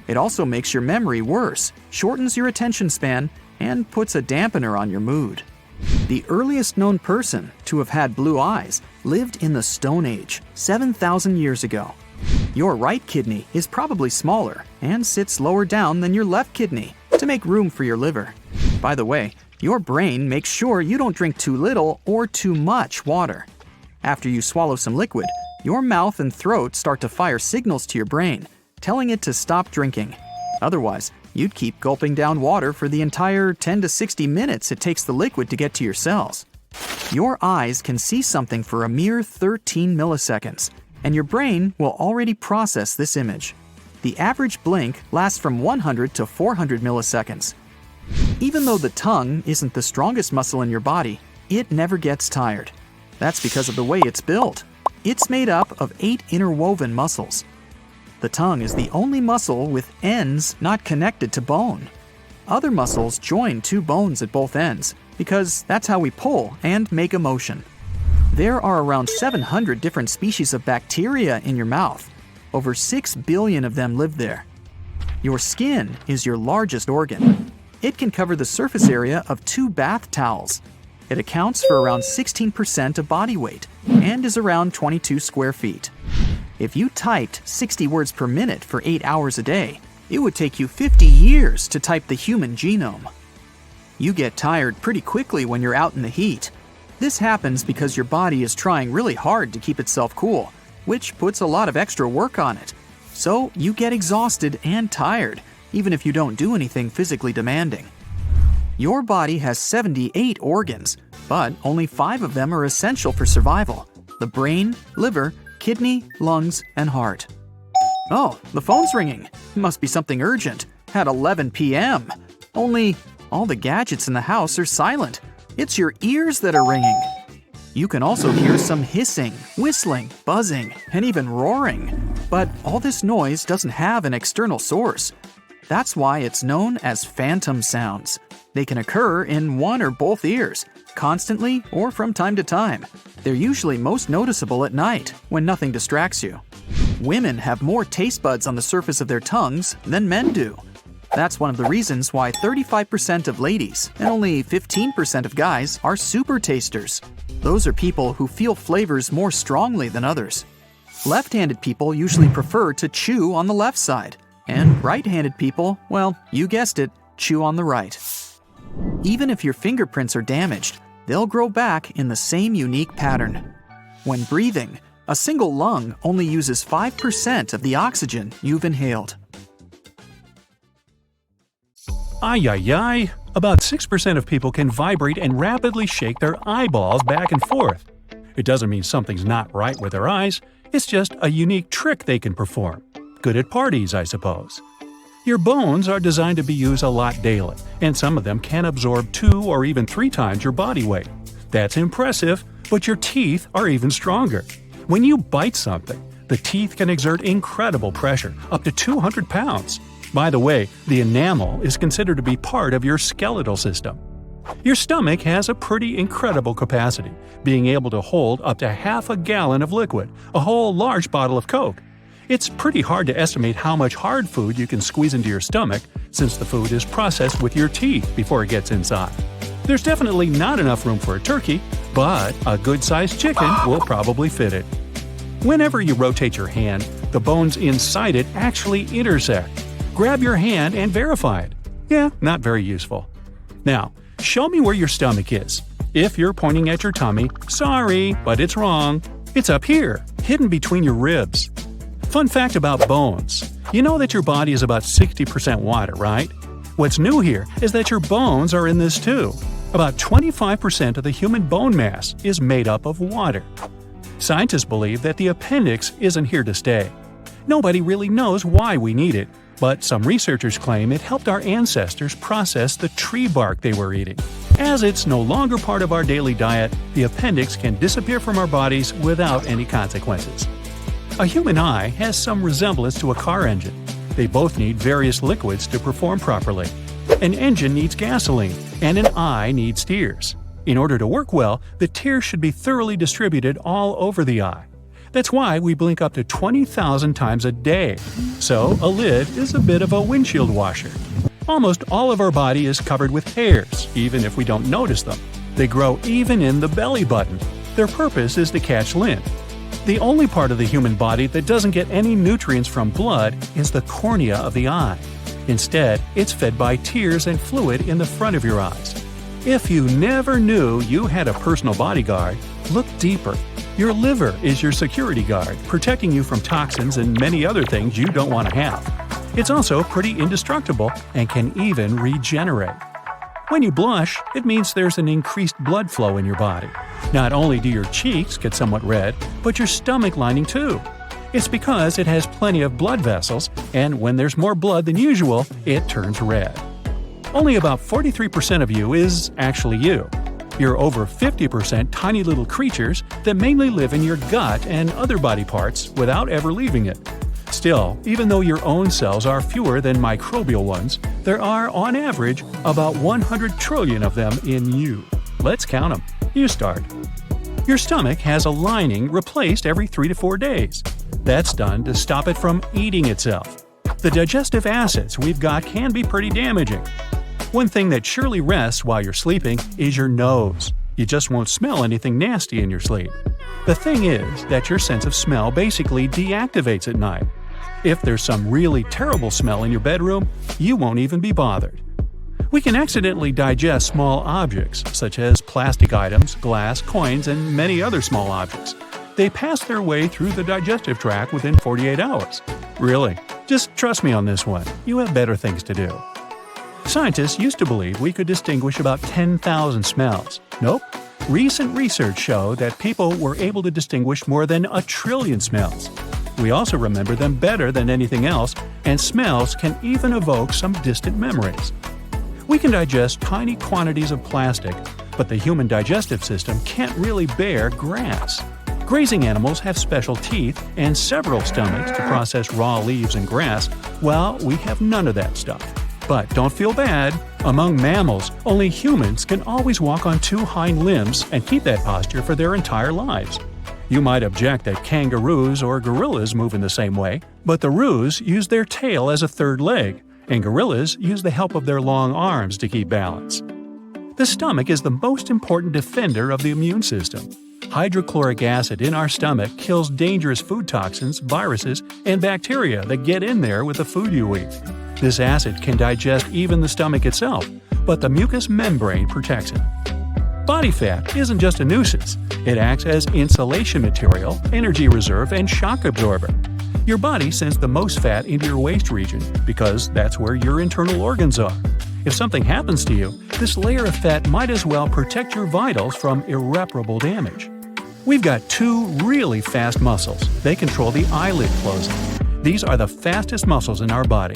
It also makes your memory worse, shortens your attention span, and puts a dampener on your mood. The earliest known person to have had blue eyes lived in the Stone Age, 7,000 years ago. Your right kidney is probably smaller and sits lower down than your left kidney to make room for your liver. By the way, your brain makes sure you don't drink too little or too much water. After you swallow some liquid, your mouth and throat start to fire signals to your brain, telling it to stop drinking. Otherwise, you'd keep gulping down water for the entire 10 to 60 minutes it takes the liquid to get to your cells. Your eyes can see something for a mere 13 milliseconds, and your brain will already process this image. The average blink lasts from 100 to 400 milliseconds. Even though the tongue isn't the strongest muscle in your body, it never gets tired. That's because of the way it's built. It's made up of 8 interwoven muscles. The tongue is the only muscle with ends not connected to bone. Other muscles join 2 bones at both ends because that's how we pull and make a motion. There are around 700 different species of bacteria in your mouth. Over 6 billion of them live there. Your skin is your largest organ. It can cover the surface area of 2 bath towels. It accounts for around 16% of body weight and is around 22 square feet. If you typed 60 words per minute for 8 hours a day, it would take you 50 years to type the human genome. You get tired pretty quickly when you're out in the heat. This happens because your body is trying really hard to keep itself cool, which puts a lot of extra work on it. So you get exhausted and tired, even if you don't do anything physically demanding. Your body has 78 organs, but only 5 of them are essential for survival: the brain, liver, kidney, lungs, and heart. Oh, the phone's ringing. Must be something urgent. At 11 p.m. Only all the gadgets in the house are silent. It's your ears that are ringing. You can also hear some hissing, whistling, buzzing, and even roaring. But all this noise doesn't have an external source. That's why it's known as phantom sounds. They can occur in one or both ears, constantly or from time to time. They're usually most noticeable at night, when nothing distracts you. Women have more taste buds on the surface of their tongues than men do. That's one of the reasons why 35% of ladies and only 15% of guys are super tasters. Those are people who feel flavors more strongly than others. Left-handed people usually prefer to chew on the left side, and right-handed people, well, you guessed it, chew on the right. Even if your fingerprints are damaged, they'll grow back in the same unique pattern. When breathing, a single lung only uses 5% of the oxygen you've inhaled. Ay, ay, ay. About 6% of people can vibrate and rapidly shake their eyeballs back and forth. It doesn't mean something's not right with their eyes, it's just a unique trick they can perform. Good at parties, I suppose. Your bones are designed to be used a lot daily, and some of them can absorb 2 or even 3 times your body weight. That's impressive, but your teeth are even stronger. When you bite something, the teeth can exert incredible pressure, up to 200 pounds. By the way, the enamel is considered to be part of your skeletal system. Your stomach has a pretty incredible capacity, being able to hold up to half a gallon of liquid, a whole large bottle of Coke. It's pretty hard to estimate how much hard food you can squeeze into your stomach, since the food is processed with your teeth before it gets inside. There's definitely not enough room for a turkey, but a good-sized chicken will probably fit it. Whenever you rotate your hand, the bones inside it actually intersect. Grab your hand and verify it. Yeah, not very useful. Now, show me where your stomach is. If you're pointing at your tummy, sorry, but it's wrong. It's up here, hidden between your ribs. Fun fact about bones. You know that your body is about 60% water, right? What's new here is that your bones are in this too. About 25% of the human bone mass is made up of water. Scientists believe that the appendix isn't here to stay. Nobody really knows why we need it, but some researchers claim it helped our ancestors process the tree bark they were eating. As it's no longer part of our daily diet, the appendix can disappear from our bodies without any consequences. A human eye has some resemblance to a car engine. They both need various liquids to perform properly. An engine needs gasoline, and an eye needs tears. In order to work well, the tears should be thoroughly distributed all over the eye. That's why we blink up to 20,000 times a day. So, a lid is a bit of a windshield washer. Almost all of our body is covered with hairs, even if we don't notice them. They grow even in the belly button. Their purpose is to catch lint. The only part of the human body that doesn't get any nutrients from blood is the cornea of the eye. Instead, it's fed by tears and fluid in the front of your eyes. If you never knew you had a personal bodyguard, look deeper. Your liver is your security guard, protecting you from toxins and many other things you don't want to have. It's also pretty indestructible and can even regenerate. When you blush, it means there's an increased blood flow in your body. Not only do your cheeks get somewhat red, but your stomach lining too. It's because it has plenty of blood vessels, and when there's more blood than usual, it turns red. Only about 43% of you is actually you. You're over 50% tiny little creatures that mainly live in your gut and other body parts without ever leaving it. Still, even though your own cells are fewer than microbial ones, there are, on average, about 100 trillion of them in you. Let's count them. You start. Your stomach has a lining replaced every 3 to 4 days. That's done to stop it from eating itself. The digestive acids we've got can be pretty damaging. One thing that surely rests while you're sleeping is your nose. You just won't smell anything nasty in your sleep. The thing is that your sense of smell basically deactivates at night. If there's some really terrible smell in your bedroom, you won't even be bothered. We can accidentally digest small objects, such as plastic items, glass, coins, and many other small objects. They pass their way through the digestive tract within 48 hours. Really, just trust me on this one. You have better things to do. Scientists used to believe we could distinguish about 10,000 smells. Nope. Recent research showed that people were able to distinguish more than 1 trillion smells. We also remember them better than anything else, and smells can even evoke some distant memories. We can digest tiny quantities of plastic, but the human digestive system can't really bear grass. Grazing animals have special teeth and several stomachs to process raw leaves and grass, while we have none of that stuff. But don't feel bad. Among mammals, only humans can always walk on 2 hind limbs and keep that posture for their entire lives. You might object that kangaroos or gorillas move in the same way, but the roos use their tail as a third leg, and gorillas use the help of their long arms to keep balance. The stomach is the most important defender of the immune system. Hydrochloric acid in our stomach kills dangerous food toxins, viruses, and bacteria that get in there with the food you eat. This acid can digest even the stomach itself, but the mucous membrane protects it. Body fat isn't just a nuisance. It acts as insulation material, energy reserve, and shock absorber. Your body sends the most fat into your waist region because that's where your internal organs are. If something happens to you, this layer of fat might as well protect your vitals from irreparable damage. We've got 2 really fast muscles. They control the eyelid closing. These are the fastest muscles in our body.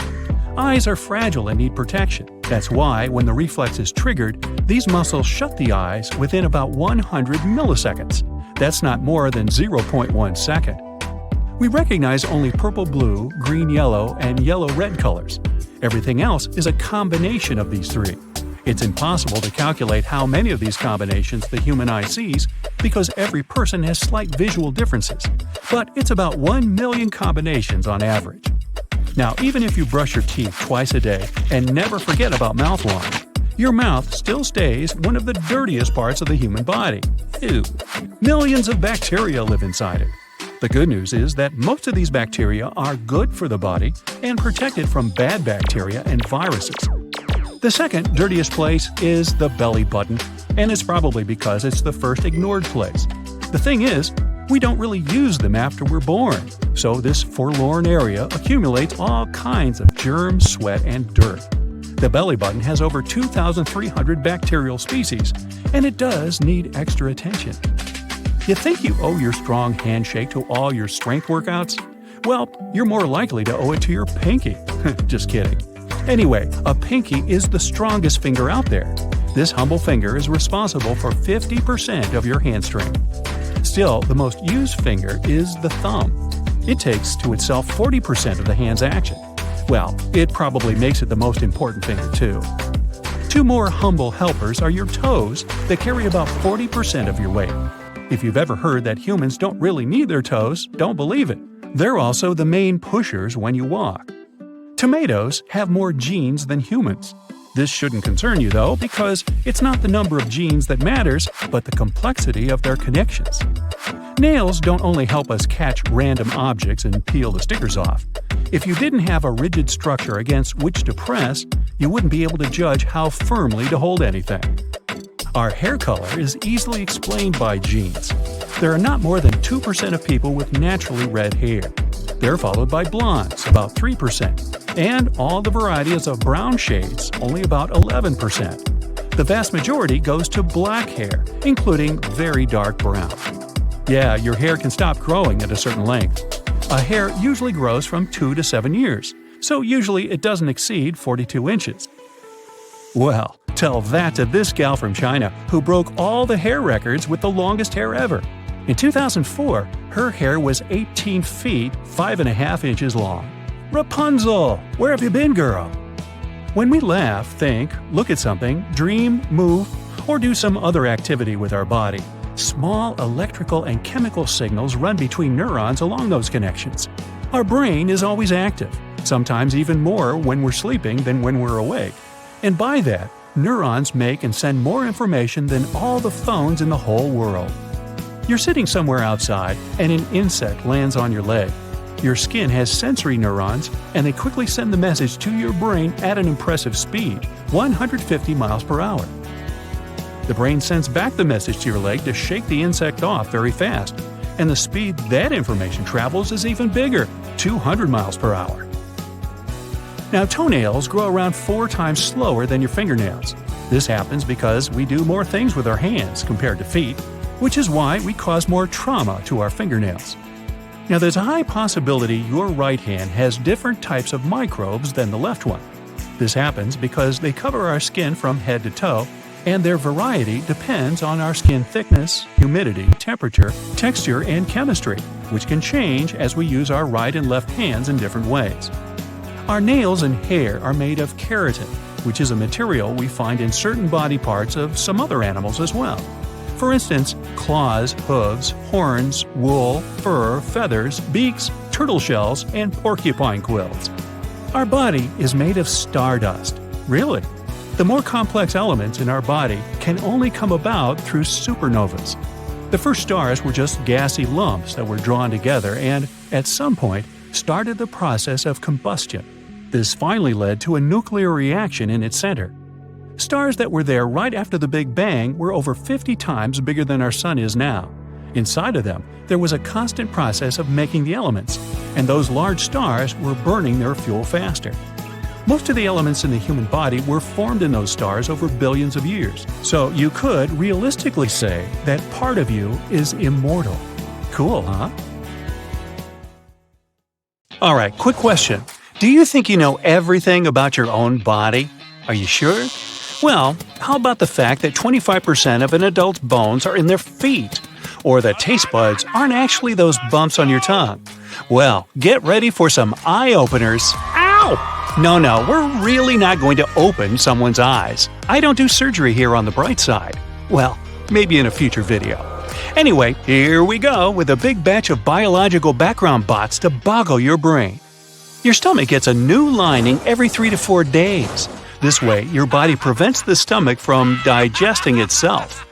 Eyes are fragile and need protection. That's why, when the reflex is triggered, these muscles shut the eyes within about 100 milliseconds. That's not more than 0.1 second. We recognize only purple-blue, green-yellow, and yellow-red colors. Everything else is a combination of these 3. It's impossible to calculate how many of these combinations the human eye sees because every person has slight visual differences, but it's about 1 million combinations on average. Now, even if you brush your teeth twice a day and never forget about mouthwash, your mouth still stays one of the dirtiest parts of the human body. Ew. Millions of bacteria live inside it. The good news is that most of these bacteria are good for the body and protect it from bad bacteria and viruses. The second dirtiest place is the belly button, and it's probably because it's the first ignored place. The thing is, we don't really use them after we're born, so this forlorn area accumulates all kinds of germs, sweat, and dirt. The belly button has over 2,300 bacterial species, and it does need extra attention. You think you owe your strong handshake to all your strength workouts? Well, you're more likely to owe it to your pinky. Just kidding. Anyway, a pinky is the strongest finger out there. This humble finger is responsible for 50% of your hand strength. Still, the most used finger is the thumb. It takes to itself 40% of the hand's action. Well, it probably makes it the most important finger too. 2 more humble helpers are your toes that carry about 40% of your weight. If you've ever heard that humans don't really need their toes, don't believe it. They're also the main pushers when you walk. Tomatoes have more genes than humans. This shouldn't concern you though, because it's not the number of genes that matters, but the complexity of their connections. Nails don't only help us catch random objects and peel the stickers off. If you didn't have a rigid structure against which to press, you wouldn't be able to judge how firmly to hold anything. Our hair color is easily explained by genes. There are not more than 2% of people with naturally red hair. They're followed by blondes, about 3%, and all the varieties of brown shades, only about 11%. The vast majority goes to black hair, including very dark brown. Yeah, your hair can stop growing at a certain length. A hair usually grows from 2 to 7 years, so usually it doesn't exceed 42 inches. Well, tell that to this gal from China who broke all the hair records with the longest hair ever. In 2004, her hair was 18 feet 5.5 inches long. Rapunzel! Where have you been, girl? When we laugh, think, look at something, dream, move, or do some other activity with our body, small electrical and chemical signals run between neurons along those connections. Our brain is always active, sometimes even more when we're sleeping than when we're awake. And by that, neurons make and send more information than all the phones in the whole world. You're sitting somewhere outside and an insect lands on your leg. Your skin has sensory neurons and they quickly send the message to your brain at an impressive speed, 150 miles per hour. The brain sends back the message to your leg to shake the insect off very fast, and the speed that information travels is even bigger, 200 miles per hour. Now, toenails grow around 4 times slower than your fingernails. This happens because we do more things with our hands compared to feet, which is why we cause more trauma to our fingernails. Now, there's a high possibility your right hand has different types of microbes than the left one. This happens because they cover our skin from head to toe, and their variety depends on our skin thickness, humidity, temperature, texture, and chemistry, which can change as we use our right and left hands in different ways. Our nails and hair are made of keratin, which is a material we find in certain body parts of some other animals as well. For instance, claws, hooves, horns, wool, fur, feathers, beaks, turtle shells, and porcupine quills. Our body is made of stardust. Really? The more complex elements in our body can only come about through supernovas. The first stars were just gassy lumps that were drawn together and, at some point, started the process of combustion. This finally led to a nuclear reaction in its center. Stars that were there right after the Big Bang were over 50 times bigger than our Sun is now. Inside of them, there was a constant process of making the elements, and those large stars were burning their fuel faster. Most of the elements in the human body were formed in those stars over billions of years, so you could realistically say that part of you is immortal. Cool, huh? Alright, quick question. Do you think you know everything about your own body? Are you sure? Well, how about the fact that 25% of an adult's bones are in their feet? Or that taste buds aren't actually those bumps on your tongue? Well, get ready for some eye-openers. Ow! No, we're really not going to open someone's eyes. I don't do surgery here on the bright side. Well, maybe in a future video. Anyway, here we go with a big batch of biological background bots to boggle your brain. Your stomach gets a new lining every 3 to 4 days. This way, your body prevents the stomach from digesting itself.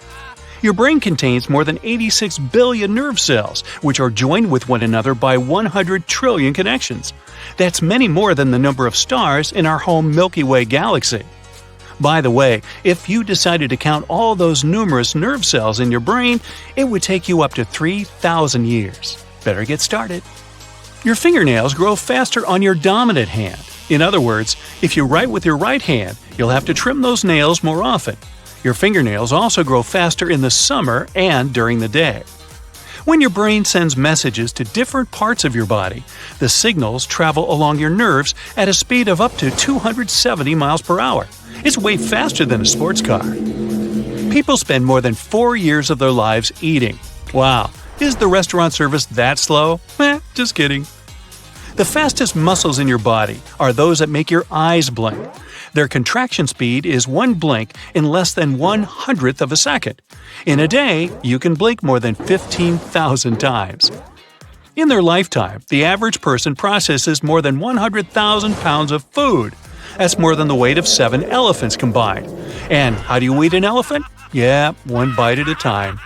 Your brain contains more than 86 billion nerve cells, which are joined with one another by 100 trillion connections. That's many more than the number of stars in our home Milky Way galaxy. By the way, if you decided to count all those numerous nerve cells in your brain, it would take you up to 3,000 years. Better get started. Your fingernails grow faster on your dominant hand. In other words, if you write with your right hand, you'll have to trim those nails more often. Your fingernails also grow faster in the summer and during the day. When your brain sends messages to different parts of your body, the signals travel along your nerves at a speed of up to 270 miles per hour. It's way faster than a sports car. People spend more than 4 years of their lives eating. Wow, is the restaurant service that slow? Just kidding. The fastest muscles in your body are those that make your eyes blink. Their contraction speed is 1 blink in less than 1/100th of a second. In a day, you can blink more than 15,000 times. In their lifetime, the average person processes more than 100,000 pounds of food. That's more than the weight of 7 elephants combined. And how do you eat an elephant? Yeah, 1 bite at a time.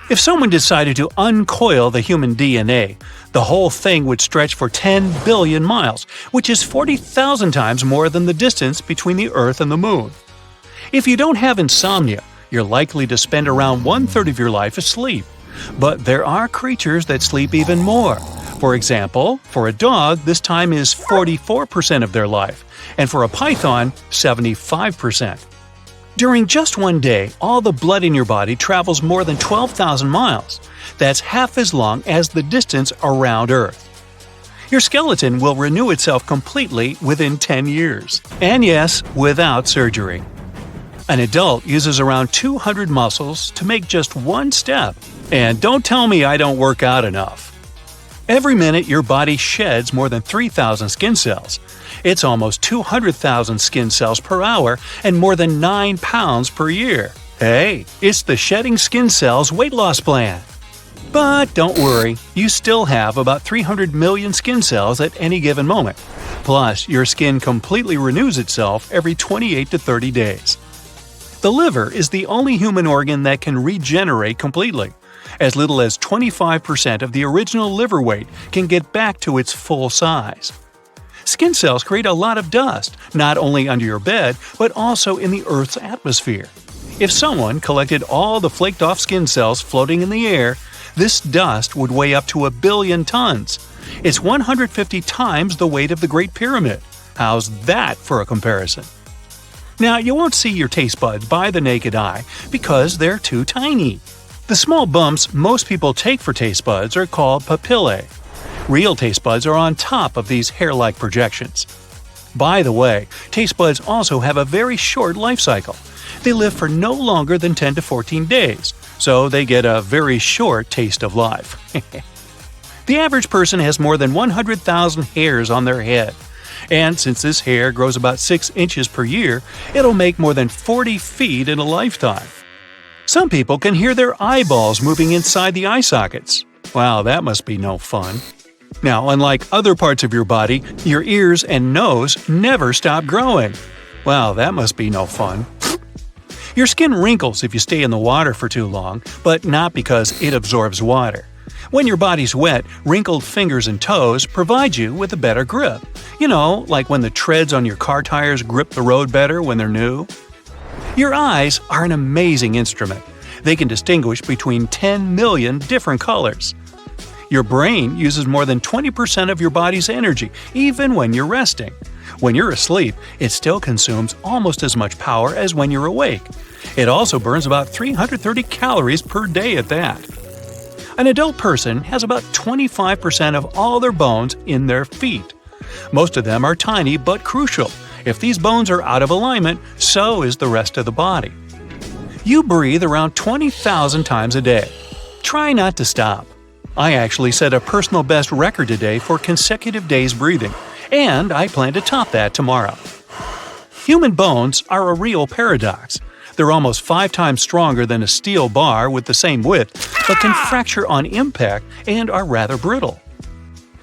If someone decided to uncoil the human DNA, the whole thing would stretch for 10 billion miles, which is 40,000 times more than the distance between the Earth and the Moon. If you don't have insomnia, you're likely to spend around 1/3 of your life asleep. But there are creatures that sleep even more. For example, for a dog, this time is 44% of their life, and for a python, 75%. During just one day, all the blood in your body travels more than 12,000 miles. That's half as long as the distance around Earth. Your skeleton will renew itself completely within 10 years. And yes, without surgery. An adult uses around 200 muscles to make just one step. And don't tell me I don't work out enough. Every minute, your body sheds more than 3,000 skin cells. It's almost 200,000 skin cells per hour and more than 9 pounds per year. Hey, it's the Shedding Skin Cells weight loss plan. But don't worry, you still have about 300 million skin cells at any given moment. Plus, your skin completely renews itself every 28 to 30 days. The liver is the only human organ that can regenerate completely. As little as 25% of the original liver weight can get back to its full size. Skin cells create a lot of dust, not only under your bed, but also in the Earth's atmosphere. If someone collected all the flaked-off skin cells floating in the air, this dust would weigh up to 1 billion tons. It's 150 times the weight of the Great Pyramid. How's that for a comparison? Now, you won't see your taste buds by the naked eye because they're too tiny. The small bumps most people take for taste buds are called papillae. Real taste buds are on top of these hair-like projections. By the way, taste buds also have a very short life cycle. They live for no longer than 10 to 14 days, so they get a very short taste of life. The average person has more than 100,000 hairs on their head. And since this hair grows about 6 inches per year, it'll make more than 40 feet in a lifetime. Some people can hear their eyeballs moving inside the eye sockets. Wow, that must be no fun. Now, unlike other parts of your body, your ears and nose never stop growing. Wow, that must be no fun. Your skin wrinkles if you stay in the water for too long, but not because it absorbs water. When your body's wet, wrinkled fingers and toes provide you with a better grip. You know, like when the treads on your car tires grip the road better when they're new. Your eyes are an amazing instrument. They can distinguish between 10 million different colors. Your brain uses more than 20% of your body's energy, even when you're resting. When you're asleep, it still consumes almost as much power as when you're awake. It also burns about 330 calories per day at that. An adult person has about 25% of all their bones in their feet. Most of them are tiny but crucial. If these bones are out of alignment, so is the rest of the body. You breathe around 20,000 times a day. Try not to stop. I actually set a personal best record today for consecutive days breathing, and I plan to top that tomorrow. Human bones are a real paradox. They're almost 5 times stronger than a steel bar with the same width, but can fracture on impact and are rather brittle.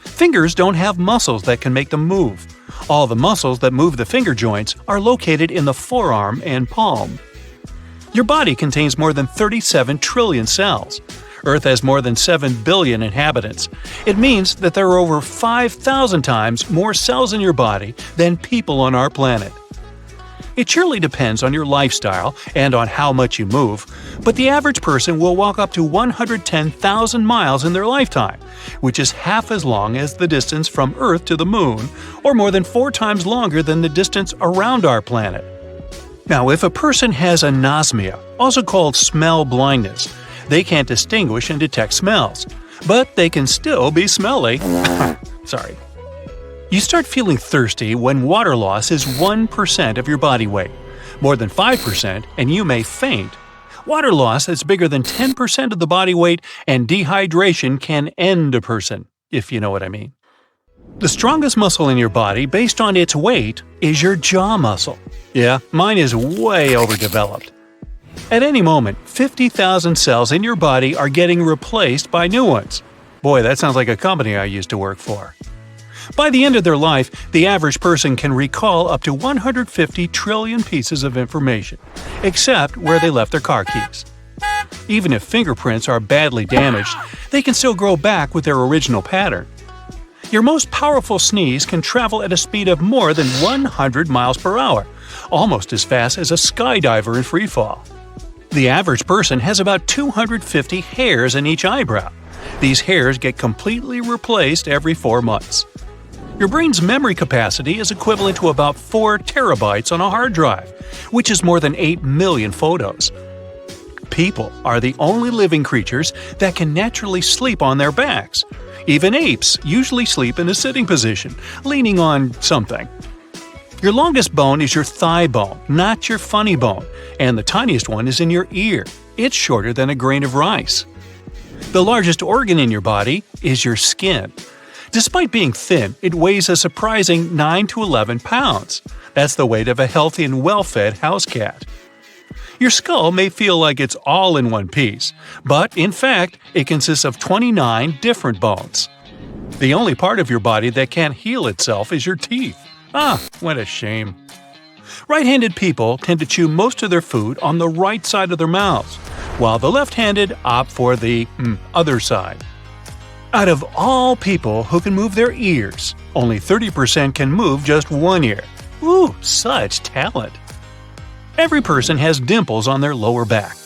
Fingers don't have muscles that can make them move. All the muscles that move the finger joints are located in the forearm and palm. Your body contains more than 37 trillion cells. Earth has more than 7 billion inhabitants. It means that there are over 5,000 times more cells in your body than people on our planet. It surely depends on your lifestyle and on how much you move, but the average person will walk up to 110,000 miles in their lifetime, which is half as long as the distance from Earth to the Moon, or more than 4 times longer than the distance around our planet. Now, if a person has anosmia, also called smell blindness, they can't distinguish and detect smells, but they can still be smelly. Sorry. You start feeling thirsty when water loss is 1% of your body weight. More than 5% and you may faint. Water loss that's bigger than 10% of the body weight and dehydration can end a person, if you know what I mean. The strongest muscle in your body based on its weight is your jaw muscle. Yeah, mine is way overdeveloped. At any moment, 50,000 cells in your body are getting replaced by new ones. Boy, that sounds like a company I used to work for. By the end of their life, the average person can recall up to 150 trillion pieces of information, except where they left their car keys. Even if fingerprints are badly damaged, they can still grow back with their original pattern. Your most powerful sneeze can travel at a speed of more than 100 miles per hour, almost as fast as a skydiver in freefall. The average person has about 250 hairs in each eyebrow. These hairs get completely replaced every 4 months. Your brain's memory capacity is equivalent to about 4 terabytes on a hard drive, which is more than 8 million photos. People are the only living creatures that can naturally sleep on their backs. Even apes usually sleep in a sitting position, leaning on something. Your longest bone is your thigh bone, not your funny bone, and the tiniest one is in your ear. It's shorter than a grain of rice. The largest organ in your body is your skin. Despite being thin, it weighs a surprising 9 to 11 pounds. That's the weight of a healthy and well-fed house cat. Your skull may feel like it's all in one piece, but in fact, it consists of 29 different bones. The only part of your body that can't heal itself is your teeth. What a shame. Right-handed people tend to chew most of their food on the right side of their mouths, while the left-handed opt for the other side. Out of all people who can move their ears, only 30% can move just one ear. Ooh, such talent! Every person has dimples on their lower back,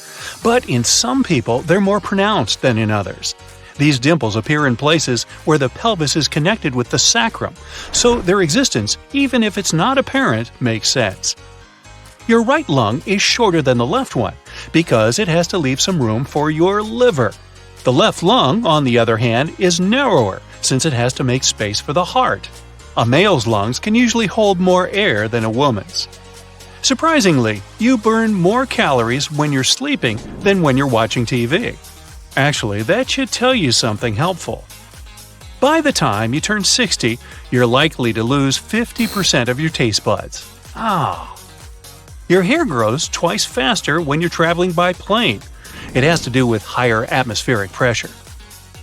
but in some people they're more pronounced than in others. These dimples appear in places where the pelvis is connected with the sacrum, so their existence, even if it's not apparent, makes sense. Your right lung is shorter than the left one because it has to leave some room for your liver. The left lung, on the other hand, is narrower since it has to make space for the heart. A male's lungs can usually hold more air than a woman's. Surprisingly, you burn more calories when you're sleeping than when you're watching TV. Actually, that should tell you something helpful. By the time you turn 60, you're likely to lose 50% of your taste buds. Your hair grows twice faster when you're traveling by plane. It has to do with higher atmospheric pressure.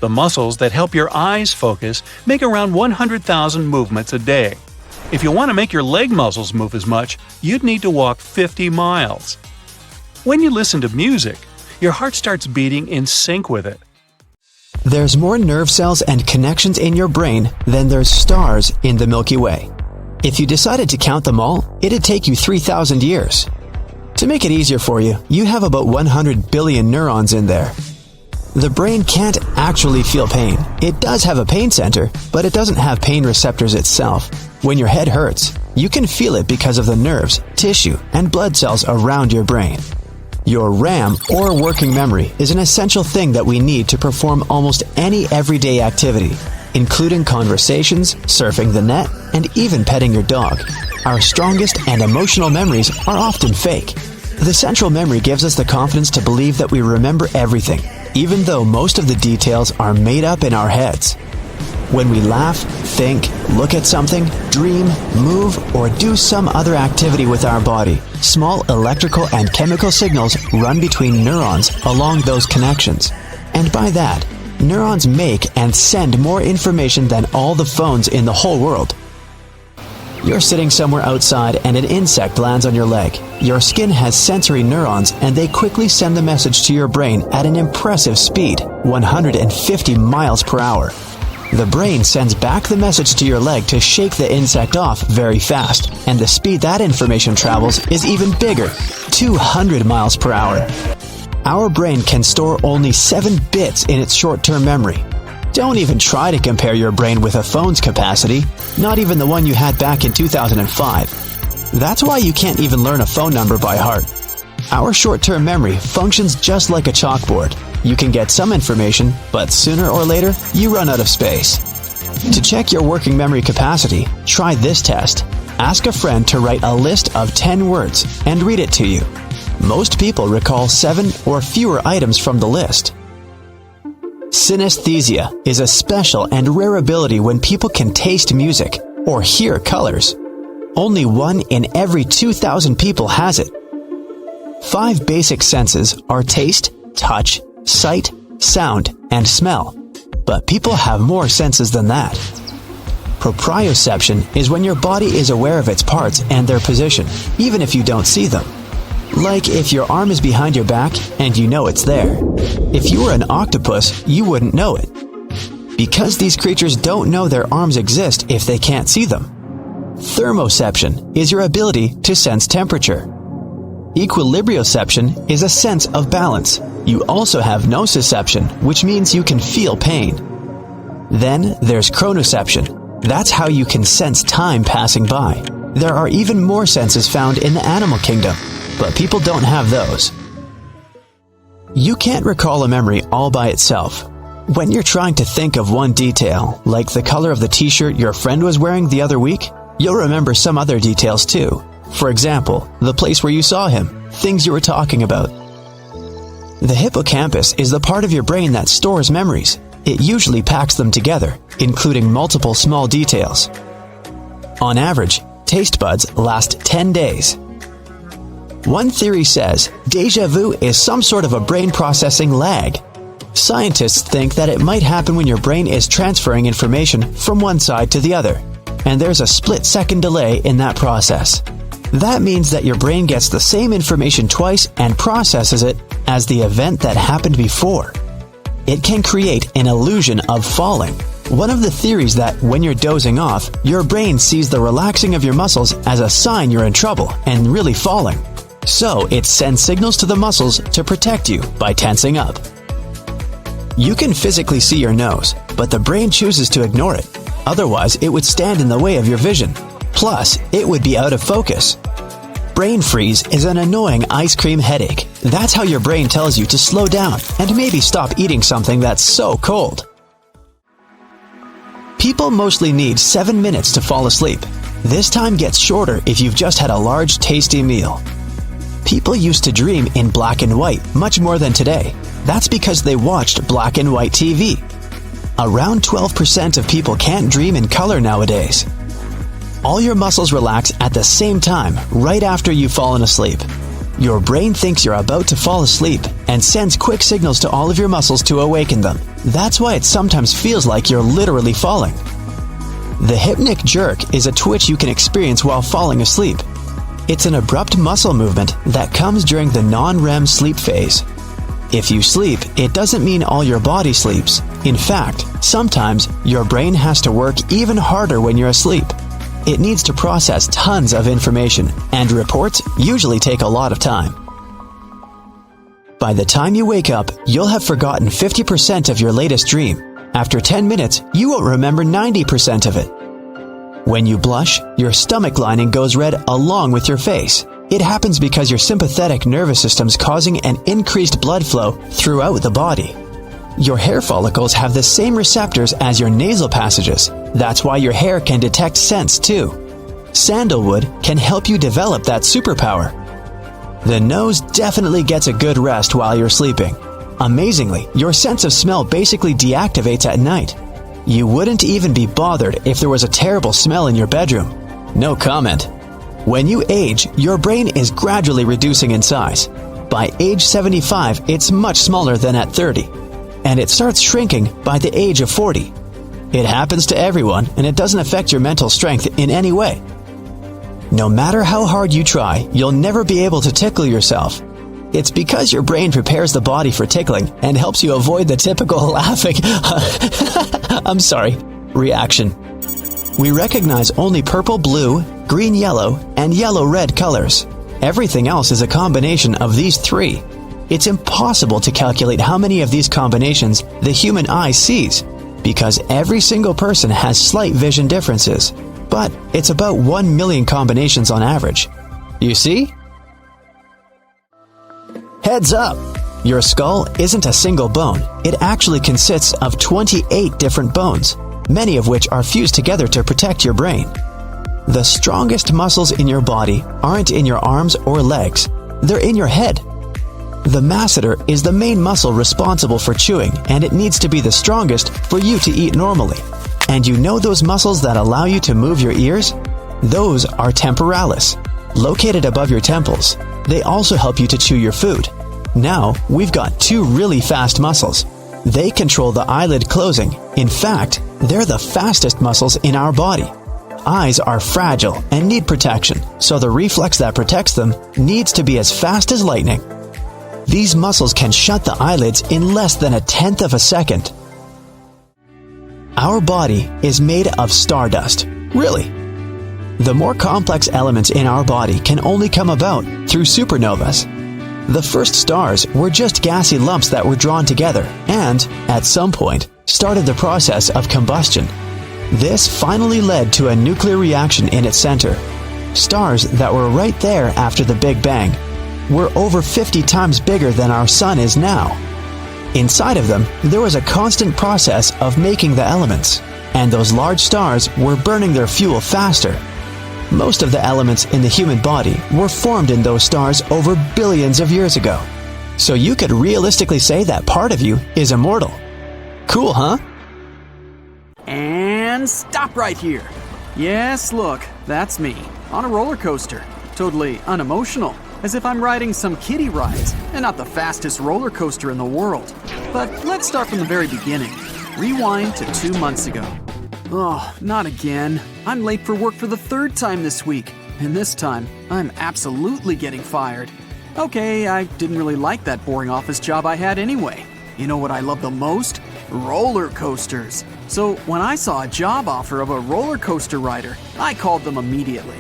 The muscles that help your eyes focus make around 100,000 movements a day. If you want to make your leg muscles move as much, you'd need to walk 50 miles. When you listen to music, your heart starts beating in sync with it. There's more nerve cells and connections in your brain than there's stars in the Milky Way. If you decided to count them all, it'd take you 3,000 years. To make it easier for you, you have about 100 billion neurons in there. The brain can't actually feel pain. It does have a pain center, but it doesn't have pain receptors itself. When your head hurts, you can feel it because of the nerves, tissue, and blood cells around your brain. Your RAM, or working memory, is an essential thing that we need to perform almost any everyday activity, including conversations, surfing the net, and even petting your dog. Our strongest and emotional memories are often fake. The central memory gives us the confidence to believe that we remember everything, even though most of the details are made up in our heads. When we laugh, think, look at something, dream, move, or do some other activity with our body, small electrical and chemical signals run between neurons along those connections. And by that, neurons make and send more information than all the phones in the whole world. You're sitting somewhere outside and an insect lands on your leg. Your skin has sensory neurons and they quickly send the message to your brain at an impressive speed, 150 miles per hour. The brain sends back the message to your leg to shake the insect off very fast, and the speed that information travels is even bigger, 200 miles per hour. Our brain can store only 7 bits in its short-term memory. Don't even try to compare your brain with a phone's capacity, not even the one you had back in 2005. That's why you can't even learn a phone number by heart. Our short-term memory functions just like a chalkboard. You can get some information, but sooner or later, you run out of space. To check your working memory capacity, try this test. Ask a friend to write a list of 10 words and read it to you. Most people recall 7 or fewer items from the list. Synesthesia is a special and rare ability when people can taste music or hear colors. Only 1 in every 2,000 people has it. 5 basic senses are taste, touch, sight, sound, and smell. But people have more senses than that. Proprioception is when your body is aware of its parts and their position, even if you don't see them. Like if your arm is behind your back and you know it's there. If you were an octopus, you wouldn't know it. Because these creatures don't know their arms exist if they can't see them. Thermoception is your ability to sense temperature. Equilibrioception is a sense of balance. You also have nociception, which means you can feel pain. Then there's chronoception. That's how you can sense time passing by. There are even more senses found in the animal kingdom, but people don't have those. You can't recall a memory all by itself. When you're trying to think of one detail, like the color of the t-shirt your friend was wearing the other week, you'll remember some other details too. For example, the place where you saw him, things you were talking about. The hippocampus is the part of your brain that stores memories. It usually packs them together, including multiple small details. On average, taste buds last 10 days. One theory says déjà vu is some sort of a brain processing lag. Scientists think that it might happen when your brain is transferring information from one side to the other, and there's a split-second delay in that process. That means that your brain gets the same information twice and processes it as the event that happened before. It can create an illusion of falling. One of the theories that when you're dozing off, your brain sees the relaxing of your muscles as a sign you're in trouble and really falling. So it sends signals to the muscles to protect you by tensing up. You can physically see your nose, but the brain chooses to ignore it. Otherwise, it would stand in the way of your vision. Plus, it would be out of focus. Brain freeze is an annoying ice cream headache. That's how your brain tells you to slow down and maybe stop eating something that's so cold. People mostly need 7 minutes to fall asleep. This time gets shorter if you've just had a large, tasty meal. People used to dream in black and white much more than today. That's because they watched black and white TV. Around 12% of people can't dream in color nowadays. All your muscles relax at the same time, right after you've fallen asleep. Your brain thinks you're about to fall asleep and sends quick signals to all of your muscles to awaken them. That's why it sometimes feels like you're literally falling. The hypnic jerk is a twitch you can experience while falling asleep. It's an abrupt muscle movement that comes during the non-REM sleep phase. If you sleep, it doesn't mean all your body sleeps. In fact, sometimes your brain has to work even harder when you're asleep. It needs to process tons of information, and reports usually take a lot of time. By the time you wake up, you'll have forgotten 50% of your latest dream. After 10 minutes, you won't remember 90% of it. When you blush, your stomach lining goes red along with your face. It happens because your sympathetic nervous system's causing an increased blood flow throughout the body. Your hair follicles have the same receptors as your nasal passages. That's why your hair can detect scents too. Sandalwood can help you develop that superpower. The nose definitely gets a good rest while you're sleeping. Amazingly, your sense of smell basically deactivates at night. You wouldn't even be bothered if there was a terrible smell in your bedroom. No comment. When you age, your brain is gradually reducing in size. By age 75, it's much smaller than at 30. And it starts shrinking by the age of 40. It happens to everyone, and it doesn't affect your mental strength in any way. No matter how hard you try, you'll never be able to tickle yourself. It's because your brain prepares the body for tickling and helps you avoid the typical laughing reaction. We recognize only purple, blue, green, yellow, and yellow-red colors. Everything else is a combination of these three. It's impossible to calculate how many of these combinations the human eye sees, because every single person has slight vision differences. But it's about 1 million combinations on average. You see? Heads up! Your skull isn't a single bone. It actually consists of 28 different bones, many of which are fused together to protect your brain. The strongest muscles in your body aren't in your arms or legs. They're in your head. The masseter is the main muscle responsible for chewing, and it needs to be the strongest for you to eat normally. And you know those muscles that allow you to move your ears? Those are temporalis, located above your temples. They also help you to chew your food. Now, we've got two really fast muscles. They control the eyelid closing. In fact, they're the fastest muscles in our body. eyes are fragile and need protection, so the reflex that protects them needs to be as fast as lightning. These muscles can shut the eyelids in less than 1/10 of a second. Our body is made of stardust. Really. The more complex elements in our body can only come about through supernovas. The first stars were just gassy lumps that were drawn together and, at some point, started the process of combustion. This finally led to a nuclear reaction in its center. Stars that were right there after the Big Bang were over 50 times bigger than our Sun is now. Inside of them, there was a constant process of making the elements, and those large stars were burning their fuel faster. Most of the elements in the human body were formed in those stars over billions of years ago. So you could realistically say that part of you is immortal. Cool, huh? And stop right here. Yes, look, that's me, on a roller coaster. Totally unemotional, as if I'm riding some kiddie rides and not the fastest roller coaster in the world. But let's start from the very beginning. Rewind to 2 months ago. Oh, not again. I'm late for work for the 3rd time this week, and this time, I'm absolutely getting fired. Okay, I didn't really like that boring office job I had anyway. You know what I love the most? Roller coasters. So when I saw a job offer of a roller coaster rider, I called them immediately.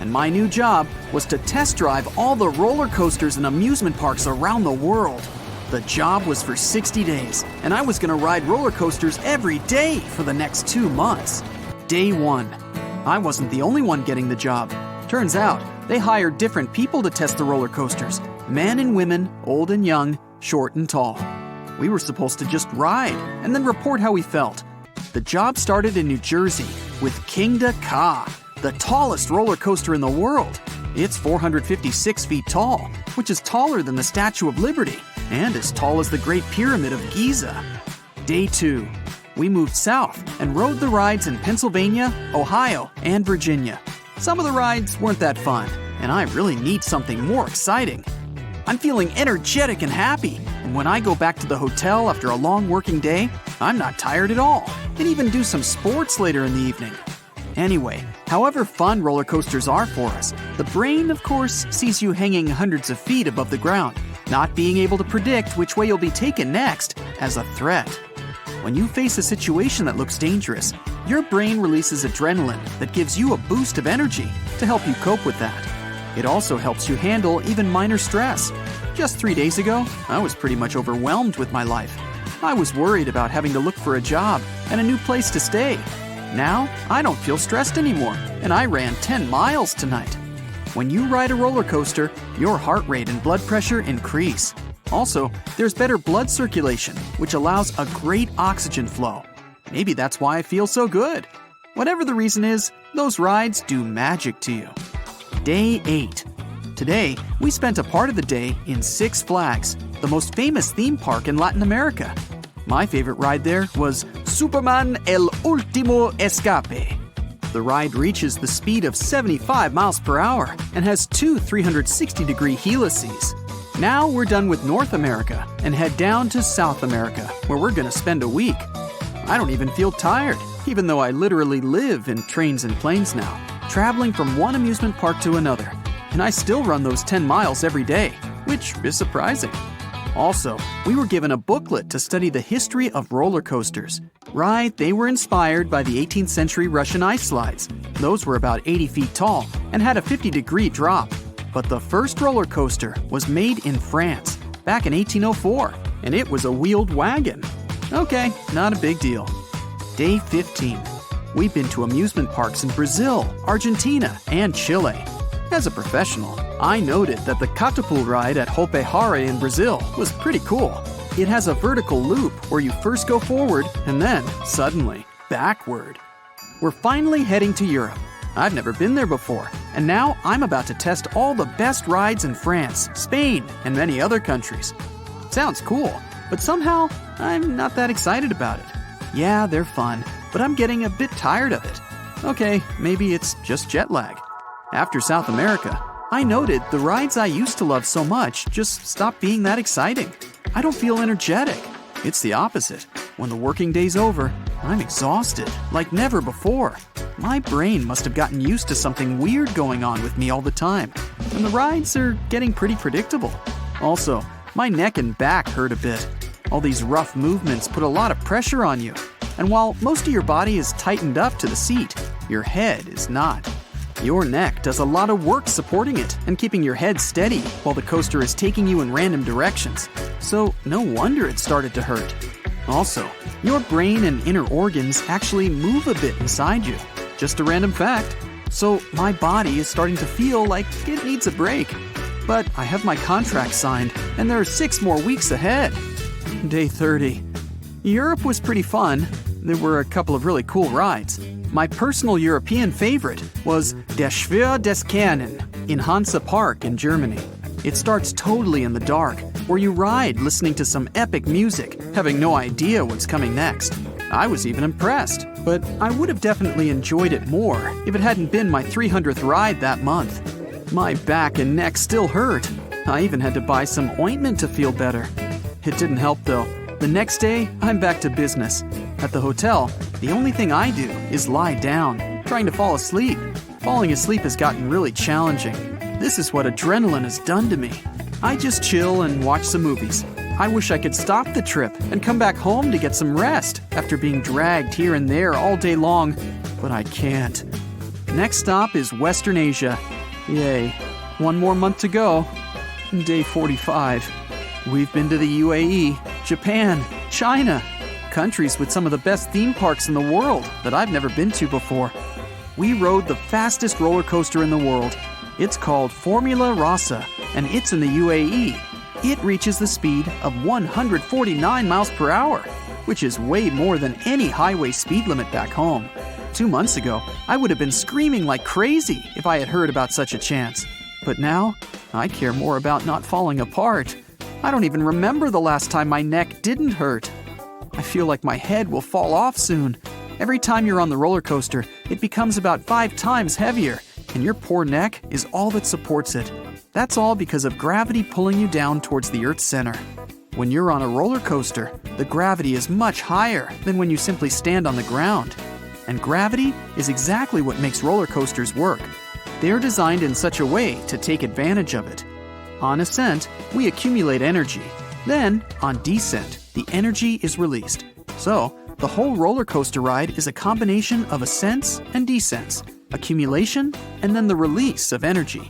And my new job was to test drive all the roller coasters and amusement parks around the world. The job was for 60 days, and I was going to ride roller coasters every day for the next 2 months. Day 1. I wasn't the only one getting the job. Turns out, they hired different people to test the roller coasters. Men and women, old and young, short and tall. We were supposed to just ride and then report how we felt. The job started in New Jersey with Kingda Ka, the tallest roller coaster in the world. It's 456 feet tall, which is taller than the Statue of Liberty and as tall as the Great Pyramid of Giza. Day 2. We moved south and rode the rides in Pennsylvania, Ohio, and Virginia. Some of the rides weren't that fun, and I really need something more exciting. I'm feeling energetic and happy, and when I go back to the hotel after a long working day, I'm not tired at all. Can even do some sports later in the evening. Anyway, however fun roller coasters are for us, the brain, of course, sees you hanging hundreds of feet above the ground, not being able to predict which way you'll be taken next as a threat. When you face a situation that looks dangerous, your brain releases adrenaline that gives you a boost of energy to help you cope with that. It also helps you handle even minor stress. Just 3 days ago, I was pretty much overwhelmed with my life. I was worried about having to look for a job and a new place to stay. Now, I don't feel stressed anymore, and I ran 10 miles tonight. When you ride a roller coaster, your heart rate and blood pressure increase. Also, there's better blood circulation, which allows a great oxygen flow. Maybe that's why I feel so good. Whatever the reason is, those rides do magic to you. Day 8. Today, we spent a part of the day in Six Flags, the most famous theme park in Latin America. My favorite ride there was Superman El Último Escape. The ride reaches the speed of 75 miles per hour and has 2 360-degree helices. Now we're done with North America and head down to South America, where we're going to spend a week. I don't even feel tired, even though I literally live in trains and planes now, traveling from one amusement park to another. And I still run those 10 miles every day, which is surprising. Also, we were given a booklet to study the history of roller coasters. Right, they were inspired by the 18th century Russian ice slides. Those were about 80 feet tall and had a 50-degree drop. But the first roller coaster was made in France back in 1804, and it was a wheeled wagon. Okay, not a big deal. Day 15. We've been to amusement parks in Brazil, Argentina, and Chile. As a professional, I noted that the catapult ride at Hope Hari in Brazil was pretty cool. It has a vertical loop where you first go forward and then, suddenly, backward. We're finally heading to Europe. I've never been there before, and now I'm about to test all the best rides in France, Spain, and many other countries. Sounds cool, but somehow I'm not that excited about it. Yeah, they're fun, but I'm getting a bit tired of it. Okay, maybe it's just jet lag. After South America, I noted the rides I used to love so much just stopped being that exciting. I don't feel energetic. It's the opposite. When the working day's over, I'm exhausted, like never before. My brain must have gotten used to something weird going on with me all the time, and the rides are getting pretty predictable. Also, my neck and back hurt a bit. All these rough movements put a lot of pressure on you, and while most of your body is tightened up to the seat, your head is not. Your neck does a lot of work supporting it and keeping your head steady while the coaster is taking you in random directions, so no wonder it started to hurt. Also, your brain and inner organs actually move a bit inside you. Just a random fact. So my body is starting to feel like it needs a break. But I have my contract signed, and there are 6 more weeks ahead. Day 30. Europe was pretty fun. There were a couple of really cool rides. My personal European favorite was Der Schwur des Kernen in Hansa Park in Germany. It starts totally in the dark, where you ride listening to some epic music, having no idea what's coming next. I was even impressed, but I would have definitely enjoyed it more if it hadn't been my 300th ride that month. My back and neck still hurt. I even had to buy some ointment to feel better. It didn't help though. The next day, I'm back to business. At the hotel, the only thing I do is lie down, trying to fall asleep. Falling asleep has gotten really challenging. This is what adrenaline has done to me. I just chill and watch some movies. I wish I could stop the trip and come back home to get some rest after being dragged here and there all day long, but I can't. Next stop is Western Asia. Yay. 1 more month to go. Day 45. We've been to the UAE, Japan, China, countries with some of the best theme parks in the world that I've never been to before. We rode the fastest roller coaster in the world. It's called Formula Rossa, and it's in the UAE. It reaches the speed of 149 miles per hour, which is way more than any highway speed limit back home. 2 months ago, I would have been screaming like crazy if I had heard about such a chance. But now, I care more about not falling apart. I don't even remember the last time my neck didn't hurt. I feel like my head will fall off soon. Every time you're on the roller coaster, it becomes about 5 times heavier, and your poor neck is all that supports it. That's all because of gravity pulling you down towards the Earth's center. When you're on a roller coaster, the gravity is much higher than when you simply stand on the ground. And gravity is exactly what makes roller coasters work. They're designed in such a way to take advantage of it. On ascent, we accumulate energy. Then, on descent, the energy is released. So, the whole roller coaster ride is a combination of ascents and descents, accumulation, and then the release of energy.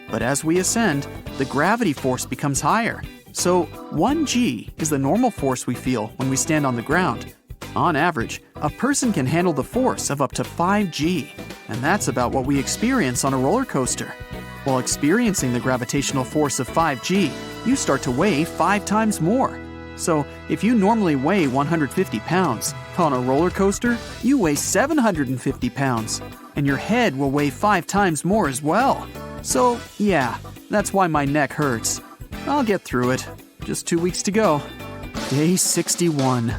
But as we ascend, the gravity force becomes higher. So 1g is the normal force we feel when we stand on the ground. On average, a person can handle the force of up to 5g, and that's about what we experience on a roller coaster. While experiencing the gravitational force of 5g, you start to weigh 5 times more. So if you normally weigh 150 pounds, on a roller coaster, you weigh 750 pounds, and your head will weigh 5 times more as well. So yeah, that's why my neck hurts. I'll get through it. Just 2 weeks to go. Day 61.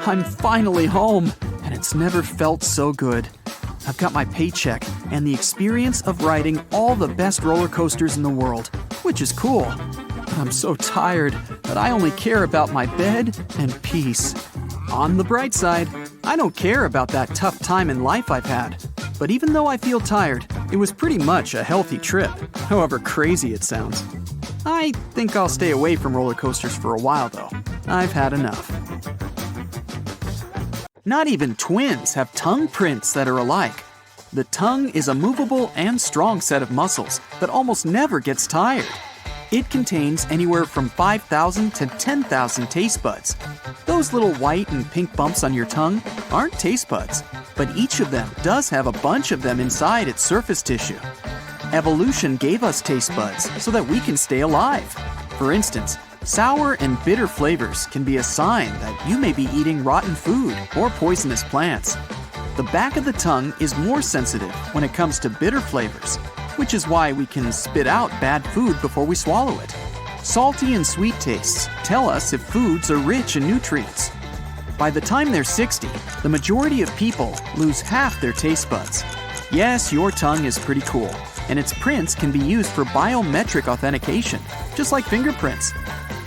I'm finally home, and it's never felt so good. I've got my paycheck and the experience of riding all the best roller coasters in the world, which is cool. But I'm so tired that I only care about my bed and peace. On the bright side, I don't care about that tough time in life I've had. But even though I feel tired, it was pretty much a healthy trip, however crazy it sounds. I think I'll stay away from roller coasters for a while though. I've had enough. Not even twins have tongue prints that are alike. The tongue is a movable and strong set of muscles that almost never gets tired. It contains anywhere from 5,000 to 10,000 taste buds. Those little white and pink bumps on your tongue aren't taste buds, but each of them does have a bunch of them inside its surface tissue. Evolution gave us taste buds so that we can stay alive. For instance, sour and bitter flavors can be a sign that you may be eating rotten food or poisonous plants. The back of the tongue is more sensitive when it comes to bitter flavors, which is why we can spit out bad food before we swallow it. Salty and sweet tastes tell us if foods are rich in nutrients. By the time they're 60, the majority of people lose half their taste buds. Yes, your tongue is pretty cool, and its prints can be used for biometric authentication, just like fingerprints.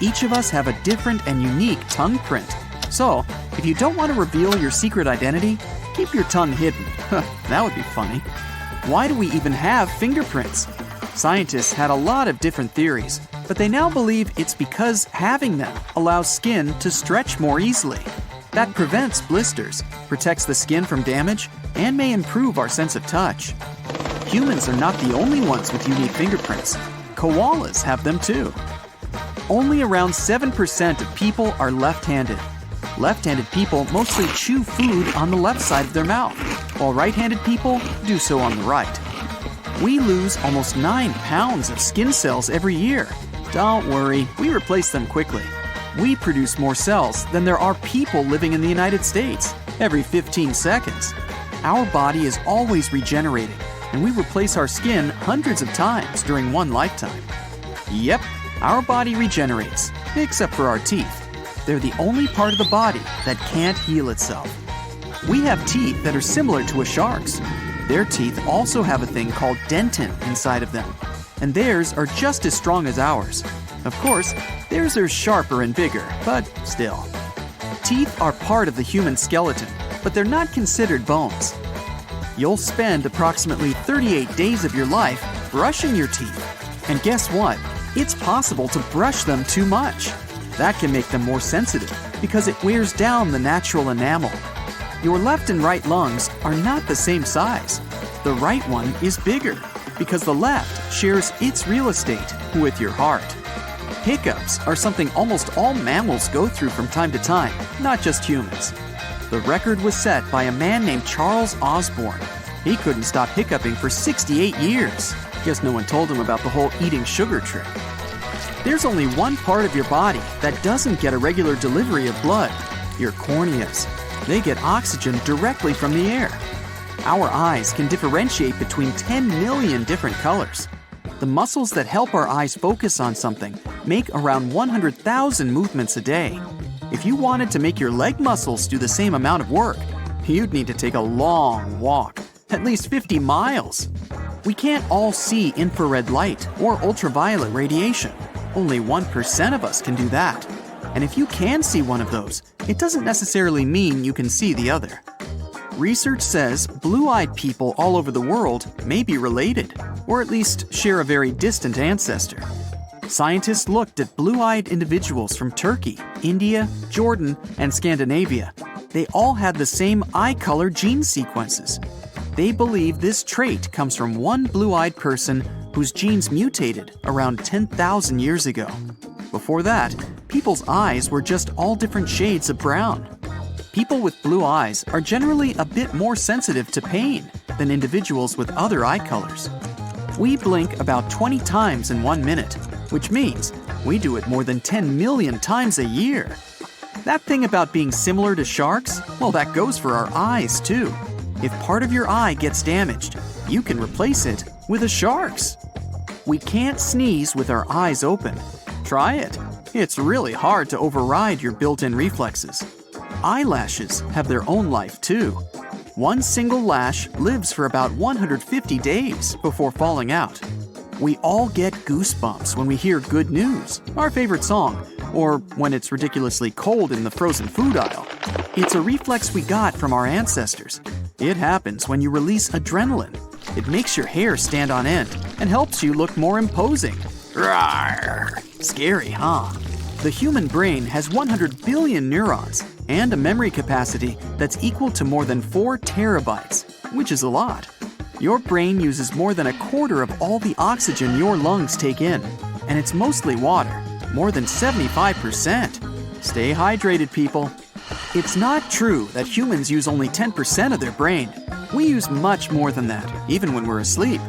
Each of us have a different and unique tongue print. So, if you don't want to reveal your secret identity, keep your tongue hidden. That would be funny. Why do we even have fingerprints? Scientists had a lot of different theories, but they now believe it's because having them allows skin to stretch more easily. That prevents blisters, protects the skin from damage, and may improve our sense of touch. Humans are not the only ones with unique fingerprints. Koalas have them too. Only around 7% of people are left-handed. Left-handed people mostly chew food on the left side of their mouth, while right-handed people do so on the right. We lose almost 9 pounds of skin cells every year. Don't worry, we replace them quickly. We produce more cells than there are people living in the United States every 15 seconds. Our body is always regenerating, and we replace our skin hundreds of times during one lifetime. Yep, our body regenerates, except for our teeth. They're the only part of the body that can't heal itself. We have teeth that are similar to a shark's. Their teeth also have a thing called dentin inside of them, and theirs are just as strong as ours. Of course, theirs are sharper and bigger, but still. Teeth are part of the human skeleton, but they're not considered bones. You'll spend approximately 38 days of your life brushing your teeth. And guess what? It's possible to brush them too much. That can make them more sensitive because it wears down the natural enamel. Your left and right lungs are not the same size. The right one is bigger because the left shares its real estate with your heart. Hiccups are something almost all mammals go through from time to time, not just humans. The record was set by a man named Charles Osborne. He couldn't stop hiccuping for 68 years. Guess no one told him about the whole eating sugar trick. There's only one part of your body that doesn't get a regular delivery of blood, your corneas. They get oxygen directly from the air. Our eyes can differentiate between 10 million different colors. The muscles that help our eyes focus on something make around 100,000 movements a day. If you wanted to make your leg muscles do the same amount of work, you'd need to take a long walk, at least 50 miles. We can't all see infrared light or ultraviolet radiation. Only 1% of us can do that. And if you can see one of those, it doesn't necessarily mean you can see the other. Research says blue-eyed people all over the world may be related, or at least share a very distant ancestor. Scientists looked at blue-eyed individuals from Turkey, India, Jordan, and Scandinavia. They all had the same eye color gene sequences. They believe this trait comes from one blue-eyed person whose genes mutated around 10,000 years ago. Before that, people's eyes were just all different shades of brown. People with blue eyes are generally a bit more sensitive to pain than individuals with other eye colors. We blink about 20 times in 1 minute, which means we do it more than 10 million times a year. That thing about being similar to sharks, well, that goes for our eyes too. If part of your eye gets damaged, you can replace it with a shark's. We can't sneeze with our eyes open. Try it. It's really hard to override your built-in reflexes. Eyelashes have their own life too. One single lash lives for about 150 days before falling out. We all get goosebumps when we hear good news, our favorite song, or when it's ridiculously cold in the frozen food aisle. It's a reflex we got from our ancestors. It happens when you release adrenaline. It makes your hair stand on end and helps you look more imposing. Rawr. Scary, huh? The human brain has 100 billion neurons and a memory capacity that's equal to more than 4 terabytes, which is a lot. Your brain uses more than 1/4 of all the oxygen your lungs take in, and it's mostly water, more than 75%. Stay hydrated, people. It's not true that humans use only 10% of their brain. We use much more than that, even when we're asleep.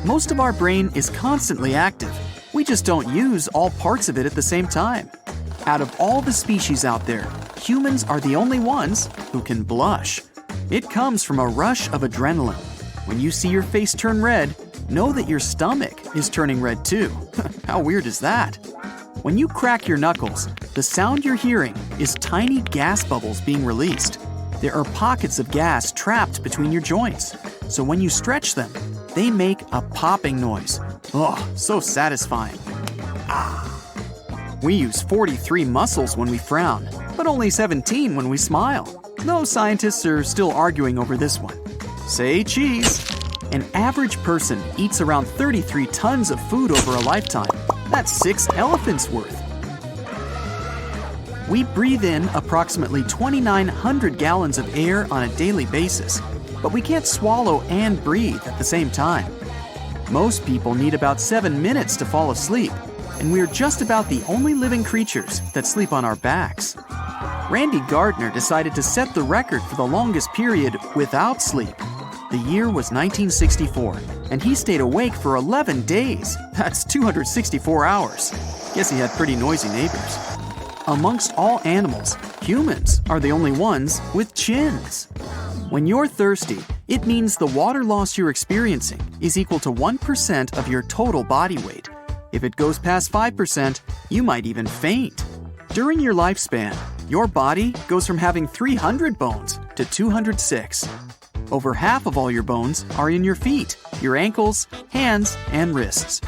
Most of our brain is constantly active. We just don't use all parts of it at the same time. Out of all the species out there, humans are the only ones who can blush. It comes from a rush of adrenaline. When you see your face turn red, know that your stomach is turning red too. How weird is that? When you crack your knuckles, the sound you're hearing is tiny gas bubbles being released. There are pockets of gas trapped between your joints, so when you stretch them, they make a popping noise. Oh, so satisfying. We use 43 muscles when we frown, but only 17 when we smile. Though scientists are still arguing over this one. Say cheese. An average person eats around 33 tons of food over a lifetime. That's 6 elephants worth. We breathe in approximately 2,900 gallons of air on a daily basis, but we can't swallow and breathe at the same time. Most people need about 7 minutes to fall asleep, and we're just about the only living creatures that sleep on our backs. Randy Gardner decided to set the record for the longest period without sleep. The year was 1964, and he stayed awake for 11 days. That's 264 hours. Guess he had pretty noisy neighbors. Amongst all animals, humans are the only ones with chins. When you're thirsty, it means the water loss you're experiencing is equal to 1% of your total body weight. If it goes past 5%, you might even faint. During your lifespan, your body goes from having 300 bones to 206. Over half of all your bones are in your feet, your ankles, hands, and wrists.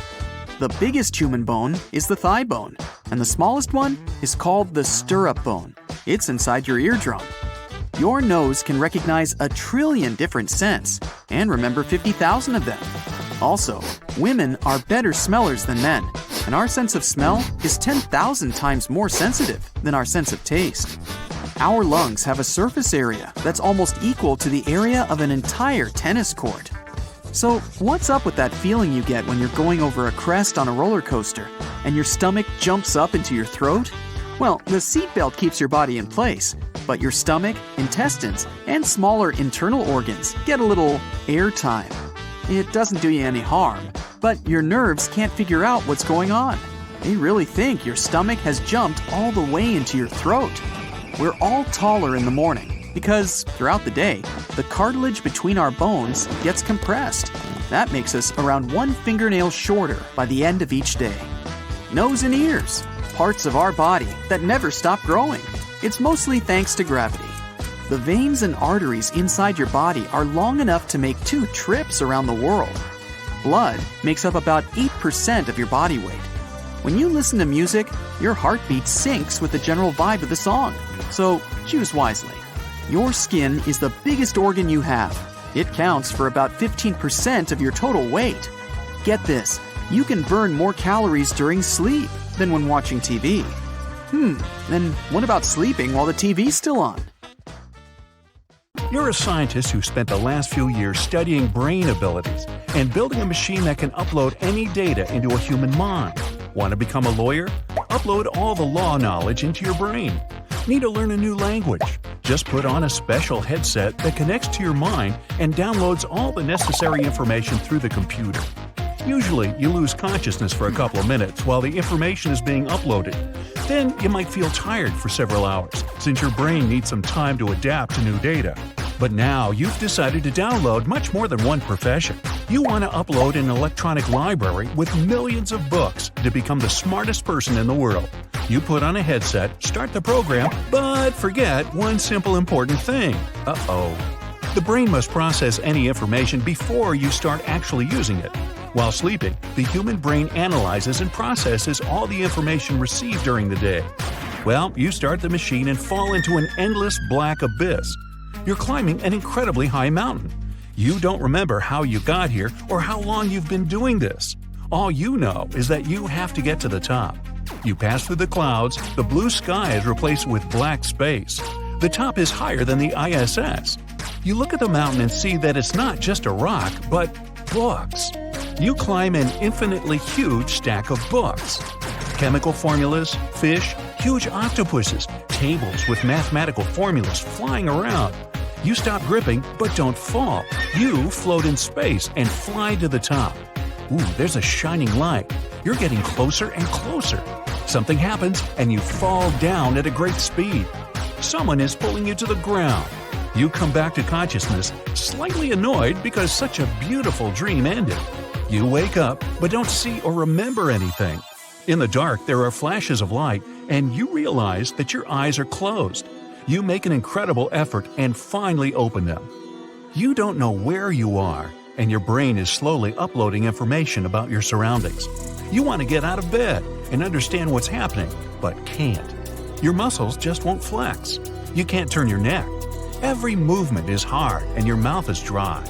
The biggest human bone is the thigh bone, and the smallest one is called the stirrup bone. It's inside your eardrum. Your nose can recognize 1 trillion different scents and remember 50,000 of them. Also, women are better smellers than men, and our sense of smell is 10,000 times more sensitive than our sense of taste. Our lungs have a surface area that's almost equal to the area of an entire tennis court. So, what's up with that feeling you get when you're going over a crest on a roller coaster and your stomach jumps up into your throat? Well, the seatbelt keeps your body in place, but your stomach, intestines, and smaller internal organs get a little airtime. It doesn't do you any harm, but your nerves can't figure out what's going on. They really think your stomach has jumped all the way into your throat. We're all taller in the morning because throughout the day, the cartilage between our bones gets compressed. That makes us around 1 fingernail shorter by the end of each day. Nose and ears, parts of our body that never stop growing. It's mostly thanks to gravity. The veins and arteries inside your body are long enough to make 2 trips around the world. Blood makes up about 8% of your body weight. When you listen to music, your heartbeat syncs with the general vibe of the song. So choose wisely. Your skin is the biggest organ you have. It counts for about 15% of your total weight. Get this, you can burn more calories during sleep than when watching TV. Then what about sleeping while the TV's still on? You're a scientist who spent the last few years studying brain abilities and building a machine that can upload any data into a human mind. Want to become a lawyer? Upload all the law knowledge into your brain. Need to learn a new language? Just put on a special headset that connects to your mind and downloads all the necessary information through the computer. Usually, you lose consciousness for a couple of minutes while the information is being uploaded. Then you might feel tired for several hours, since your brain needs some time to adapt to new data. But now you've decided to download much more than one profession. You want to upload an electronic library with millions of books to become the smartest person in the world. You put on a headset, start the program, but forget one simple important thing. The brain must process any information before you start actually using it. While sleeping, the human brain analyzes and processes all the information received during the day. Well, you start the machine and fall into an endless black abyss. You're climbing an incredibly high mountain. You don't remember how you got here or how long you've been doing this. All you know is that you have to get to the top. You pass through the clouds, the blue sky is replaced with black space. The top is higher than the ISS. You look at the mountain and see that it's not just a rock, but books. You climb an infinitely huge stack of books. Chemical formulas, fish, huge octopuses, tables with mathematical formulas flying around. You stop gripping, but don't fall. You float in space and fly to the top. Ooh, there's a shining light. You're getting closer and closer. Something happens and you fall down at a great speed. Someone is pulling you to the ground. You come back to consciousness, slightly annoyed because such a beautiful dream ended. You wake up, but don't see or remember anything. In the dark, there are flashes of light, and you realize that your eyes are closed. You make an incredible effort and finally open them. You don't know where you are, and your brain is slowly uploading information about your surroundings. You want to get out of bed and understand what's happening, but can't. Your muscles just won't flex. You can't turn your neck. Every movement is hard and your mouth is dry.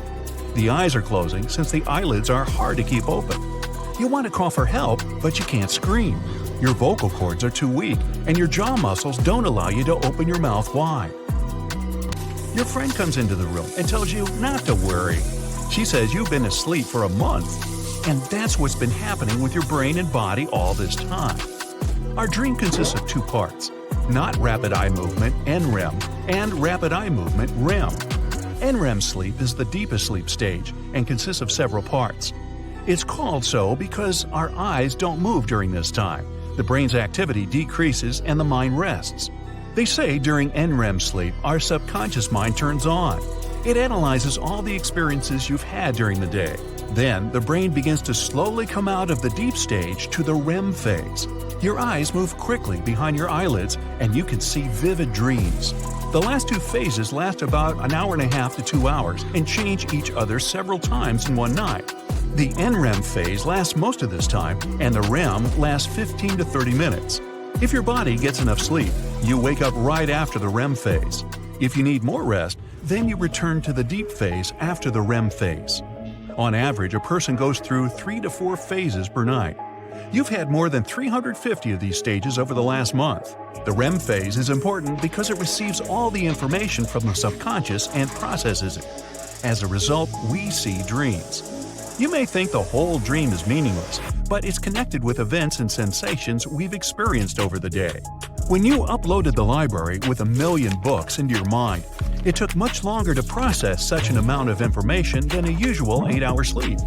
The eyes are closing since the eyelids are hard to keep open. You want to call for help, but you can't scream. Your vocal cords are too weak and your jaw muscles don't allow you to open your mouth wide. Your friend comes into the room and tells you not to worry. She says you've been asleep for a month. And that's what's been happening with your brain and body all this time. Our dream consists of two parts: not rapid eye movement, NREM, and rapid eye movement, REM. NREM sleep is the deepest sleep stage and consists of several parts. It's called so because our eyes don't move during this time. The brain's activity decreases and the mind rests. They say during NREM sleep, our subconscious mind turns on. It analyzes all the experiences you've had during the day. Then, the brain begins to slowly come out of the deep stage to the REM phase. Your eyes move quickly behind your eyelids and you can see vivid dreams. The last two phases last about an hour and a half to 2 hours and change each other several times in one night. The NREM phase lasts most of this time and the REM lasts 15 to 30 minutes. If your body gets enough sleep, you wake up right after the REM phase. If you need more rest, then you return to the deep phase after the REM phase. On average, a person goes through 3 to 4 phases per night. You've had more than 350 of these stages over the last month. The REM phase is important because it receives all the information from the subconscious and processes it. As a result, we see dreams. You may think the whole dream is meaningless, but it's connected with events and sensations we've experienced over the day. When you uploaded the library with 1 million books into your mind, it took much longer to process such an amount of information than a usual 8-hour sleep.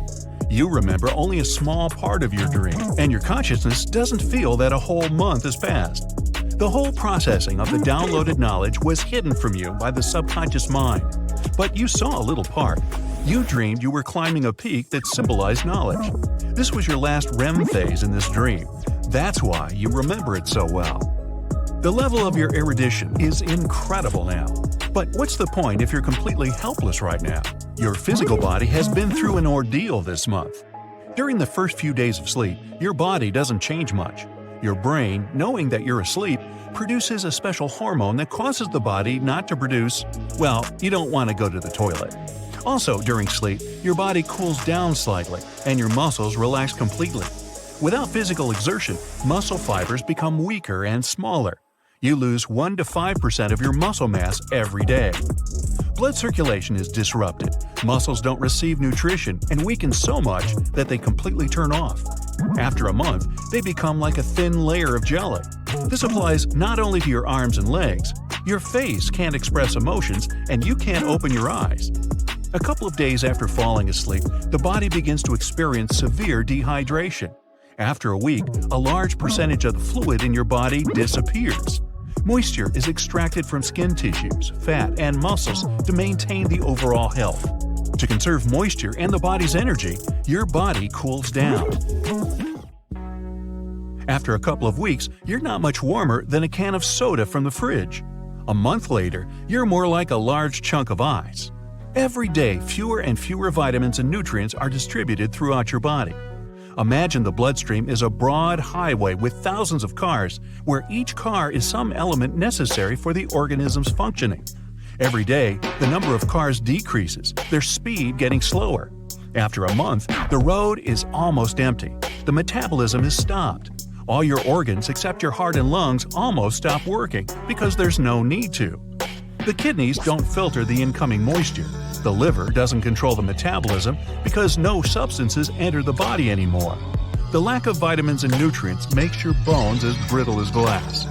You remember only a small part of your dream, and your consciousness doesn't feel that a whole month has passed. The whole processing of the downloaded knowledge was hidden from you by the subconscious mind. But you saw a little part. You dreamed you were climbing a peak that symbolized knowledge. This was your last REM phase in this dream. That's why you remember it so well. The level of your erudition is incredible now. But what's the point if you're completely helpless right now? Your physical body has been through an ordeal this month. During the first few days of sleep, your body doesn't change much. Your brain, knowing that you're asleep, produces a special hormone that causes the body not to produce, well, you don't want to go to the toilet. Also, during sleep, your body cools down slightly and your muscles relax completely. Without physical exertion, muscle fibers become weaker and smaller. You lose 1 to 5% of your muscle mass every day. Blood circulation is disrupted, muscles don't receive nutrition and weaken so much that they completely turn off. After a month, they become like a thin layer of jelly. This applies not only to your arms and legs, your face can't express emotions and you can't open your eyes. A couple of days after falling asleep, the body begins to experience severe dehydration. After a week, a large percentage of the fluid in your body disappears. Moisture is extracted from skin tissues, fat, and muscles to maintain the overall health. To conserve moisture and the body's energy, your body cools down. After a couple of weeks, you're not much warmer than a can of soda from the fridge. A month later, you're more like a large chunk of ice. Every day, fewer and fewer vitamins and nutrients are distributed throughout your body. Imagine the bloodstream is a broad highway with thousands of cars, where each car is some element necessary for the organism's functioning. Every day, the number of cars decreases, their speed getting slower. After a month, the road is almost empty. The metabolism is stopped. All your organs except your heart and lungs almost stop working because there's no need to. The kidneys don't filter the incoming moisture. The liver doesn't control the metabolism because no substances enter the body anymore. The lack of vitamins and nutrients makes your bones as brittle as glass.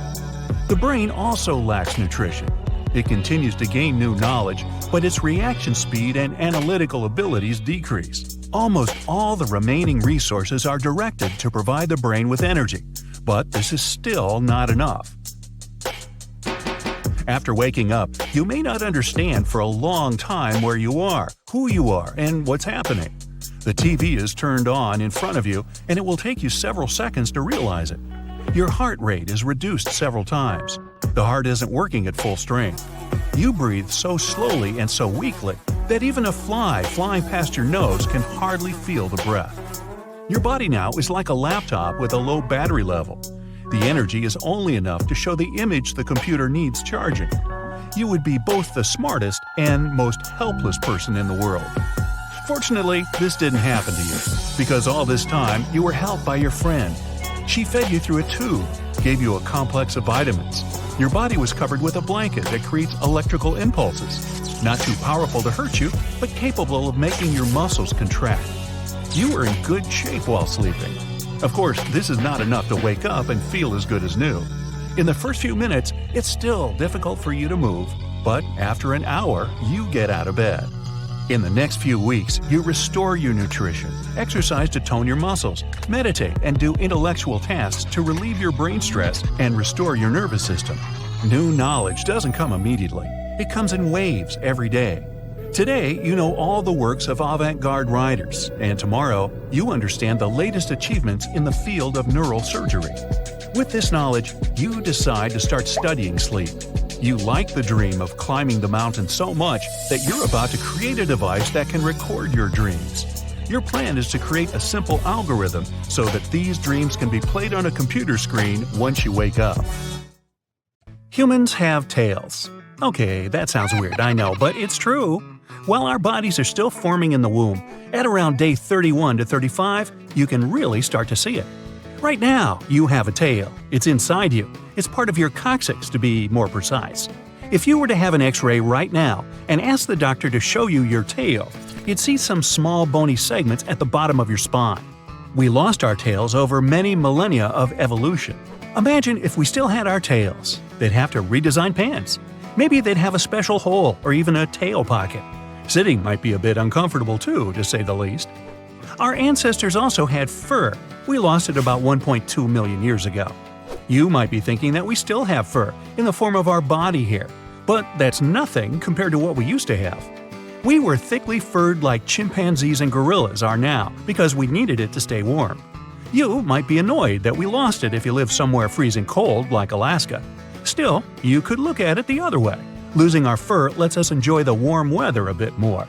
The brain also lacks nutrition. It continues to gain new knowledge, but its reaction speed and analytical abilities decrease. Almost all the remaining resources are directed to provide the brain with energy, but this is still not enough. After waking up, you may not understand for a long time where you are, who you are, and what's happening. The TV is turned on in front of you, and it will take you several seconds to realize it. Your heart rate is reduced several times. The heart isn't working at full strength. You breathe so slowly and so weakly that even a fly flying past your nose can hardly feel the breath. Your body now is like a laptop with a low battery level. The energy is only enough to show the image the computer needs charging. You would be both the smartest and most helpless person in the world. Fortunately, this didn't happen to you, because all this time you were helped by your friend. She fed you through a tube, gave you a complex of vitamins. Your body was covered with a blanket that creates electrical impulses, not too powerful to hurt you, but capable of making your muscles contract. You were in good shape while sleeping. Of course, this is not enough to wake up and feel as good as new. In the first few minutes, it's still difficult for you to move, but after an hour, you get out of bed. In the next few weeks, you restore your nutrition, exercise to tone your muscles, meditate, and do intellectual tasks to relieve your brain stress and restore your nervous system. New knowledge doesn't come immediately. It comes in waves every day. Today, you know all the works of avant-garde writers, and tomorrow, you understand the latest achievements in the field of neural surgery. With this knowledge, you decide to start studying sleep. You like the dream of climbing the mountain so much that you're about to create a device that can record your dreams. Your plan is to create a simple algorithm so that these dreams can be played on a computer screen once you wake up. Humans have tails. Okay, that sounds weird, I know, but it's true. While our bodies are still forming in the womb, at around day 31 to 35, you can really start to see it. Right now, you have a tail. It's inside you. It's part of your coccyx, to be more precise. If you were to have an X-ray right now and ask the doctor to show you your tail, you'd see some small bony segments at the bottom of your spine. We lost our tails over many millennia of evolution. Imagine if we still had our tails. They'd have to redesign pants. Maybe they'd have a special hole or even a tail pocket. Sitting might be a bit uncomfortable too, to say the least. Our ancestors also had fur. We lost it about 1.2 million years ago. You might be thinking that we still have fur in the form of our body hair, but that's nothing compared to what we used to have. We were thickly furred like chimpanzees and gorillas are now because we needed it to stay warm. You might be annoyed that we lost it if you live somewhere freezing cold like Alaska. Still, you could look at it the other way. Losing our fur lets us enjoy the warm weather a bit more.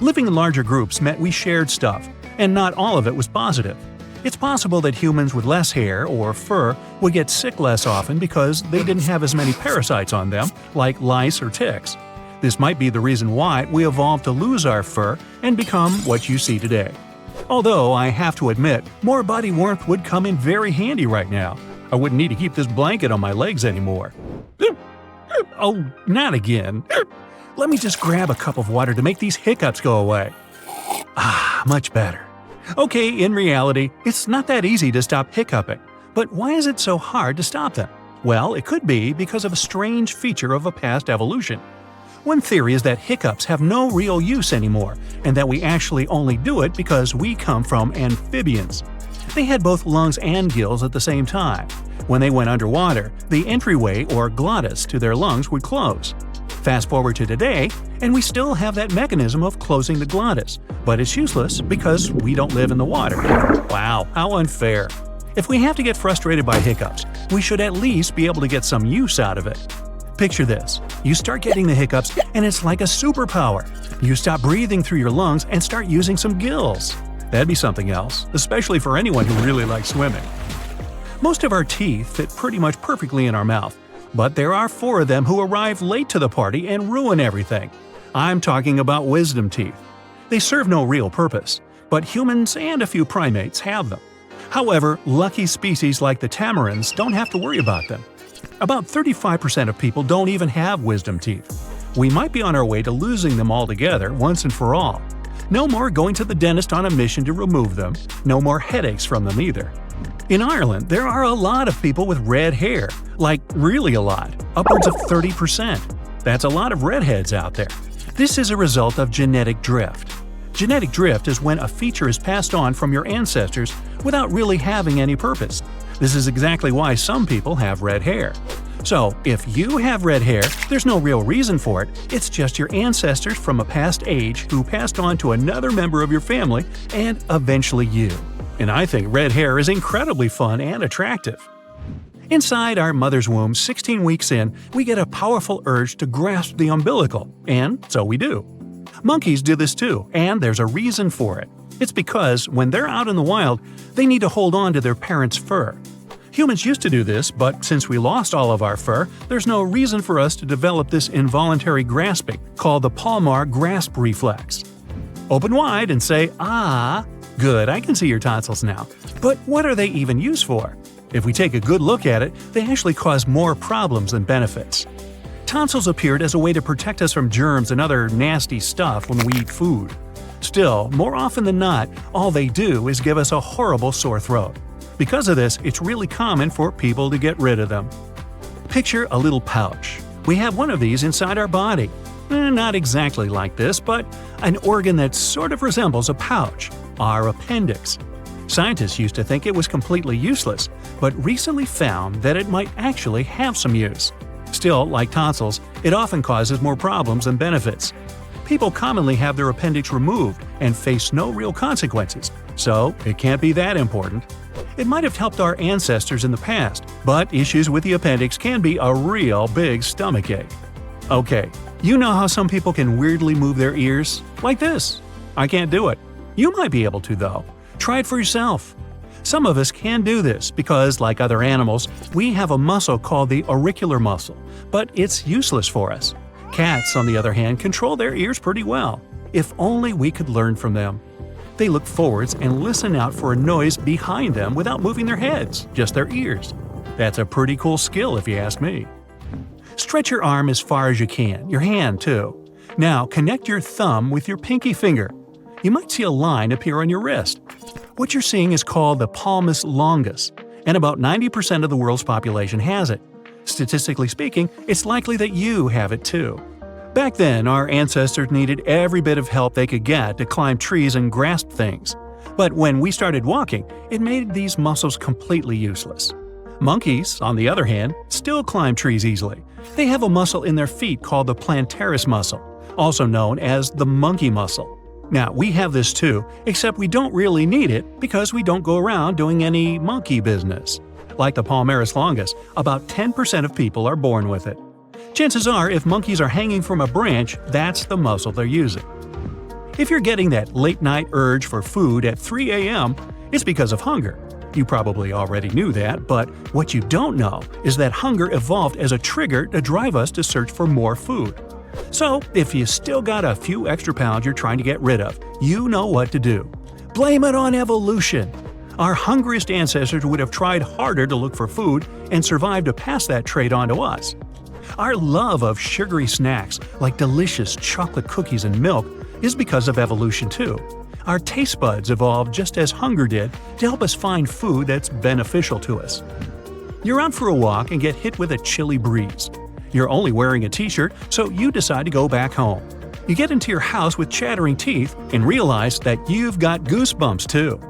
Living in larger groups meant we shared stuff, and not all of it was positive. It's possible that humans with less hair or fur would get sick less often because they didn't have as many parasites on them, like lice or ticks. This might be the reason why we evolved to lose our fur and become what you see today. Although I have to admit, more body warmth would come in very handy right now. I wouldn't need to keep this blanket on my legs anymore. Oh, not again. Let me just grab a cup of water to make these hiccups go away. Ah, much better. Okay, in reality, it's not that easy to stop hiccuping. But why is it so hard to stop them? Well, it could be because of a strange feature of a past evolution. One theory is that hiccups have no real use anymore, and that we actually only do it because we come from amphibians. They had both lungs and gills at the same time. When they went underwater, the entryway or glottis to their lungs would close. Fast forward to today, and we still have that mechanism of closing the glottis, but it's useless because we don't live in the water. Wow, how unfair. If we have to get frustrated by hiccups, we should at least be able to get some use out of it. Picture this. You start getting the hiccups, and it's like a superpower. You stop breathing through your lungs and start using some gills. That'd be something else, especially for anyone who really likes swimming. Most of our teeth fit pretty much perfectly in our mouth, but there are 4 of them who arrive late to the party and ruin everything. I'm talking about wisdom teeth. They serve no real purpose, but humans and a few primates have them. However, lucky species like the tamarins don't have to worry about them. About 35% of people don't even have wisdom teeth. We might be on our way to losing them altogether once and for all. No more going to the dentist on a mission to remove them, no more headaches from them either. In Ireland, there are a lot of people with red hair, like really a lot, upwards of 30%. That's a lot of redheads out there. This is a result of genetic drift. Genetic drift is when a feature is passed on from your ancestors without really having any purpose. This is exactly why some people have red hair. So, if you have red hair, there's no real reason for it, it's just your ancestors from a past age who passed on to another member of your family and eventually you. And I think red hair is incredibly fun and attractive. Inside our mother's womb, 16 weeks in, we get a powerful urge to grasp the umbilical, and so we do. Monkeys do this too, and there's a reason for it. It's because when they're out in the wild, they need to hold on to their parents' fur. Humans used to do this, but since we lost all of our fur, there's no reason for us to develop this involuntary grasping called the palmar grasp reflex. Open wide and say, "Ah." Good, I can see your tonsils now. But what are they even used for? If we take a good look at it, they actually cause more problems than benefits. Tonsils appeared as a way to protect us from germs and other nasty stuff when we eat food. Still, more often than not, all they do is give us a horrible sore throat. Because of this, it's really common for people to get rid of them. Picture a little pouch. We have one of these inside our body. Not exactly like this, but an organ that sort of resembles a pouch, our appendix. Scientists used to think it was completely useless, but recently found that it might actually have some use. Still, like tonsils, it often causes more problems than benefits. People commonly have their appendix removed and face no real consequences, so it can't be that important. It might have helped our ancestors in the past, but issues with the appendix can be a real big stomachache. Okay, you know how some people can weirdly move their ears? Like this. I can't do it. You might be able to, though. Try it for yourself. Some of us can do this because, like other animals, we have a muscle called the auricular muscle, but it's useless for us. Cats, on the other hand, control their ears pretty well. If only we could learn from them. They look forwards and listen out for a noise behind them without moving their heads, just their ears. That's a pretty cool skill if you ask me. Stretch your arm as far as you can, your hand too. Now connect your thumb with your pinky finger. You might see a line appear on your wrist. What you're seeing is called the palmus longus, and about 90% of the world's population has it. Statistically speaking, it's likely that you have it too. Back then, our ancestors needed every bit of help they could get to climb trees and grasp things. But when we started walking, it made these muscles completely useless. Monkeys, on the other hand, still climb trees easily. They have a muscle in their feet called the plantaris muscle, also known as the monkey muscle. Now, we have this too, except we don't really need it because we don't go around doing any monkey business. Like the palmaris longus, about 10% of people are born with it. Chances are, if monkeys are hanging from a branch, that's the muscle they're using. If you're getting that late-night urge for food at 3 a.m., it's because of hunger. You probably already knew that, but what you don't know is that hunger evolved as a trigger to drive us to search for more food. So, if you still got a few extra pounds you're trying to get rid of, you know what to do. Blame it on evolution. Our hungriest ancestors would have tried harder to look for food and survived to pass that trait on to us. Our love of sugary snacks, like delicious chocolate cookies and milk, is because of evolution too. Our taste buds evolved just as hunger did to help us find food that's beneficial to us. You're out for a walk and get hit with a chilly breeze. You're only wearing a t-shirt, so you decide to go back home. You get into your house with chattering teeth and realize that you've got goosebumps too.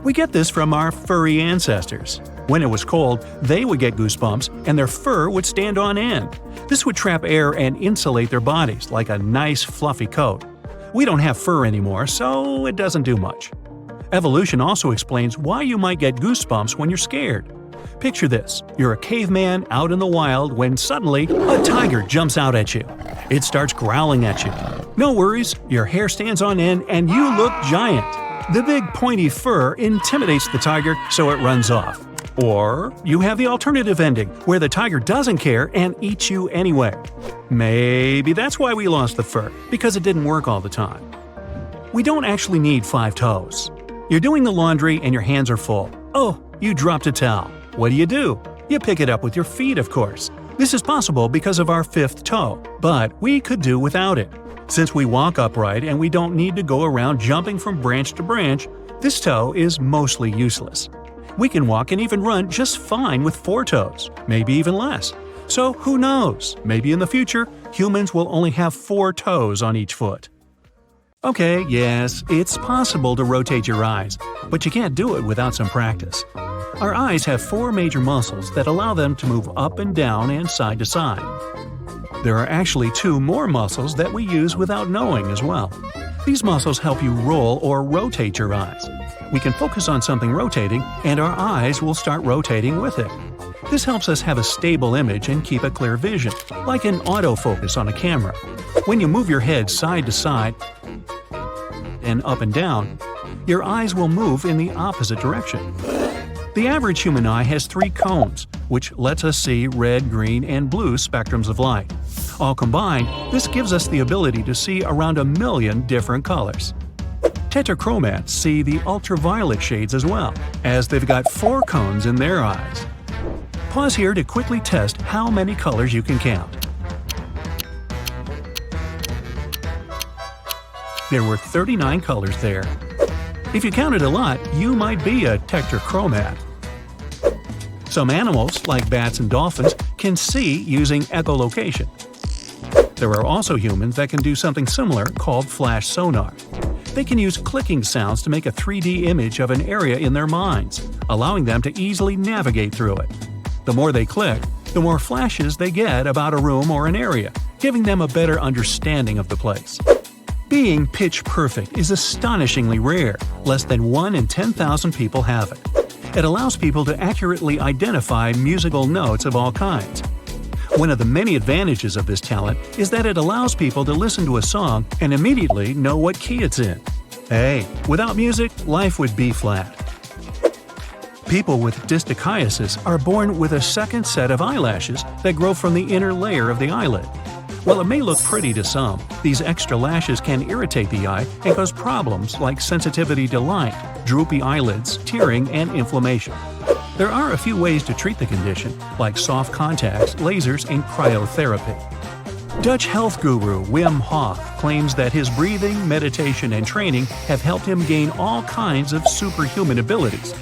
We get this from our furry ancestors. When it was cold, they would get goosebumps and their fur would stand on end. This would trap air and insulate their bodies like a nice fluffy coat. We don't have fur anymore, so it doesn't do much. Evolution also explains why you might get goosebumps when you're scared. Picture this. You're a caveman out in the wild when suddenly a tiger jumps out at you. It starts growling at you. No worries, your hair stands on end and you look giant. The big pointy fur intimidates the tiger, so it runs off. Or you have the alternative ending, where the tiger doesn't care and eats you anyway. Maybe that's why we lost the fur, because it didn't work all the time. We don't actually need 5 toes. You're doing the laundry and your hands are full. Oh, you dropped a towel. What do? You pick it up with your feet, of course. This is possible because of our 5th toe, but we could do without it. Since we walk upright and we don't need to go around jumping from branch to branch, this toe is mostly useless. We can walk and even run just fine with 4 toes, maybe even less. So who knows, maybe in the future, humans will only have 4 toes on each foot. Okay, yes, it's possible to rotate your eyes, but you can't do it without some practice. Our eyes have 4 major muscles that allow them to move up and down and side to side. There are actually 2 more muscles that we use without knowing as well. These muscles help you roll or rotate your eyes. We can focus on something rotating, and our eyes will start rotating with it. This helps us have a stable image and keep a clear vision, like an autofocus on a camera. When you move your head side to side and up and down, your eyes will move in the opposite direction. The average human eye has 3 cones, which lets us see red, green, and blue spectrums of light. All combined, this gives us the ability to see around 1 million different colors. Tetrachromats see the ultraviolet shades as well, as they've got 4 cones in their eyes. Pause here to quickly test how many colors you can count. There were 39 colors there. If you counted a lot, you might be a tetrachromat. Some animals, like bats and dolphins, can see using echolocation. There are also humans that can do something similar called flash sonar. They can use clicking sounds to make a 3D image of an area in their minds, allowing them to easily navigate through it. The more they click, the more flashes they get about a room or an area, giving them a better understanding of the place. Being pitch perfect is astonishingly rare. Less than 1 in 10,000 people have it. It allows people to accurately identify musical notes of all kinds. One of the many advantages of this talent is that it allows people to listen to a song and immediately know what key it's in. Hey, without music, life would be flat. People with distichiasis are born with a second set of eyelashes that grow from the inner layer of the eyelid. While it may look pretty to some, these extra lashes can irritate the eye and cause problems like sensitivity to light, droopy eyelids, tearing, and inflammation. There are a few ways to treat the condition, like soft contacts, lasers, and cryotherapy. Dutch health guru Wim Hof claims that his breathing, meditation, and training have helped him gain all kinds of superhuman abilities.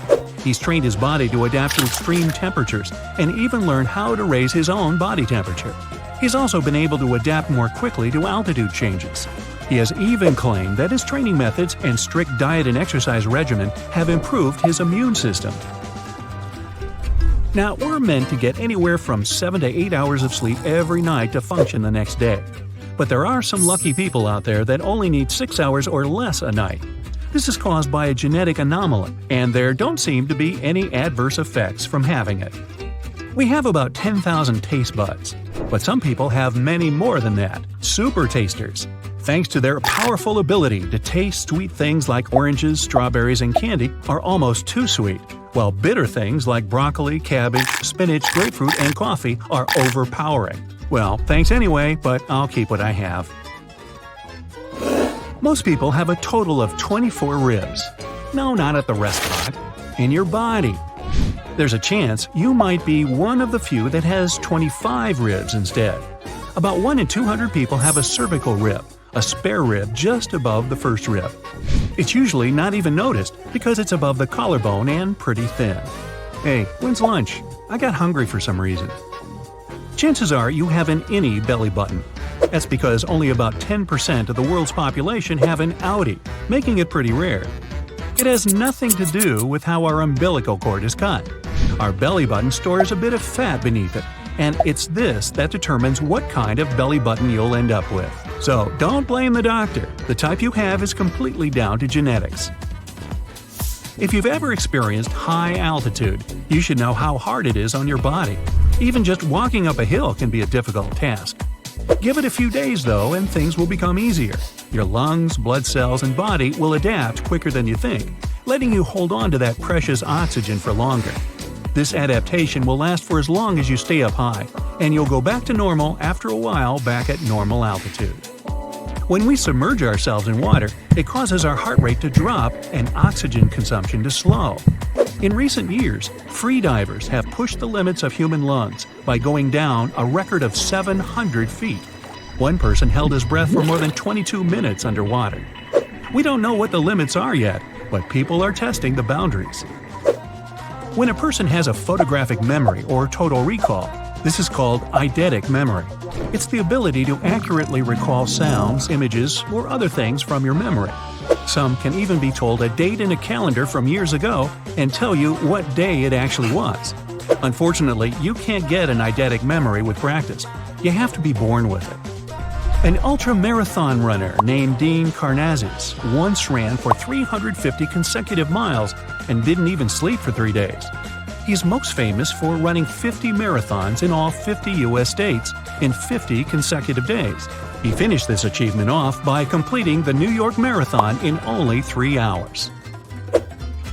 He's trained his body to adapt to extreme temperatures and even learned how to raise his own body temperature. He's also been able to adapt more quickly to altitude changes. He has even claimed that his training methods and strict diet and exercise regimen have improved his immune system. Now, we're meant to get anywhere from 7 to 8 hours of sleep every night to function the next day. But there are some lucky people out there that only need 6 hours or less a night. This is caused by a genetic anomaly, and there don't seem to be any adverse effects from having it. We have about 10,000 taste buds, but some people have many more than that, super tasters. Thanks to their powerful ability to taste sweet things like oranges, strawberries, and candy are almost too sweet, while bitter things like broccoli, cabbage, spinach, grapefruit, and coffee are overpowering. Well, thanks anyway, but I'll keep what I have. Most people have a total of 24 ribs. No, not at the restaurant. In your body. There's a chance you might be one of the few that has 25 ribs instead. About 1 in 200 people have a cervical rib, a spare rib just above the first rib. It's usually not even noticed because it's above the collarbone and pretty thin. Hey, when's lunch? I got hungry for some reason. Chances are you have an innie belly button. That's because only about 10% of the world's population have an outie, making it pretty rare. It has nothing to do with how our umbilical cord is cut. Our belly button stores a bit of fat beneath it, and it's this that determines what kind of belly button you'll end up with. So don't blame the doctor. The type you have is completely down to genetics. If you've ever experienced high altitude, you should know how hard it is on your body. Even just walking up a hill can be a difficult task. Give it a few days though and things will become easier. Your lungs, blood cells, and body will adapt quicker than you think, letting you hold on to that precious oxygen for longer. This adaptation will last for as long as you stay up high, and you'll go back to normal after a while back at normal altitude. When we submerge ourselves in water, it causes our heart rate to drop and oxygen consumption to slow. In recent years, free divers have pushed the limits of human lungs by going down a record of 700 feet. One person held his breath for more than 22 minutes underwater. We don't know what the limits are yet, but people are testing the boundaries. When a person has a photographic memory or total recall, this is called eidetic memory. It's the ability to accurately recall sounds, images, or other things from your memory. Some can even be told a date in a calendar from years ago and tell you what day it actually was. Unfortunately, you can't get an eidetic memory with practice. You have to be born with it. An ultra-marathon runner named Dean Karnazes once ran for 350 consecutive miles and didn't even sleep for 3 days. He's most famous for running 50 marathons in all 50 U.S. states in 50 consecutive days. He finished this achievement off by completing the New York Marathon in only 3 hours.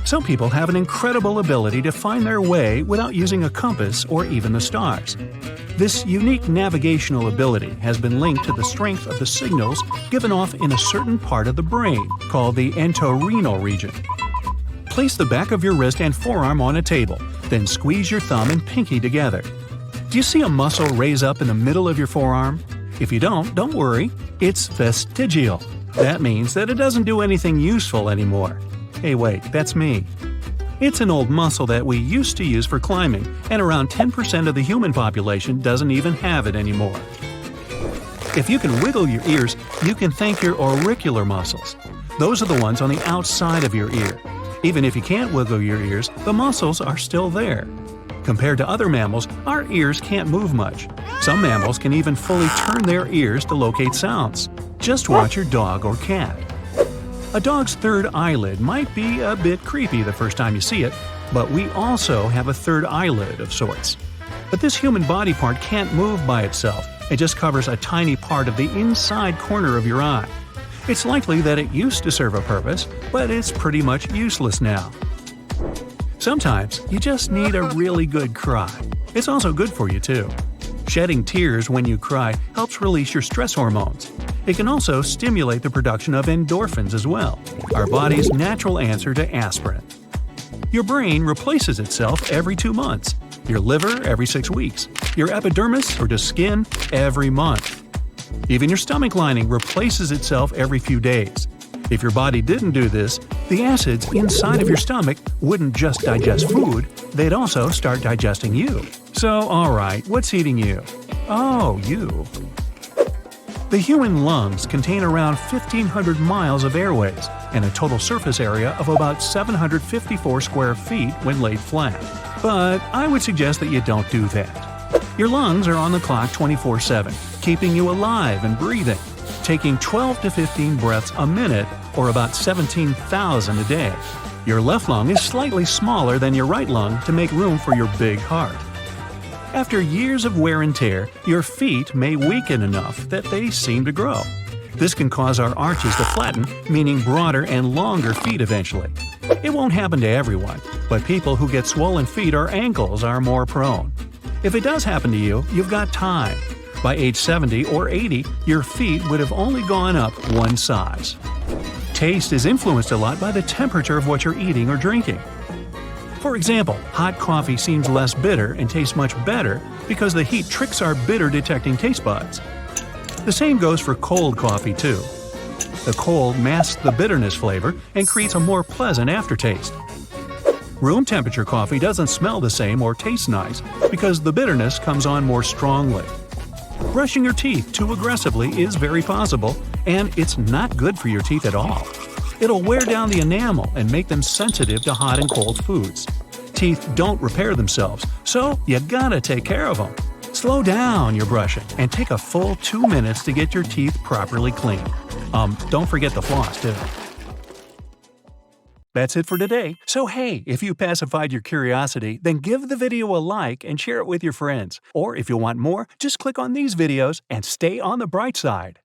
Some people have an incredible ability to find their way without using a compass or even the stars. This unique navigational ability has been linked to the strength of the signals given off in a certain part of the brain called the entorhinal region. Place the back of your wrist and forearm on a table, then squeeze your thumb and pinky together. Do you see a muscle raise up in the middle of your forearm? If you don't worry, it's vestigial. That means that it doesn't do anything useful anymore. Hey wait, that's me. It's an old muscle that we used to use for climbing, and around 10% of the human population doesn't even have it anymore. If you can wiggle your ears, you can thank your auricular muscles. Those are the ones on the outside of your ear. Even if you can't wiggle your ears, the muscles are still there. Compared to other mammals, our ears can't move much. Some mammals can even fully turn their ears to locate sounds. Just watch your dog or cat. A dog's third eyelid might be a bit creepy the first time you see it, but we also have a third eyelid of sorts. But this human body part can't move by itself. It just covers a tiny part of the inside corner of your eye. It's likely that it used to serve a purpose, but it's pretty much useless now. Sometimes you just need a really good cry. It's also good for you too. Shedding tears when you cry helps release your stress hormones. It can also stimulate the production of endorphins as well, our body's natural answer to aspirin. Your brain replaces itself every 2 months, your liver every 6 weeks, your epidermis or just skin every month. Even your stomach lining replaces itself every few days. If your body didn't do this, the acids inside of your stomach wouldn't just digest food, they'd also start digesting you. So, alright, what's eating you? Oh, you. The human lungs contain around 1,500 miles of airways and a total surface area of about 754 square feet when laid flat. But I would suggest that you don't do that. Your lungs are on the clock 24/7, keeping you alive and breathing, taking 12 to 15 breaths a minute or about 17,000 a day. Your left lung is slightly smaller than your right lung to make room for your big heart. After years of wear and tear, your feet may weaken enough that they seem to grow. This can cause our arches to flatten, meaning broader and longer feet eventually. It won't happen to everyone, but people who get swollen feet or ankles are more prone. If it does happen to you, you've got time. By age 70 or 80, your feet would have only gone up one size. Taste is influenced a lot by the temperature of what you're eating or drinking. For example, hot coffee seems less bitter and tastes much better because the heat tricks our bitter-detecting taste buds. The same goes for cold coffee too. The cold masks the bitterness flavor and creates a more pleasant aftertaste. Room temperature coffee doesn't smell the same or taste nice because the bitterness comes on more strongly. Brushing your teeth too aggressively is very possible, and it's not good for your teeth at all. It'll wear down the enamel and make them sensitive to hot and cold foods. Teeth don't repair themselves, so you gotta take care of them. Slow down your brushing and take a full 2 minutes to get your teeth properly clean. Don't forget the floss too. That's it for today. So hey, if you pacified your curiosity, then give the video a like and share it with your friends. Or if you want more, just click on these videos and stay on the bright side.